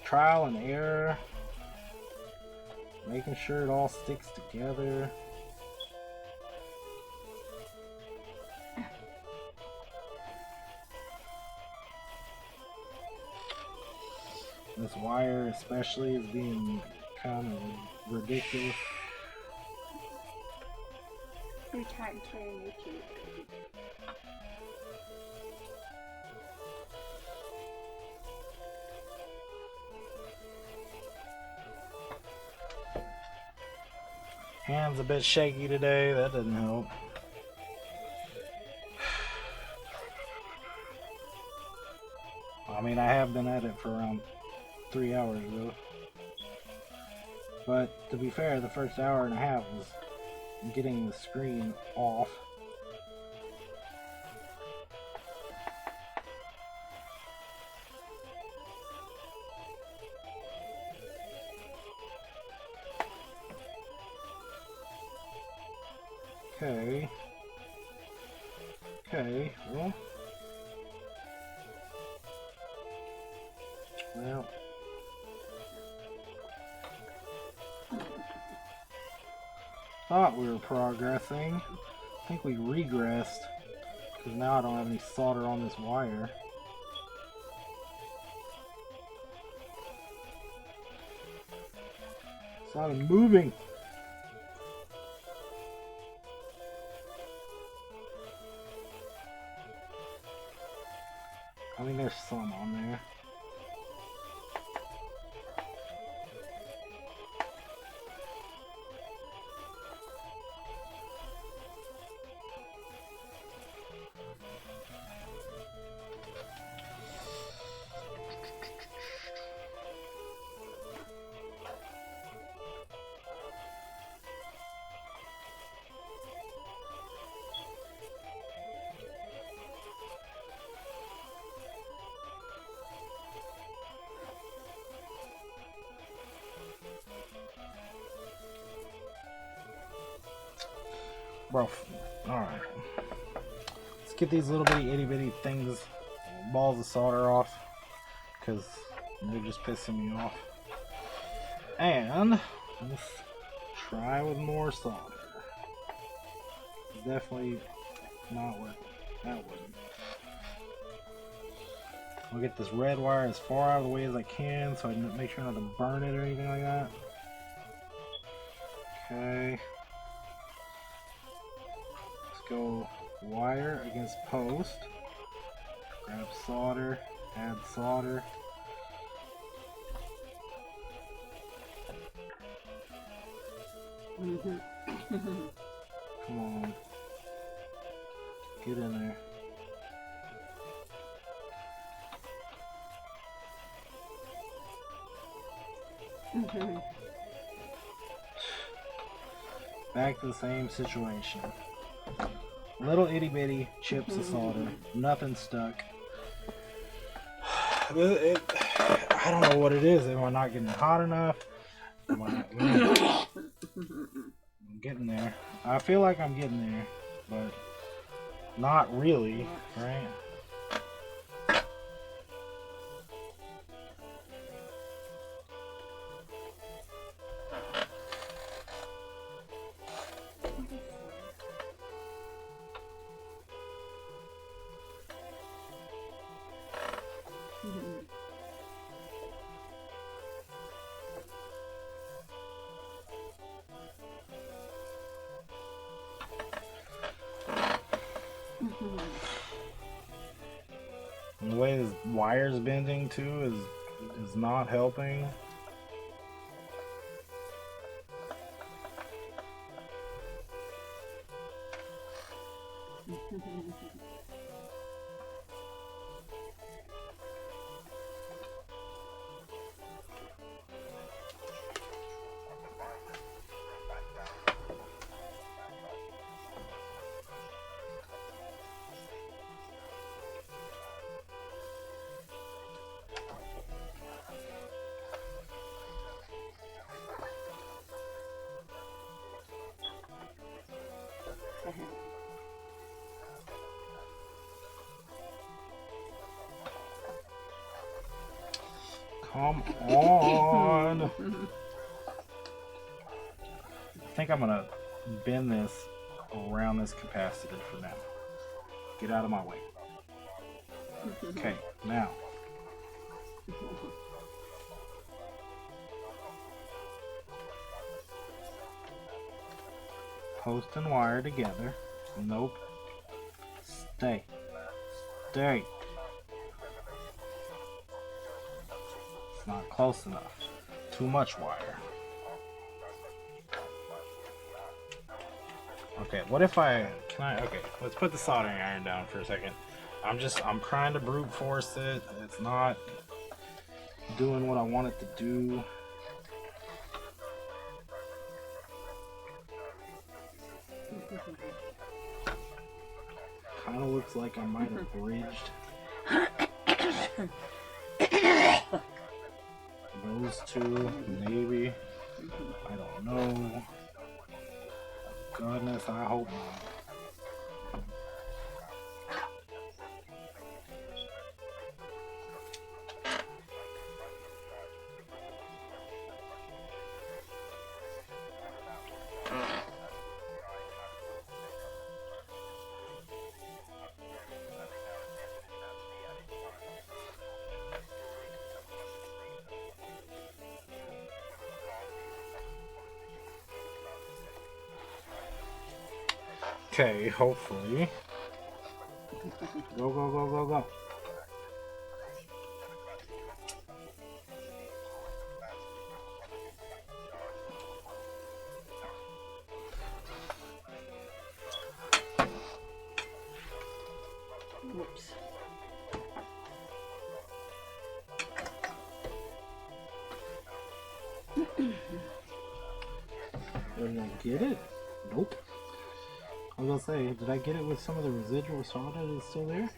trial and error, making sure it all sticks together. This wire, especially, is being kind of ridiculous. You're trying to turn your tube. Hands a bit shaky today. That doesn't help. I mean, I have been at it for around 3 hours though. But to be fair, the first hour and a half was getting the screen off. Okay. Okay, well. Thought we were progressing. I think we regressed. Because now I don't have any solder on this wire. It's not moving. I mean, there's some on there. Bro, alright. Let's get these little bitty itty bitty things, balls of solder off, because they're just pissing me off. And let's try with more solder. It's definitely not working. That wouldn't. I'll get this red wire as far out of the way as I can so I make sure not to burn it or anything like that. Okay. Go wire against post, grab solder, add solder. Come on, get in there. Back to the same situation. Little itty bitty chips of solder, nothing stuck. I don't know what it is. Am I not getting hot enough? I'm getting there. I feel like I'm getting there, but not really, right? And the way this wire's bending too is not helping. Come on. I think I'm gonna bend this around this capacitor for now. Get out of my way. Okay, now. Post and wire together. Nope. Stay. Stay. It's not close enough. Too much wire. Okay, what if okay, let's put the soldering iron down for a second. I'm trying to brute force it. It's not doing what I want it to do. Kind of looks like I might have bridged those two, maybe. I don't know. Goodness, I hope not. Okay, hopefully. Go, go, go, go, go. Whoops. Did I get it? Nope. I was gonna say, did I get it with some of the residual solder that's still there?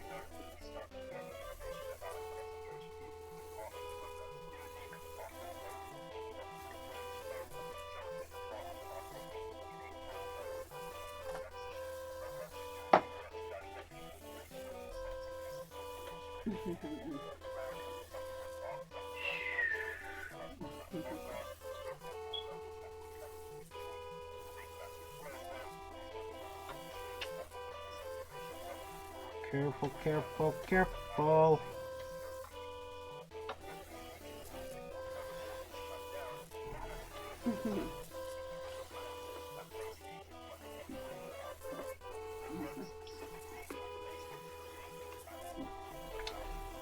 Careful, careful, careful.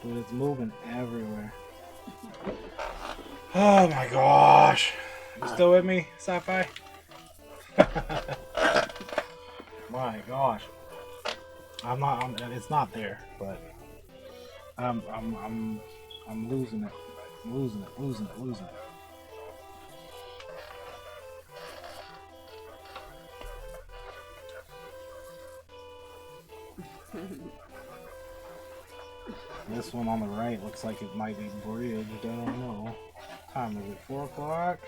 Dude, it's moving everywhere. Oh my gosh. You still with me, Sci-Fi? My gosh. It's not there, but I'm losing it. I'm losing it. This one on the right looks like it might be bridged. I don't know. What time is it? 4 o'clock?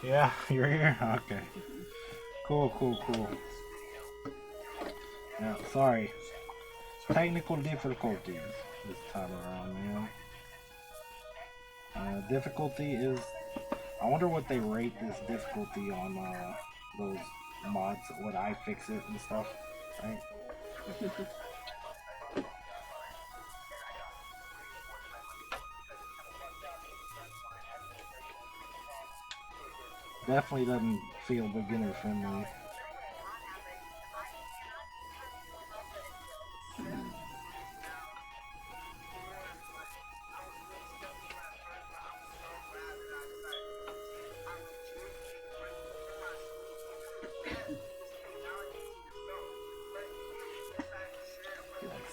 Yeah, you're here? Okay. Cool. Yeah, sorry. Technical difficulties this time around, man. Difficulty is... I wonder what they rate this difficulty on those mods, what iFixit and stuff, right? Definitely doesn't feel beginner friendly.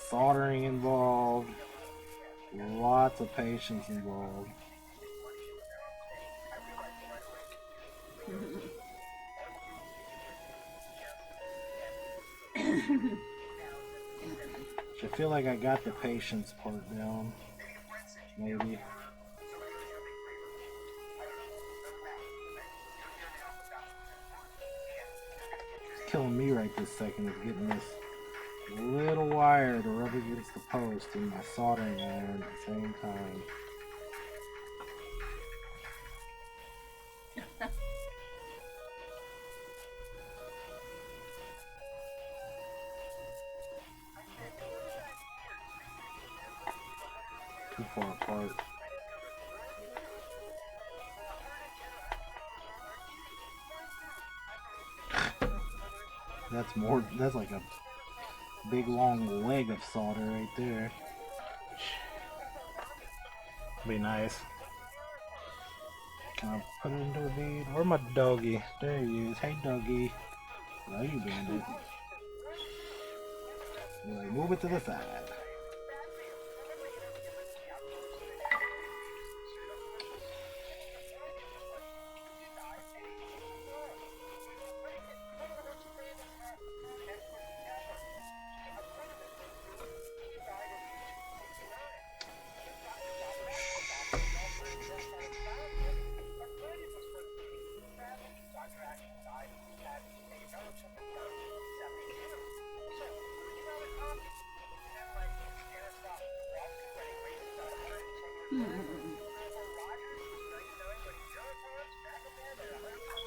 Soldering involved, lots of patience involved. I feel like I got the patience part down. Maybe. What's killing me right this second is getting this little wire to rub against the post and my soldering iron at the same time. Too far apart. That's like a big long leg of solder right there. Be nice. Can I put it into a bead? Where's my doggy? There he is. Hey doggy. Now you bandit. You're like, move it to the side.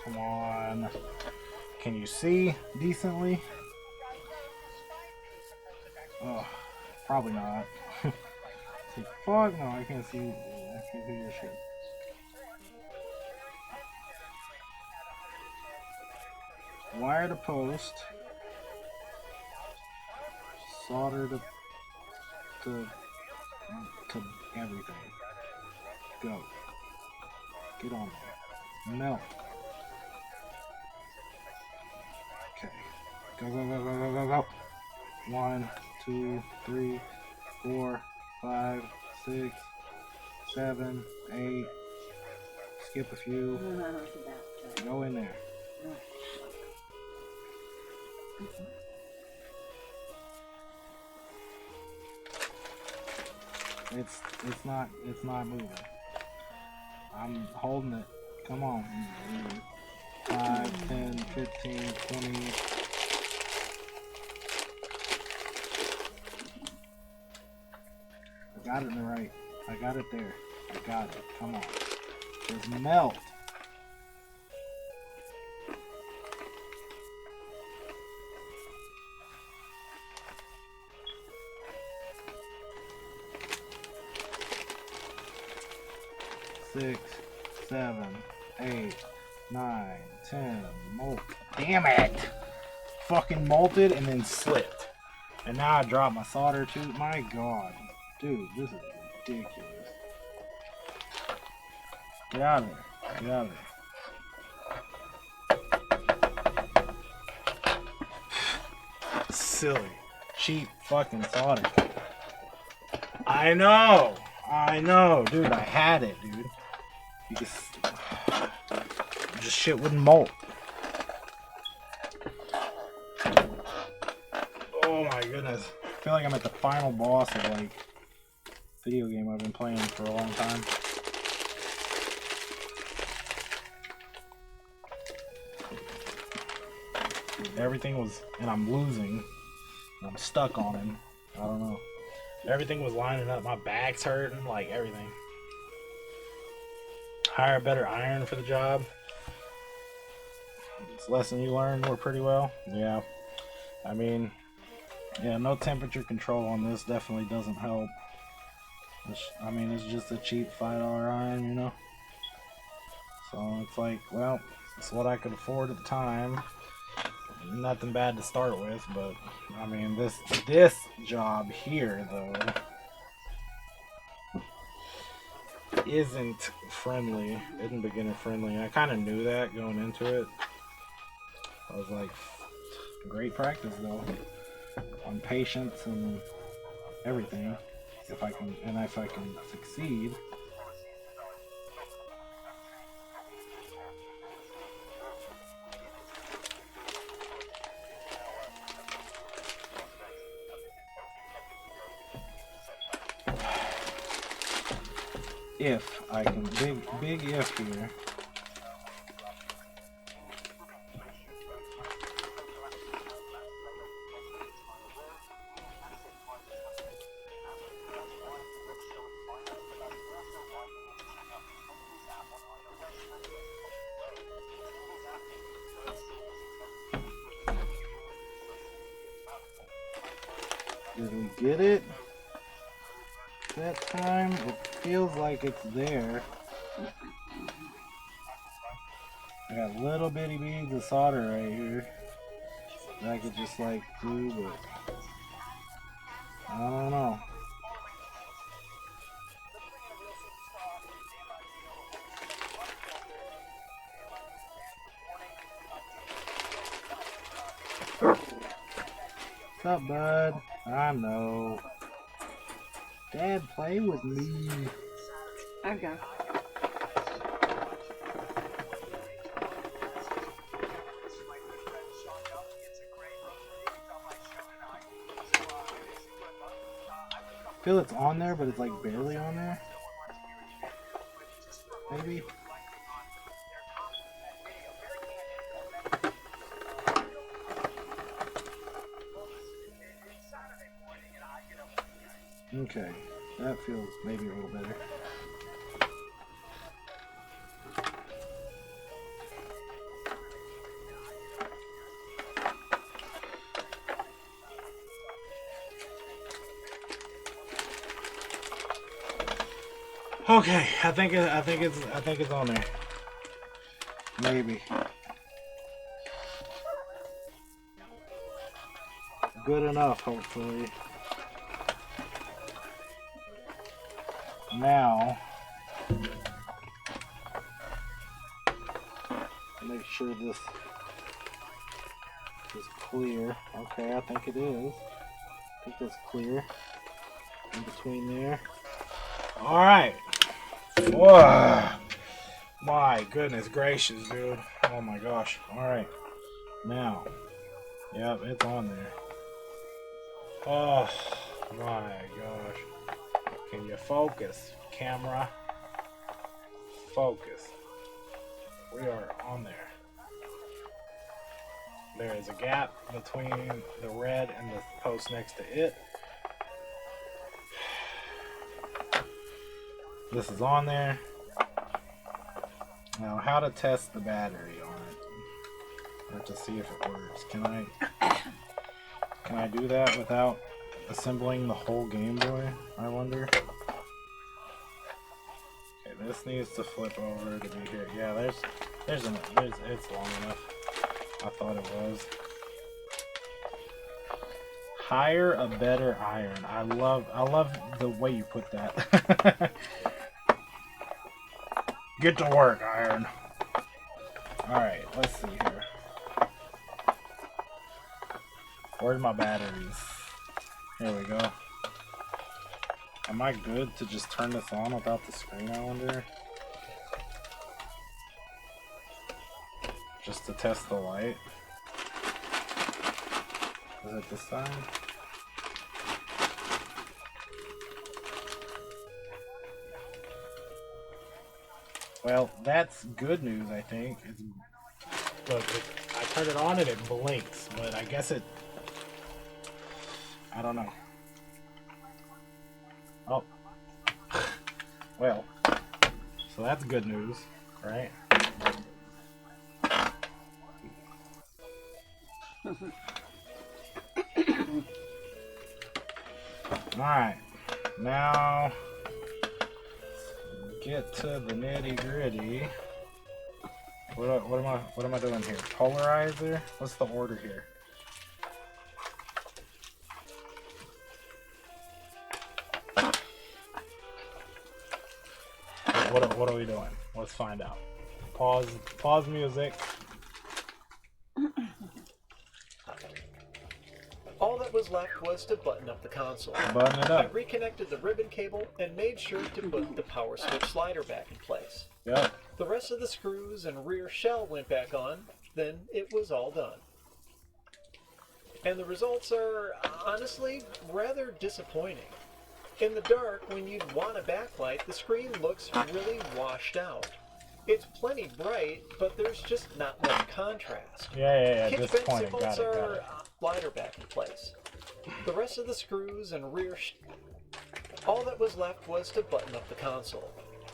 Come on. Can you see decently? Oh, probably not. Fuck no, I can't see. I can't see your shit. Wire to post. Solder to everything. Go. Get on there. Melt. Okay. Go, go, go, go, go, go, go. 1, 2, 3, 4, 5, 6, 7, 8. Skip a few. Go in there. It's not moving. I'm holding it. Come on. 5, 10, 15, 20. I got it in the right. I got it there. I got it. Come on. Just melt. Six, 7, 8, 9, 10. Molt. Damn it! Fucking molted and then slipped. And now I dropped my solder too. My god. Dude, this is ridiculous. Get out of there. Get out of there. Silly. Cheap fucking solder. I know, dude. I had it, dude. You just shit wouldn't molt. Oh my goodness. I feel like I'm at the final boss of like video game I've been playing for a long time. Everything was, and I'm losing. And I'm stuck on him. I don't know. Everything was lining up. My back's hurting, like everything. Hire a better iron for the job. It's a lesson you learned pretty well. Yeah. I mean, yeah, no temperature control on this definitely doesn't help. I mean, it's just a cheap $5 iron, you know? So it's like, well, it's what I could afford at the time. Nothing bad to start with, but I mean, this job here, though, isn't friendly. Isn't beginner friendly. I kind of knew that going into it. I was like, great practice, though, on patience and everything. If I can succeed. if I can, big if here. Did we get it? That time, it feels like it's there. I got little bitty beads of solder right here that I could just like do, but I don't know. What's up, bud? I know. Dad, play with me. Okay. I feel it's on there, but it's like barely on there. Maybe. Okay, that feels maybe a little better. Okay, I think it's on there. Maybe. Good enough, hopefully. Now, make sure this is clear. Okay, I think it is. I think it's clear in between there. All right. Whoa. My goodness gracious, dude. Oh my gosh. All right. Now, yep, it's on there. Oh my gosh. Can you focus, camera? Focus. We are on there. There is a gap between the red and the post next to it. This is on there. Now, how to test the battery on it? I have to see if it works. Can I do that without assembling the whole Game Boy? I wonder. Okay, this needs to flip over to be here. Yeah, it's long enough. I thought it was. Hire a better iron. I love the way you put that. Get to work, iron. Alright, let's see here. Where's my batteries? Here we go. Am I good to just turn this on without the screen, I wonder? Just to test the light. Is it this side? Well, that's good news, I think. Look, I turn it on and it blinks, but I guess it... I don't know. Oh. Well, so that's good news, right? Alright, now get to the nitty gritty. What am I doing here? Polarizer? What's the order here? What are we doing? Let's find out. Pause music. All that was left was to button up the console. Button it I up. reconnected the ribbon cable and made sure to put the power switch slider back in place. Yep. The rest of the screws and rear shell went back on, then it was all done. And the results are, honestly, rather disappointing. In the dark, when you'd want a backlight, the screen looks really washed out. It's plenty bright, but there's just not much contrast. Yeah. Hitch bent Disappointed. symbols Got are it. slider back in place. The rest of the screws and rear all that was left was to button up the console.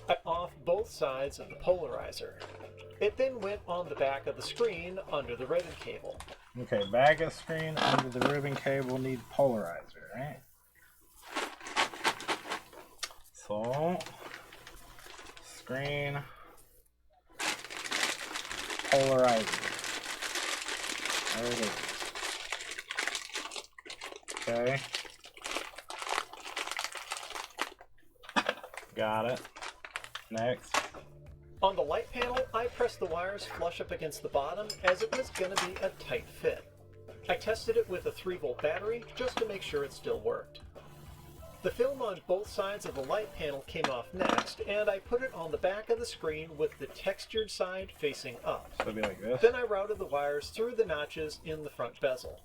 I off both sides of the polarizer. It then went on the back of the screen under the ribbon cable. Okay, back of screen under the ribbon cable need polarizer, right? So, screen polarizer. There it is. Okay. Got it. Next. On the light panel, I pressed the wires flush up against the bottom as it was going to be a tight fit. I tested it with a 3-volt battery just to make sure it still worked. The film on both sides of the light panel came off next, and I put it on the back of the screen with the textured side facing up. So it'll be like this. Then I routed the wires through the notches in the front bezel.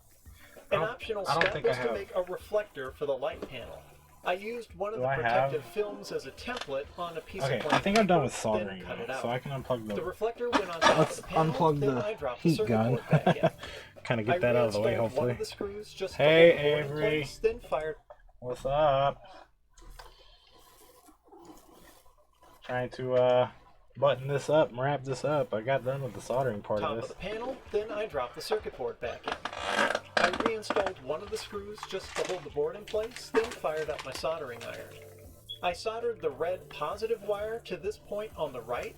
An optional step was to make a reflector for the light panel. I used one of the protective films as a template on a piece of Okay, blank I think I'm done with paper, soldering then cut it now, out. so I can unplug The the. reflector went on top Let's of the panel, unplug then the I dropped heat the circuit gun. board back in. Kind of get that out of the way, reinstalled one hopefully. of the screws just to Hey, hold the board in Avery. place, then fired What's up? Trying to button this up and wrap this up. I got done with the soldering part top of of this. the panel, then I dropped the circuit board back in. I reinstalled one of the screws just to hold the board in place, then fired up my soldering iron. I soldered the red positive wire to this point on the right,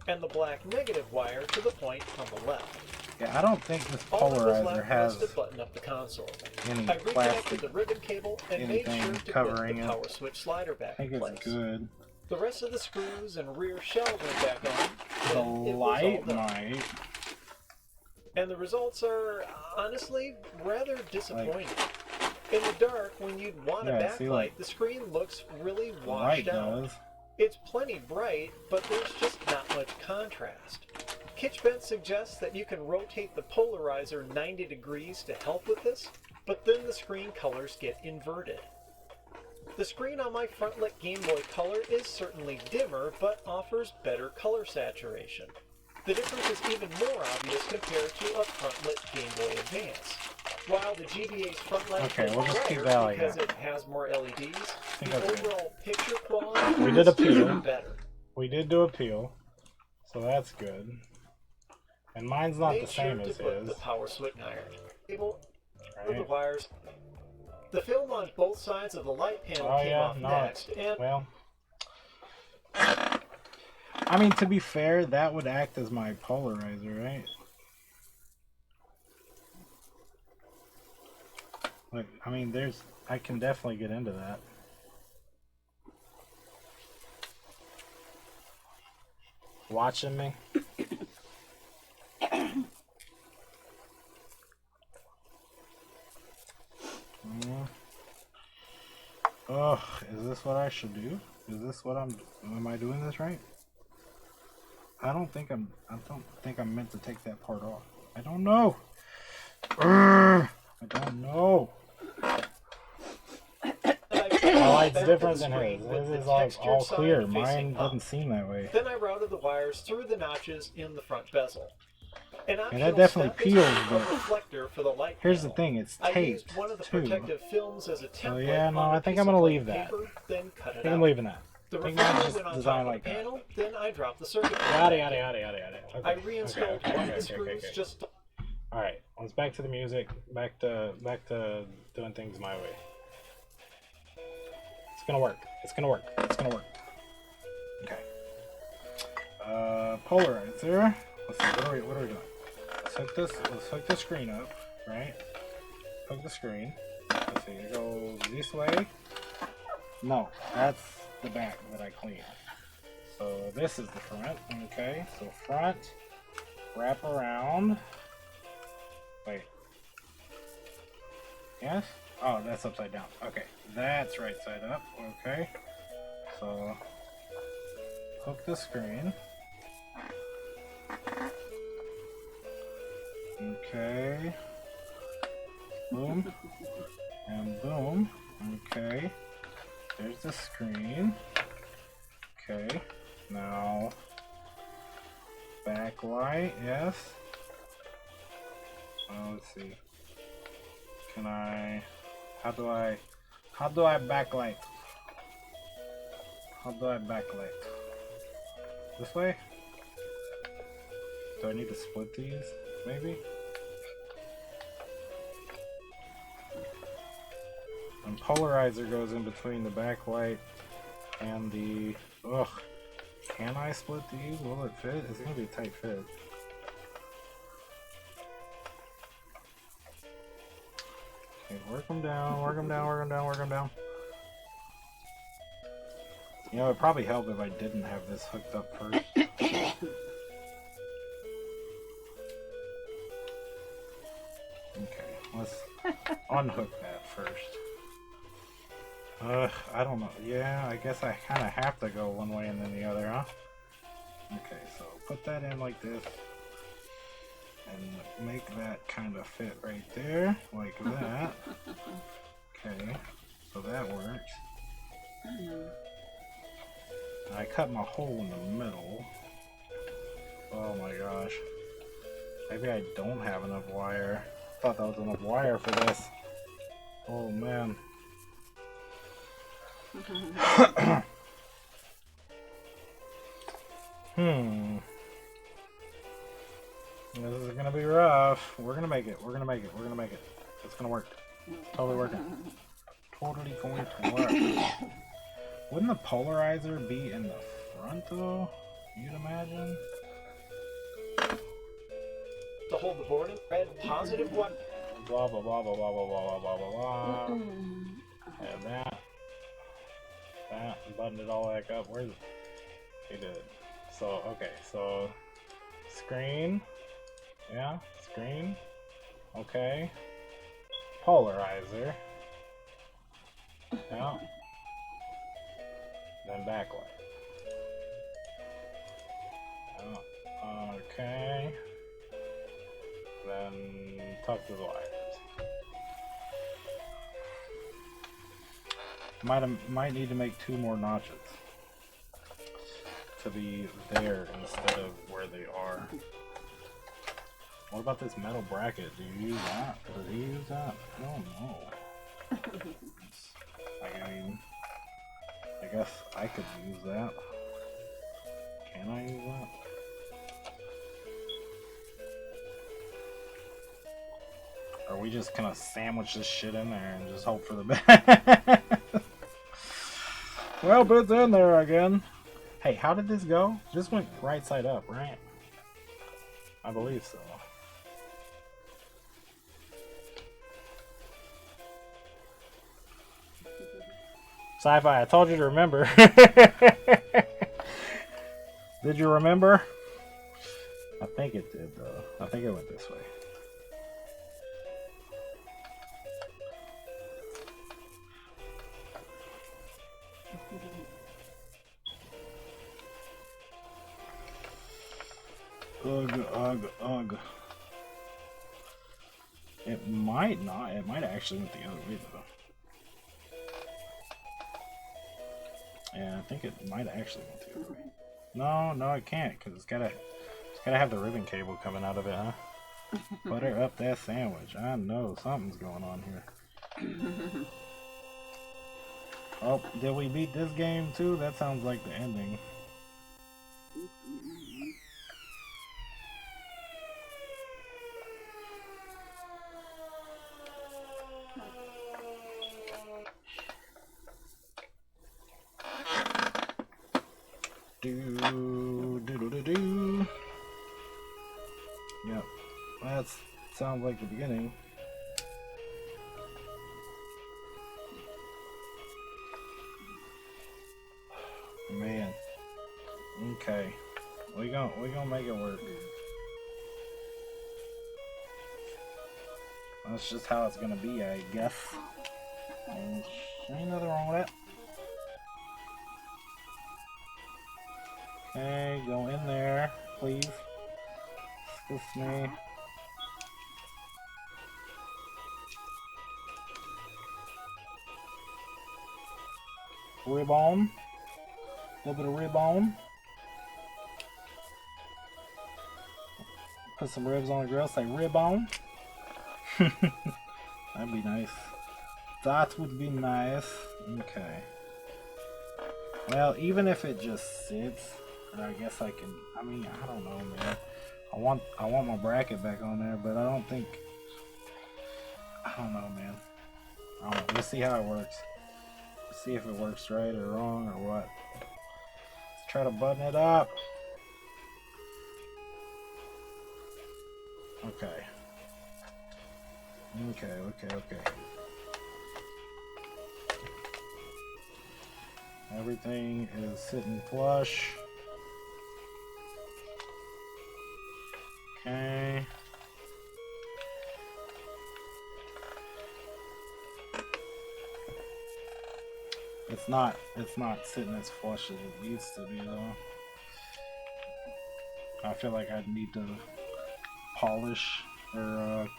and the black negative wire to the point on the left. Yeah, I don't think this All that was polarizer left has was to button up the console. any I reconnected plastic. the ribbon cable and made anything sure to put covering the it. power switch slider I back think in it's place. good. The rest of the screws and rear shell went back on. The then it was all light done. might. And the results are honestly rather disappointing. In the dark, when you'd want a Yeah, see, backlight, like, the screen looks really The washed light out. does. It's plenty bright, but there's just not much contrast. Kitchbent suggests that you can rotate the polarizer 90 degrees to help with this, but then the screen colors get inverted. The screen on my front-lit Game Boy Color is certainly dimmer, but offers better color saturation. The difference is even more obvious compared to a front-lit Game Boy Advance. While the GBA's front light Okay, is we'll just keep brighter that like because that. it has more LEDs, think the that's good. overall picture quality We did is appeal. just better. We did do a peel, so that's good. And mine's not Made the same sure as to put his. the power switch iron cable with the Right? wires. The film on both sides of the light panel Oh came yeah, off no. next, and Well, I mean, to be fair, that would act as my polarizer, right? Like, I mean, I can definitely get into that. Watching me? Oh, is this what I should do? Is this what am I doing this right? I don't think I'm meant to take that part off. I don't know. I don't know. My light's different than his. His is like all clear. Mine doesn't seem that way. Then I routed the wires through the notches in the front bezel. An And that optional definitely step is peels, a but reflector for the light here's the panel. thing, it's I taped used one of the too. protective films as a template yeah, no, on a I think piece I'm of gonna blank leave that. paper, then cut I it think I'm out. leaving that. The I think reflector mine's just went on designed top like of the that. panel, then I dropped the circuit board. Yada yada yada yada yada. Okay, I reinstalled one of the screws just All right, let's back to the music. Back to doing things my way. It's gonna work. It's gonna work. It's gonna work. Okay. Polarizer. Let's see. What are we doing? Let's hook the screen up. Right. Hook the screen. Let's see. It goes this way. No, that's the back that I cleaned. So this is the front. Okay. So front. Wrap around. Wait. Yes? Oh, that's upside down. Okay. That's right side up. Okay. So, hook the screen. Okay. Boom. And boom. Okay. There's the screen. Okay. Now, backlight, yes. Let's see. Can I, how do I backlight? How do I backlight? This way? Do I need to split these? Maybe? And polarizer goes in between the backlight and the, ugh. Can I split these? Will it fit? It's gonna be a tight fit. Okay, work them down, work them down, work them down, work them down. You know, it'd probably help if I didn't have this hooked up first. Okay, let's unhook that first. I don't know. Yeah, I guess I kind of have to go one way and then the other, huh? Okay, so put that in like this. And make that kind of fit right there, like that. Okay, so that works. I cut my hole in the middle. Oh my gosh. Maybe I don't have enough wire. I thought that was enough wire for this. Oh man. This is gonna be rough. We're gonna make it. We're gonna make it. We're gonna make it. It's gonna work. Totally working. Totally going to work. Wouldn't the polarizer be in the front though? You'd imagine? To hold the board in red, positive one. Blah blah blah blah blah blah blah blah blah blah. And that. And button it all back up. Where's it? He did. So okay, so screen. Yeah, screen. Okay. Polarizer. Yeah. Then backlight. Yeah. Okay. Then tuck the wires. Might need to make 2 more notches to be there instead of where they are. What about this metal bracket? Do you use that? Does he use that? I don't know. I mean, I guess I could use that. Can I use that? Or are we just gonna sandwich this shit in there and just hope for the best? Well, it's in there again. Hey, how did this go? Just went right side up, right? I believe so. Sci-fi, I told you to remember. Did you remember? I think it did, though. I think it went this way. Ugh, ugh, ugh. It might not. It might actually went the other way, though. Yeah, I think it might actually went the other way. No, it can't, because it's gotta have the ribbon cable coming out of it, huh? Butter up that sandwich. I know something's going on here. Oh, did we beat this game too? That sounds like the ending. Do. Yep, that sounds like the beginning. Man, okay, we gonna make it work. That's just how it's gonna be, I guess. And ain't nothing wrong with that. Okay, go in there, please. Excuse me. rib on. A little bit of rib on. Put some ribs on the grill, say rib on. That'd be nice. That would be nice. Okay. Well, even if it just sits, I guess I can. I mean, I don't know, man. I want my bracket back on there, but I don't think. I don't know, man. I don't know. We'll see how it works. Let's see if it works right or wrong or what. Let's try to button it up. Okay. Okay. Everything is sitting flush. Okay. It's not sitting as flush as it needs to be though. I feel like I need to polish or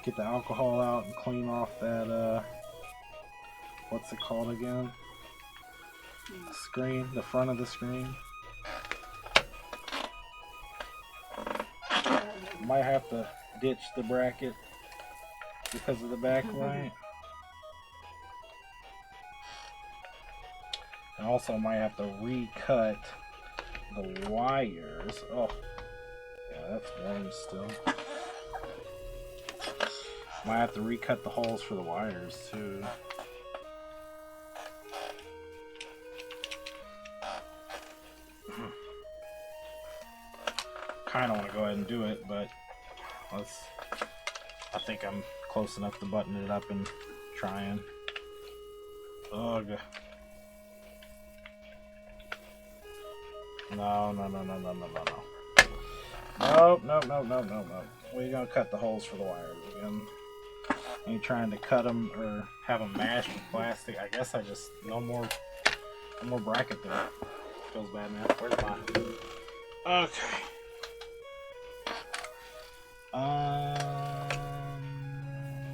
get the alcohol out and clean off that what's it called again? Screen, the front of the screen. Might have to ditch the bracket because of the backlight. And also might have to recut the wires. Oh, yeah, that's warm still. Might have to recut the holes for the wires too. Kind of want to go ahead and do it, but I think I'm close enough to button it up and trying. Ugh. No. Nope. We're gonna cut the holes for the wires again. Ain't trying to cut them or have them mashed with plastic. I guess I just no more bracket there. Feels bad, man. Where's mine? Okay.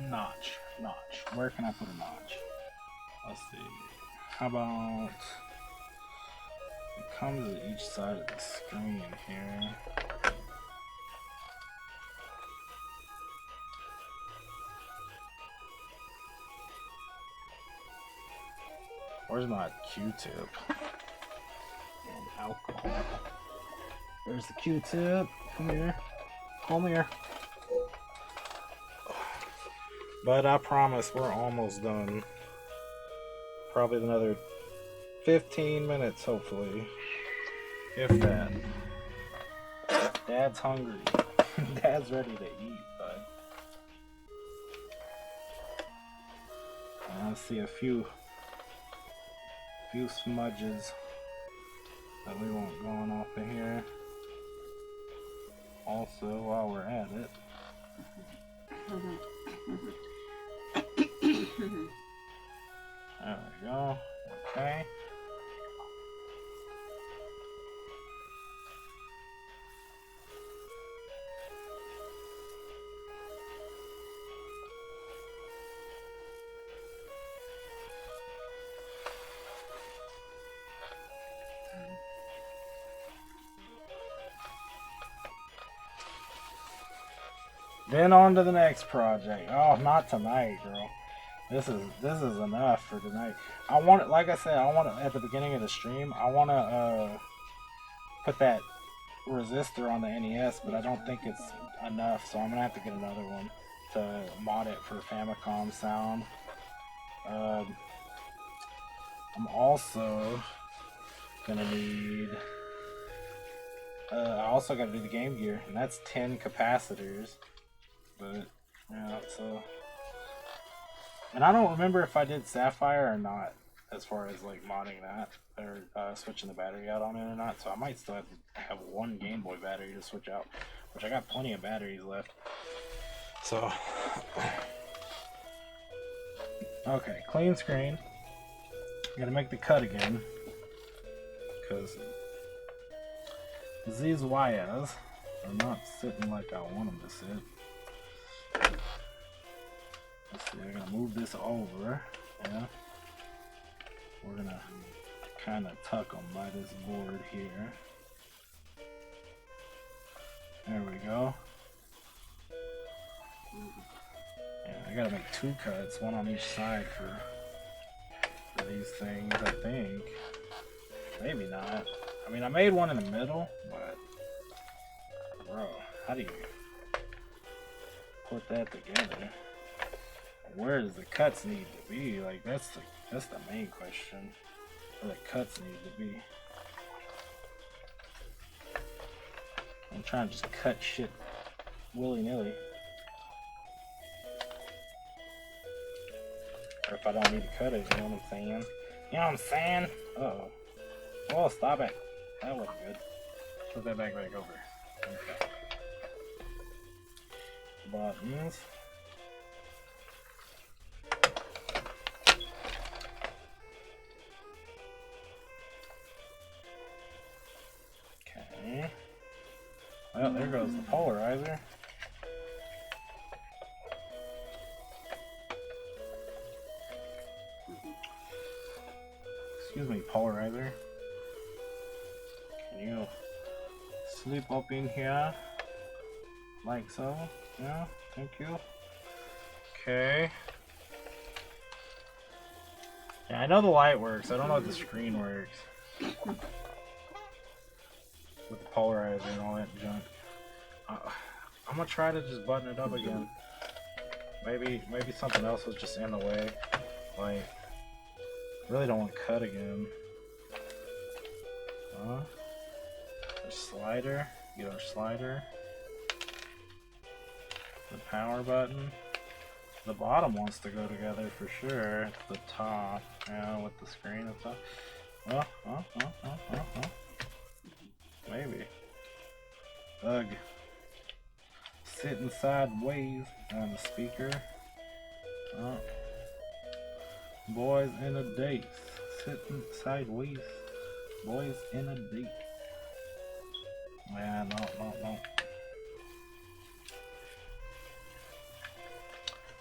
Notch. Where can I put a notch? Let's see. How about it comes at each side of the screen here. Where's my Q-tip? And alcohol. There's the Q-tip. Come here. But I promise we're almost done. Probably another 15 minutes, hopefully. If that. Dad's hungry. Dad's ready to eat, bud. I see a few smudges that we want going off of here. Also, while we're at it, there we go. Okay. Then on to the next project. Oh, not tonight, girl. This is enough for tonight. I want it, like I said, I want it at the beginning of the stream. I want to put that resistor on the NES, but I don't think it's enough, so I'm gonna have to get another one to mod it for Famicom sound. I'm also gonna need. I also got to do the Game Gear, and that's 10 capacitors. But yeah, so. And I don't remember if I did Sapphire or not, as far as like modding that or switching the battery out on it or not. So I might still have one Game Boy battery to switch out, which I got plenty of batteries left. So, okay, clean screen. I'm gonna make the cut again because these wires are not sitting like I want them to sit. Let's see, I'm gonna move this over. Yeah. we're gonna kind of tuck them by this board here. There we go. Yeah, I gotta make 2 cuts, one on each side for these things, I think. Maybe not. I mean, I made one in the middle, but bro, how do you put that together? Where does the cuts need to be? Like, that's the main question. Where the cuts need to be. I'm trying to just cut shit willy-nilly. Or if I don't need to cut it, you know what I'm saying? You know what I'm saying? Uh-oh. Oh, stop it. That wasn't good. Put that back over. Okay. Buttons. Okay. Well, there goes the polarizer. Excuse me, polarizer. Can you slip up in here? Like so? Yeah, thank you. Okay. Yeah, I know the light works. I don't know if the screen works. With the polarizer and all that junk. I'm gonna try to just button it up again. Maybe something else was just in the way. Like, really don't want to cut again. A slider. Get our slider. The power button. The bottom wants to go together for sure. The top, yeah, with the screen and stuff. Maybe. Ugh. Sitting sideways on the speaker. Boys in a date. Sitting sideways. Boys in a date. Yeah, no.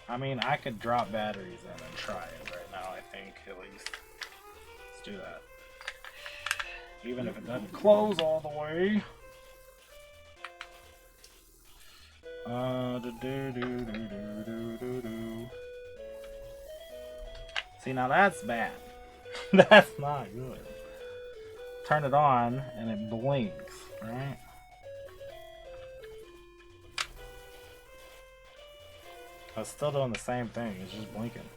I mean, I could drop batteries in and try it right now, I think, at least. Let's do that. Even if it doesn't close all the way. See, now that's bad. That's not good. Turn it on and it blinks, right? I was still doing the same thing, it's just blinking.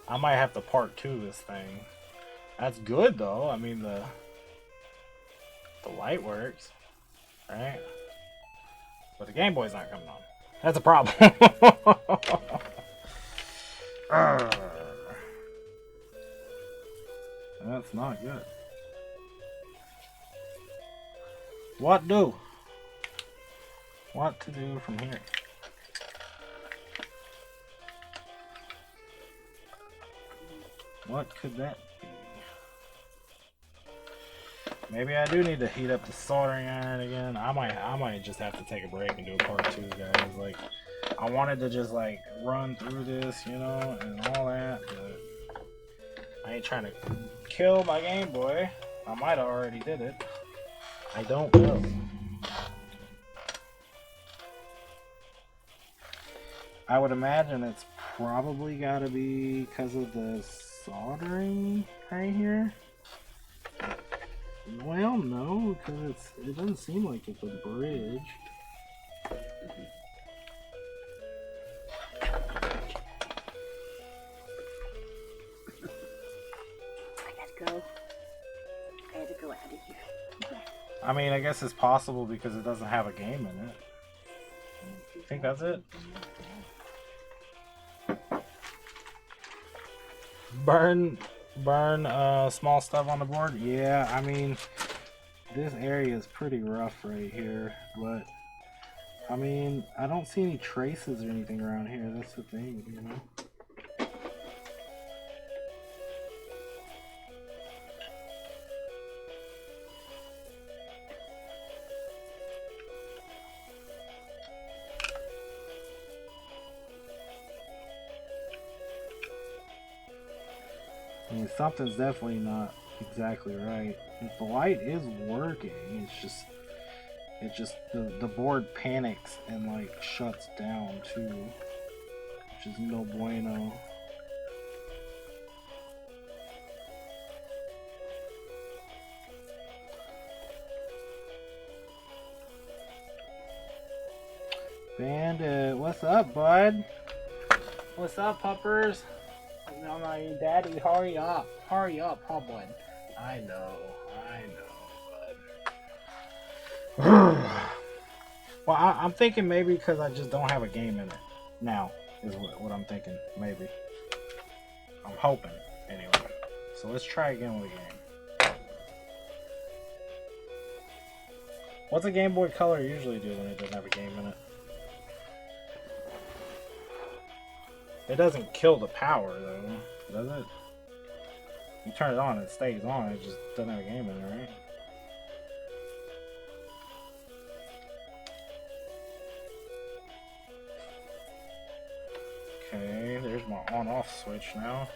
I might have to part 2 this thing. That's good though, I mean the light works, right? But the Game Boy's not coming on. That's a problem. That's not good. What do? What to do from here? What could that be? Maybe I do need to heat up the soldering iron again. I might just have to take a break and do a part 2, guys. Like, I wanted to just like run through this, you know, and all that, but I ain't trying to kill my Game Boy. I might have already did it. I don't know. I would imagine it's probably got to be because of the soldering right here. Well, no, because it doesn't seem like it's a bridge. I had to go out of here. I mean, I guess it's possible because it doesn't have a game in it. I think that's it. Burn small stuff on the board. Yeah, I mean, this area is pretty rough right here, but I mean, I don't see any traces or anything around here. That's the thing, you know. I mean, something's definitely not exactly right. If the light is working, it's just the board panics and like shuts down too, which is no bueno. Bandit, what's up, bud? What's up, puppers? No, my daddy, hurry up, huh, bud? I know, bud. Well, I'm thinking maybe because I just don't have a game in it now is what I'm thinking. Maybe. I'm hoping, anyway. So let's try again with a game. What's a Game Boy Color usually do when it doesn't have a game in it? It doesn't kill the power, though, does it? You turn it on, it stays on, it just doesn't have a game in it, right? Okay, there's my on-off switch now.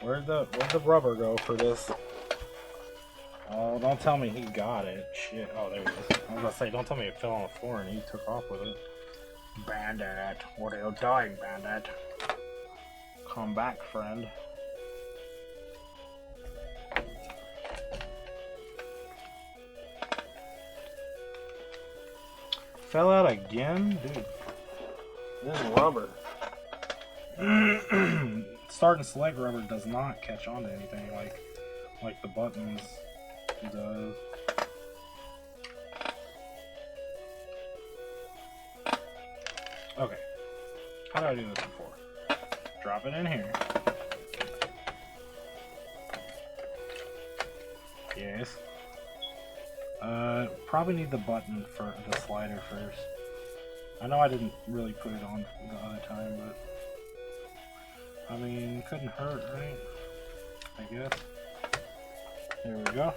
Where'd the rubber go for this? Oh, don't tell me he got it. Shit. Oh, there it is. I was gonna say, don't tell me it fell on the floor and he took off with it. Bandit. What are you doing, Bandit? Come back, friend. Fell out again? Dude. This is rubber. Start and select rubber does not catch on to anything like the buttons does. Okay. How did I do this before? Drop it in here. Yes. Probably need the button for the slider first. I know I didn't really put it on the other time, but I mean, couldn't hurt, right? I guess. There we go.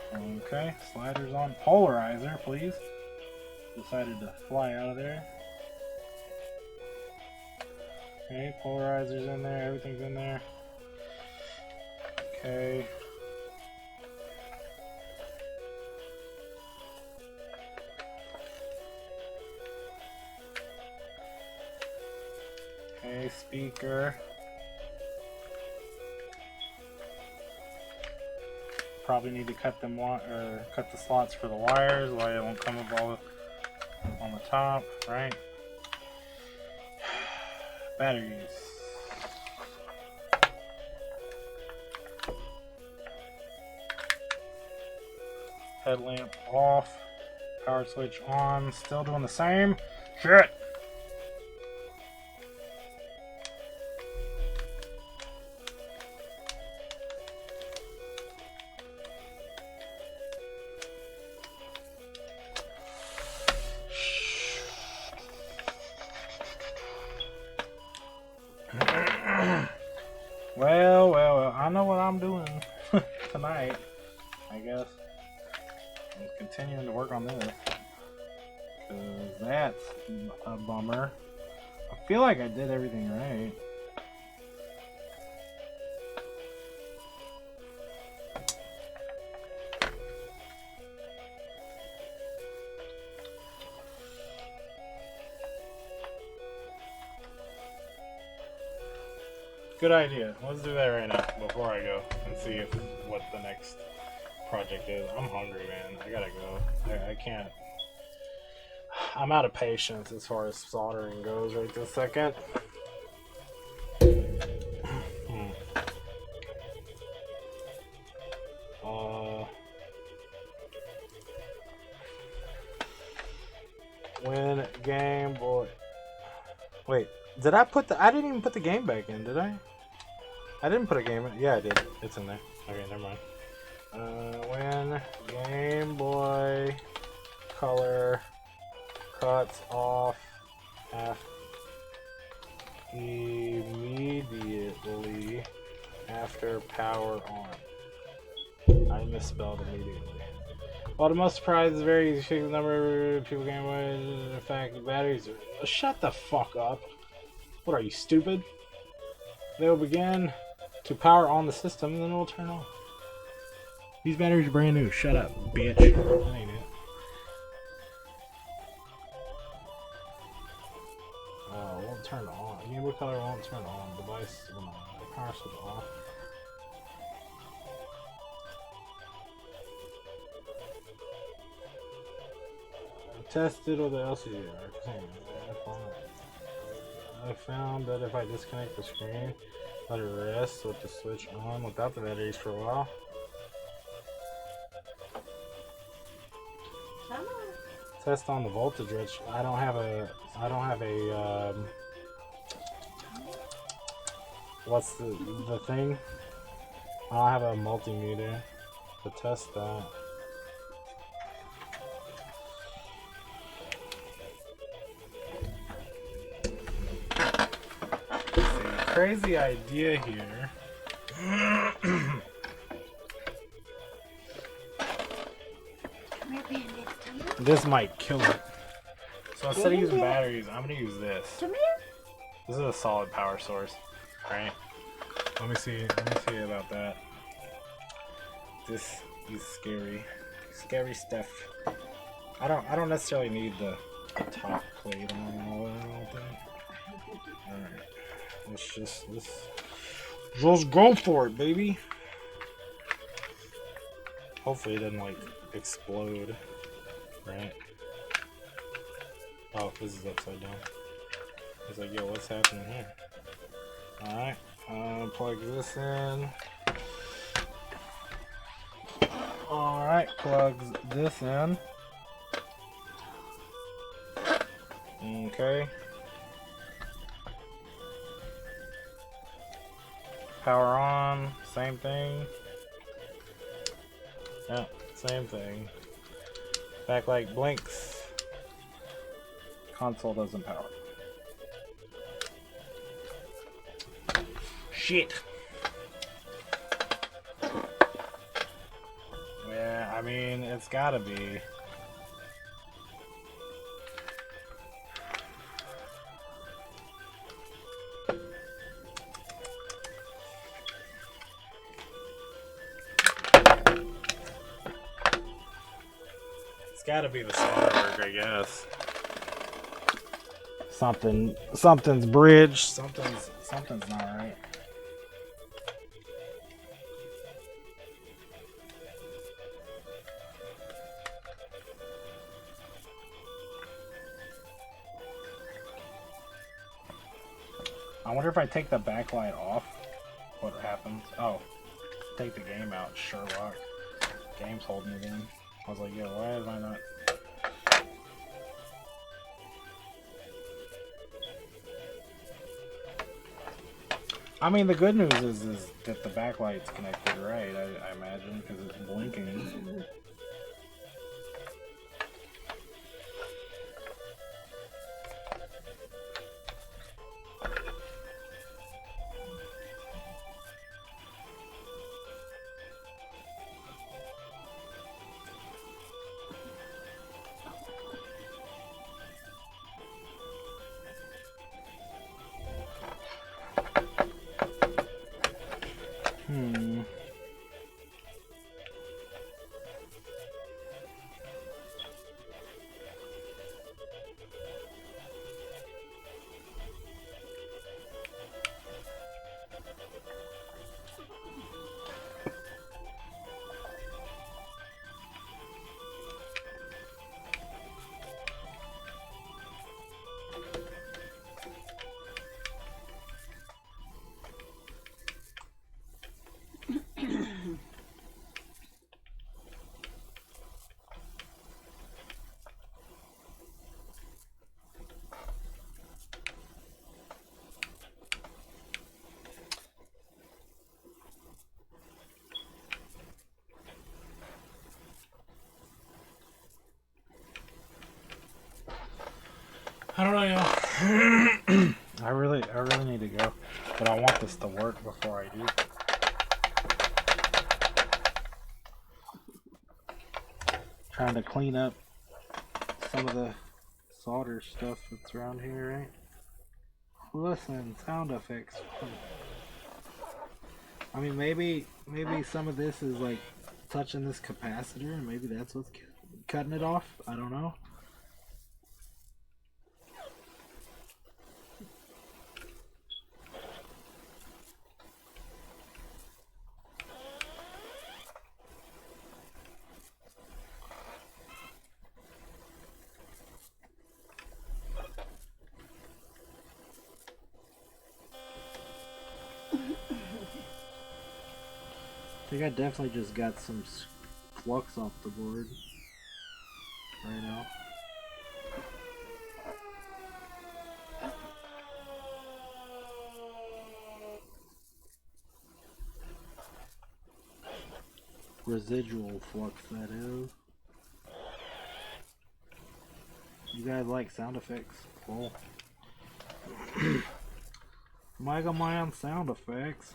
Okay, sliders on. Polarizer, please. Decided to fly out of there. Okay, polarizer's in there. Everything's in there. Okay. Okay, speaker. Probably need to cut them cut the slots for the wires, why it won't come up all on the top, right? Batteries. Headlamp off. Power switch on. Still doing the same. Shit! Well, I know what I'm doing tonight, I guess. I'm continuing to work on this, because that's a bummer. I feel like I did everything right. Good idea. Let's do that right now before I go and see what the next project is. I'm hungry, man. I gotta go. I can't. I'm out of patience as far as soldering goes right this second. Did I put the? I didn't even put the game back in, did I? I didn't put a game in. Yeah, I did. It's in there. Okay, never mind. When Game Boy Color cuts off immediately after power on. I misspelled immediately. While the most surprised is very easy to fix the number of people Game Boy. In fact, the batteries are. Shut the fuck up. What are you, stupid? They will begin to power on the system and then it will turn off. These batteries are brand new. Shut up, bitch. That ain't it. Oh, it won't turn on. Game Boy Color won't turn on. Device will not. Power switch off. Tested with the LCD. I found that if I disconnect the screen, let it rest with the switch on without the batteries for a while. Test on the voltage, which I don't have a what's the thing? I don't have a multimeter to test that. Crazy idea here. This might kill it. So instead of using batteries, I'm gonna use this. This is a solid power source, right? Let me see about that. This is scary stuff. I don't necessarily need the top plate on all that. I don't think. All right. Let's just go for it, baby. Hopefully it doesn't like explode, right? Oh, this is upside down. It's like, yo, what's happening here? All right, plug this in. All right, plugs this in. Okay. Power on, same thing. Yeah, same thing. Backlight blinks. Console doesn't power. Shit. Yeah, I mean, it's gotta be. Gotta be the solder work, I guess. Something's bridged. Something's not right. I wonder if I take the backlight off, what happens? Oh, take the game out. Sherlock. Game's holding it in. I was like, yeah, why am I not? I mean, the good news is that the backlight's connected right, I imagine, because it's blinking. don't know. I really need to go, but I want this to work before I do. Trying to clean up some of the solder stuff that's around here, right? Listen, sound effects. I mean, maybe some of this is like touching this capacitor, and maybe that's what's cutting it off. I don't know. I think I definitely just got some flux off the board right now. Residual flux, that is. You guys like sound effects? Cool. Mega Man sound effects.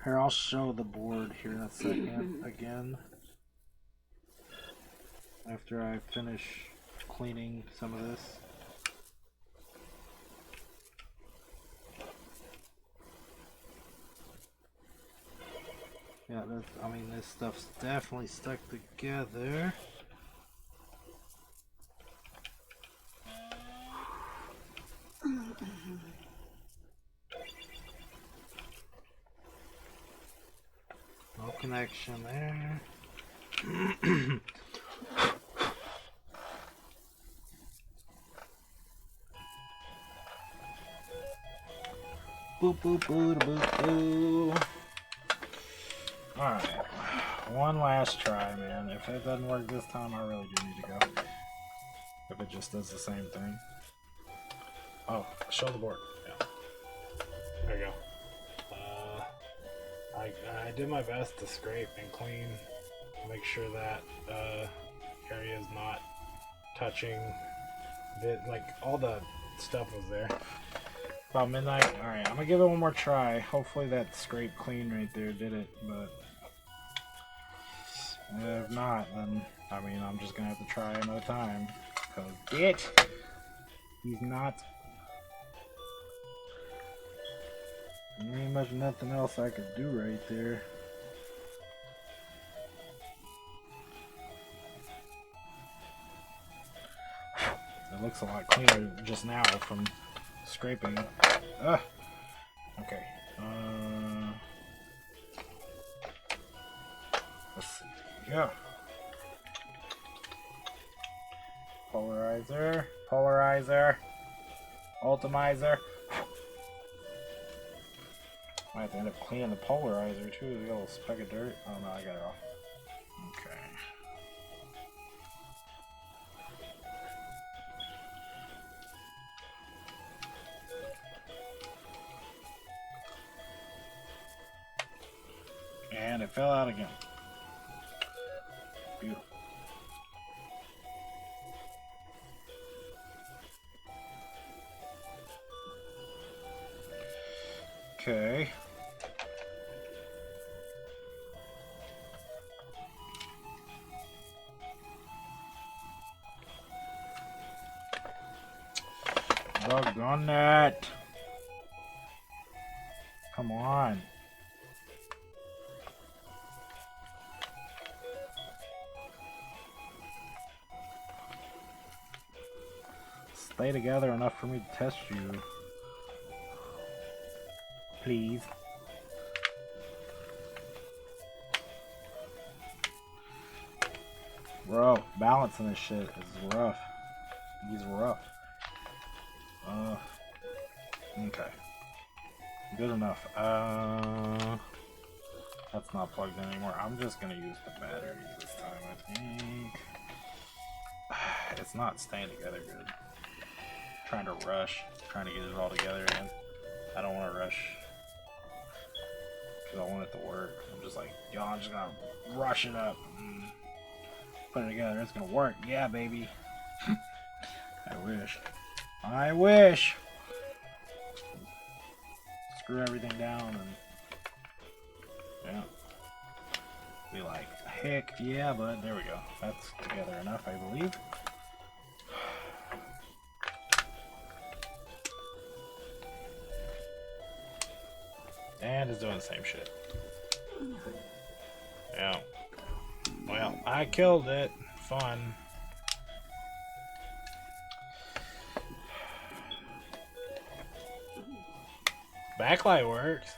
Here, I'll show the board here in a second again. After I finish cleaning some of this. Yeah, I mean, this stuff's definitely stuck together. No connection there. Boop boop boop boop boop. Alright. One last try, man. If it doesn't work this time, I really do need to go. If it just does the same thing. Oh, show the board. Yeah. There you go. I did my best to scrape and clean, make sure that area is not touching. Like all the stuff was there. About midnight. All right, I'm gonna give it one more try. Hopefully that scrape clean right there did it, but if not, then I mean I'm just gonna have to try another time. Cause he's not. There ain't much nothing else I could do right there. It looks a lot cleaner just now from scraping. Okay. Let's see. Yeah. Polarizer. Polarizer. Ultimizer. I have to end up cleaning the polarizer too. There's a little speck of dirt. Oh no, I got it off. Okay. And it fell out again. Beautiful. Okay. Doggone that. Come on. Stay together enough for me to test you. Please. Bro, balancing this shit is rough. He's rough. Okay. Good enough. That's not plugged in anymore. I'm just gonna use the battery this time, I think. It's not staying together good. Trying to rush, trying to get it all together again. I don't want to rush because I want it to work. I'm just like, yo, I'm just gonna rush it up and put it together. It's gonna work. Yeah, baby. I wish. I wish. Screw everything down and yeah. Be like, heck yeah, bud. There we go. That's together enough, I believe. And it's doing the same shit. Yeah. Well, I killed it. Fun. Backlight works.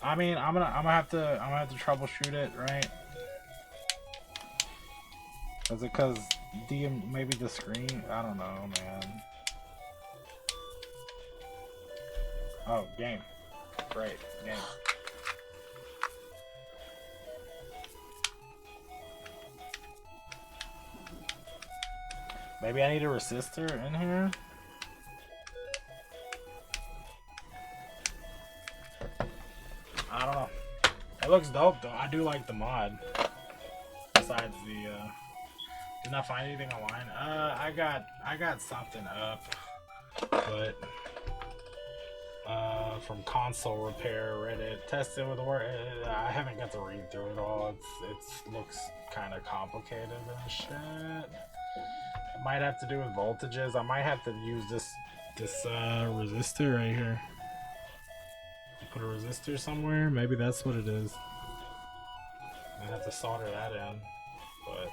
I mean, I'm gonna have to troubleshoot it, right? Is it because maybe the screen? I don't know, man. Oh, game. Great, game. Maybe I need a resistor in here? I don't know. It looks dope though. I do like the mod. Besides the did not find anything online. I got something up, but from console repair Reddit tested with the word. I haven't got to read through it all. It looks kind of complicated and shit. It might have to do with voltages. I might have to use this resistor right here. Put a resistor somewhere. Maybe that's what it is. I have to solder that in, but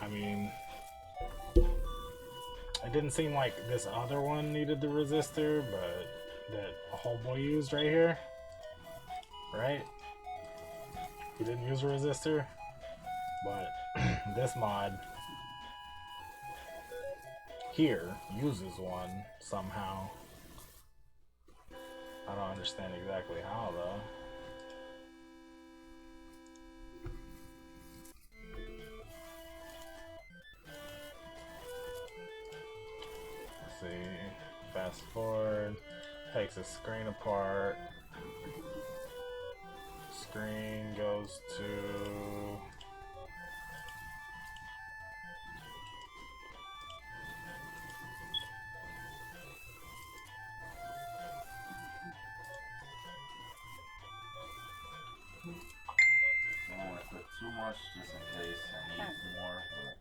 I mean, it didn't seem like this other one needed the resistor, but that homeboy used right here, right? He didn't use a resistor, but this mod here uses one somehow. I don't understand exactly how though. Let's see. Fast forward. Takes the screen apart. Screen goes to too much just in case I need more, but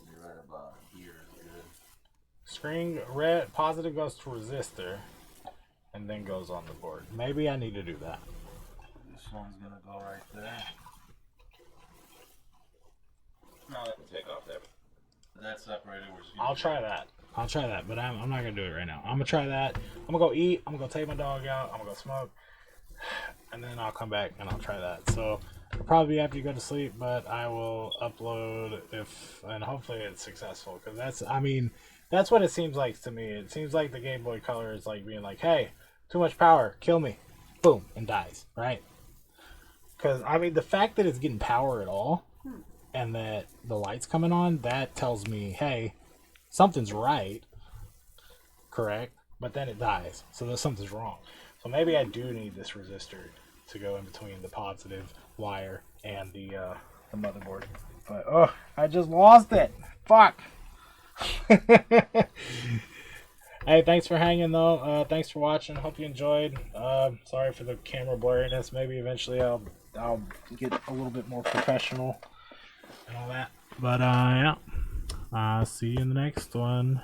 you're right about here is good. screen red positive goes to resistor and then goes on the board. Maybe I need to do that. This one's gonna go right there. No, let me take off that. That separator was. I'll try that. But I'm not gonna do it right now. I'm gonna try that. I'm gonna go eat. I'm gonna go take my dog out. I'm gonna go smoke, and then I'll come back and I'll try that. So probably after you go to sleep, but I will upload and hopefully it's successful, because that's what it seems like to me. It seems like the Game Boy Color is like being like, hey, too much power, kill me, boom, and dies, right? Because I mean, the fact that it's getting power at all and that the light's coming on, that tells me, hey, something's right, correct? But then it dies, so something's wrong. So maybe I do need this resistor to go in between the positive wire and the motherboard. But oh, I just lost it. Fuck. Hey, thanks for hanging though. Thanks for watching. Hope you enjoyed. Sorry for the camera blurriness. Maybe eventually I'll get a little bit more professional and all that. But yeah. See you in the next one.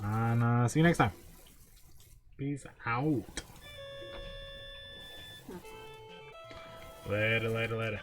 And see you next time. Peace out. Later.